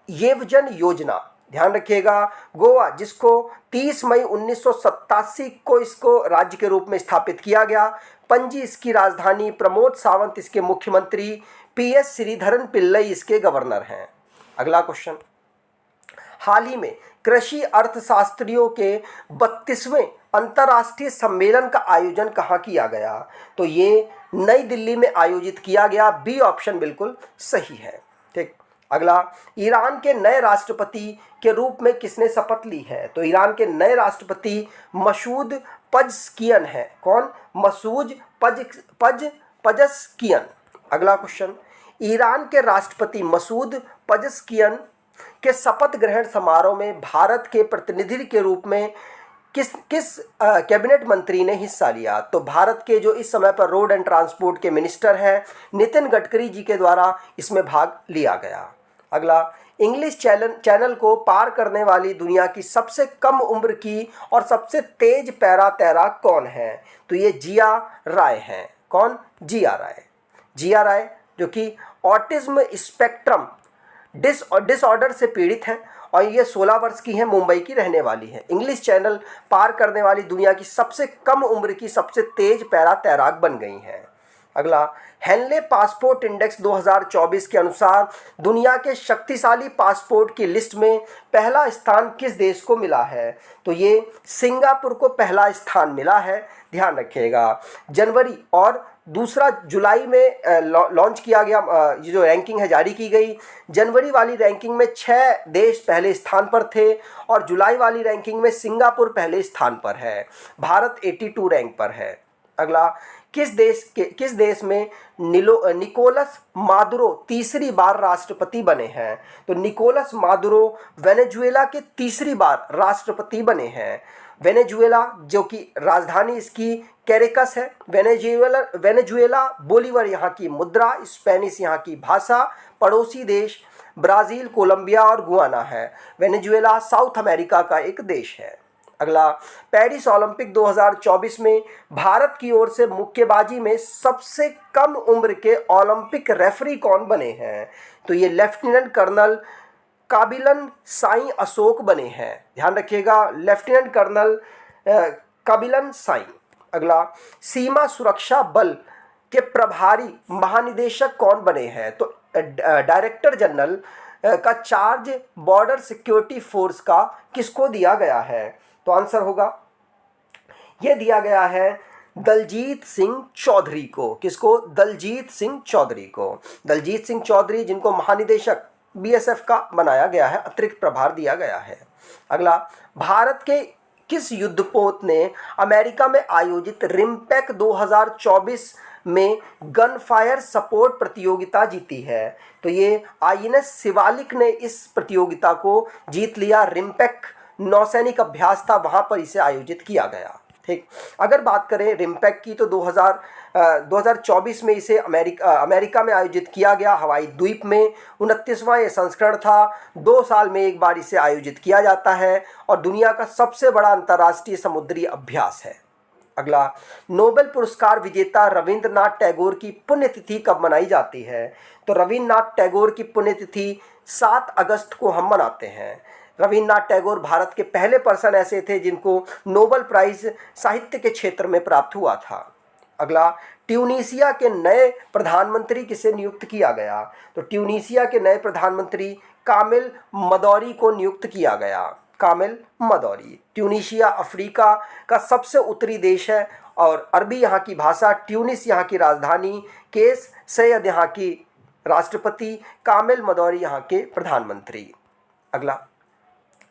एवजन योजना, ध्यान रखिएगा, गोवा, जिसको 30 मई 1987 को इसको राज्य के रूप में स्थापित किया गया। पणजी इसकी राजधानी, प्रमोद सावंत इसके मुख्यमंत्री, पीएस श्रीधरन पिल्लई इसके गवर्नर हैं। अगला क्वेश्चन, हाल ही में कृषि अर्थशास्त्रियों के 32वें अंतर्राष्ट्रीय सम्मेलन का आयोजन कहाँ किया गया? तो ये नई दिल्ली में आयोजित किया गया। बी ऑप्शन बिल्कुल सही है। ठीक, अगला, ईरान के नए राष्ट्रपति के रूप में किसने शपथ ली है? तो ईरान के नए राष्ट्रपति मसूद पजस्कियन है। कौन? मसूद पजस्कियन। अगला क्वेश्चन, ईरान के राष्ट्रपति मसूद पजस्कियन के शपथ ग्रहण समारोह में भारत के प्रतिनिधि के रूप में किस कैबिनेट मंत्री ने हिस्सा लिया? तो भारत के जो इस समय पर रोड एंड ट्रांसपोर्ट के मिनिस्टर हैं नितिन गडकरी जी के द्वारा इसमें भाग लिया गया। अगला, इंग्लिश चैनल को पार करने वाली दुनिया की सबसे कम उम्र की और सबसे तेज पैरा तैराक कौन है? तो ये जिया राय हैं। कौन? जिया राय। जिया राय जो कि ऑटिज्म स्पेक्ट्रम डिसऑर्डर से पीड़ित हैं और ये 16 वर्ष की हैं, मुंबई की रहने वाली हैं। इंग्लिश चैनल पार करने वाली दुनिया की सबसे कम उम्र की सबसे तेज पैरा तैराक बन गई हैं। अगला, हेनले पासपोर्ट इंडेक्स 2024 के अनुसार दुनिया के शक्तिशाली पासपोर्ट की लिस्ट में पहला स्थान किस देश को मिला है? तो ये सिंगापुर को पहला स्थान मिला है। ध्यान रखिएगा, जनवरी और दूसरा जुलाई में लॉन्च किया गया। ये जो रैंकिंग है जारी की गई, जनवरी वाली रैंकिंग में 6 देश पहले स्थान पर थे और जुलाई वाली रैंकिंग में सिंगापुर पहले स्थान पर है। भारत 82 रैंक पर है। अगला, किस देश में निकोलस मादुरो तीसरी बार राष्ट्रपति बने हैं? तो निकोलस मादुरो वेनेजुएला के तीसरी बार राष्ट्रपति बने हैं। वेनेजुएला जो कि राजधानी इसकी कैरेकस है। वेनेजुएला बोलीवर यहाँ की मुद्रा, स्पेनिश यहाँ की भाषा। पड़ोसी देश ब्राज़ील, कोलंबिया और गुआना है। वेनेजुएला साउथ अमेरिका का एक देश है। अगला, पेरिस ओलंपिक 2024 में भारत की ओर से मुक्केबाजी में सबसे कम उम्र के ओलंपिक रेफरी कौन बने हैं? तो ये लेफ्टिनेंट कर्नल काबिलन साई अशोक बने हैं। ध्यान रखिएगा, लेफ्टिनेंट कर्नल काबिलन साई। अगला, सीमा सुरक्षा बल के प्रभारी महानिदेशक कौन बने हैं? तो डायरेक्टर जनरल का चार्ज बॉर्डर सिक्योरिटी फोर्स का किसको दिया गया है? तो आंसर होगा, ये दिया गया है दलजीत सिंह चौधरी को। किसको? दलजीत सिंह चौधरी को। दलजीत सिंह चौधरी जिनको महानिदेशक बीएसएफ का बनाया गया है, अतिरिक्त प्रभार दिया गया है। अगला, भारत के किस युद्धपोत ने अमेरिका में आयोजित रिम्पेक 2024 में गन फायर सपोर्ट प्रतियोगिता जीती है? तो ये आईएनएस शिवालिक ने इस प्रतियोगिता को जीत लिया। रिम्पेक नौसैनिक अभ्यास था, वहां पर इसे आयोजित किया गया। ठीक, अगर बात करें रिम्पेक की तो 2024 में इसे अमेरिका में आयोजित किया गया, हवाई द्वीप में। 29वां ये संस्करण था। 2 साल में एक बार इसे आयोजित किया जाता है और दुनिया का सबसे बड़ा अंतर्राष्ट्रीय समुद्री अभ्यास है। अगला, नोबेल पुरस्कार विजेता रविंद्रनाथ टैगोर की पुण्यतिथि कब मनाई जाती है? तो रविंद्रनाथ टैगोर की पुण्यतिथि 7 अगस्त को हम मनाते हैं। रविंद्रनाथ टैगोर भारत के पहले पर्सन ऐसे थे जिनको नोबेल प्राइज साहित्य के क्षेत्र में प्राप्त हुआ था। अगला, ट्यूनीसिया के नए प्रधानमंत्री किसे नियुक्त किया गया? तो ट्यूनीसिया के नए प्रधानमंत्री कामिल मदौरी को नियुक्त किया गया। कामिल मदौरी। ट्यूनीसिया अफ्रीका का सबसे उत्तरी देश है और अरबी यहाँ की भाषा, ट्यूनिस यहाँ की राजधानी, केस सैयद यहाँ की राष्ट्रपति, कामिल मदौरी यहाँ के प्रधानमंत्री।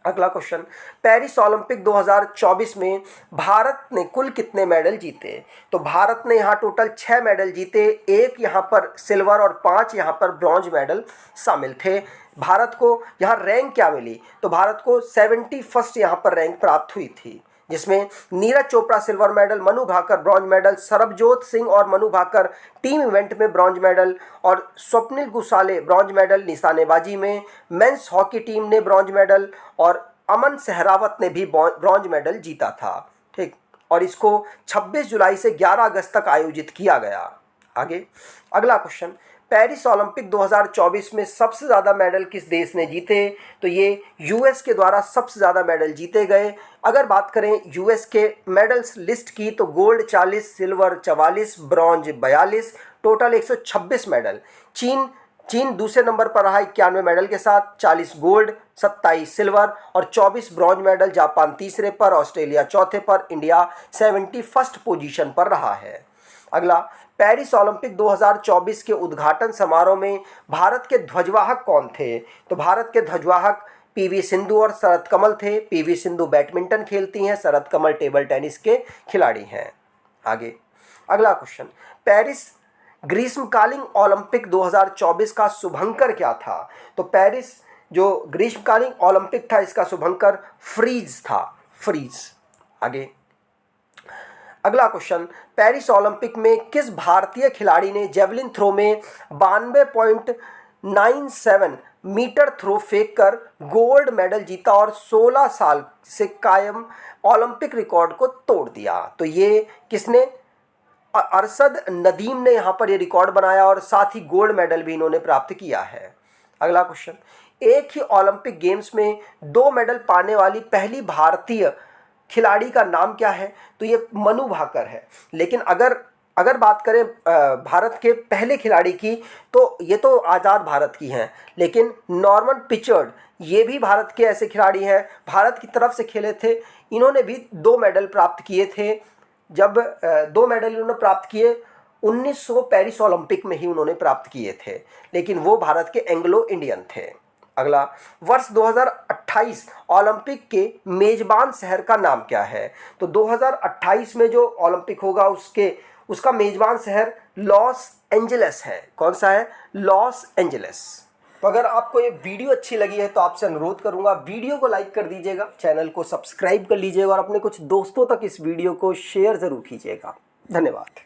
अगला क्वेश्चन, पेरिस ओलंपिक 2024 में भारत ने कुल कितने मेडल जीते? तो भारत ने यहाँ टोटल 6 मेडल जीते। 1 यहाँ पर सिल्वर और 5 यहाँ पर ब्रॉन्ज मेडल शामिल थे। भारत को यहाँ रैंक क्या मिली? तो भारत को 71st यहाँ पर रैंक प्राप्त हुई थी, जिसमें Neeraj Chopra silver medal, Manu Bhaker bronze medal, Sarabjot Singh और मनु भाकर टीम इवेंट में ब्रॉन्ज मेडल और स्वप्निल गुसाले ब्रॉन्ज मेडल निशानेबाजी में। मेंस हॉकी टीम ने ब्रॉन्ज मेडल और अमन सहरावत ने भी ब्रॉन्ज मेडल जीता था। ठीक, और इसको 26 जुलाई से 11 अगस्त तक आयोजित किया गया। आगे अगला क्वेश्चन, पेरिस ओलंपिक 2024 में सबसे ज़्यादा मेडल किस देश ने जीते? तो ये यूएस के द्वारा सबसे ज़्यादा मेडल जीते गए। अगर बात करें यूएस के मेडल्स लिस्ट की तो gold 40, silver 44, bronze 42, total 126 medal. चीन दूसरे नंबर पर रहा 91 मेडल के साथ, 40 गोल्ड, 27 सिल्वर और 24 ब्रॉन्ज मेडल। जापान तीसरे पर, ऑस्ट्रेलिया चौथे पर, इंडिया 71st पोजीशन पर रहा है। अगला, पेरिस ओलंपिक 2024 के उद्घाटन समारोह में भारत के ध्वजवाहक कौन थे? तो भारत के ध्वजवाहक पीवी सिंधु और शरद कमल थे। पीवी सिंधु बैडमिंटन खेलती हैं, शरद कमल टेबल टेनिस के खिलाड़ी हैं। आगे अगला क्वेश्चन, पेरिस ग्रीष्मकालीन ओलंपिक 2024 का शुभंकर क्या था? तो पेरिस जो ग्रीष्मकालीन ओलंपिक था इसका शुभंकर फ्रीज था, फ्रीज। आगे अगला क्वेश्चन, पेरिस ओलंपिक में किस भारतीय खिलाड़ी ने जेवलिन थ्रो में 92.97 मीटर थ्रो फेंक कर गोल्ड मेडल जीता और 16 साल से कायम ओलंपिक रिकॉर्ड को तोड़ दिया? तो ये किसने? अरशद नदीम ने यहाँ पर ये रिकॉर्ड बनाया और साथ ही गोल्ड मेडल भी इन्होंने प्राप्त किया है। अगला क्वेश्चन, एक ही ओलंपिक गेम्स में 2 मेडल पाने वाली पहली भारतीय खिलाड़ी का नाम क्या है? तो ये मनु भाकर है। लेकिन अगर बात करें भारत के पहले खिलाड़ी की तो ये तो आज़ाद भारत की हैं, लेकिन नॉर्मन पिचर्ड ये भी भारत के ऐसे खिलाड़ी हैं, भारत की तरफ से खेले थे। इन्होंने भी 2 मेडल प्राप्त किए थे। जब 2 मेडल इन्होंने प्राप्त किए 1900 पेरिस ओलंपिक में ही उन्होंने प्राप्त किए थे, लेकिन वो भारत के एंग्लो इंडियन थे। अगला, वर्ष 2028 ओलंपिक के मेजबान शहर का नाम क्या है? तो 2028 में जो ओलंपिक होगा उसका मेजबान शहर लॉस एंजलिस है। कौन सा है? Los Angeles. तो अगर आपको ये वीडियो अच्छी लगी है तो आपसे अनुरोध करूंगा वीडियो को लाइक कर दीजिएगा, चैनल को सब्सक्राइब कर लीजिएगा और अपने कुछ दोस्तों तक इस वीडियो को शेयर ज़रूर कीजिएगा। धन्यवाद।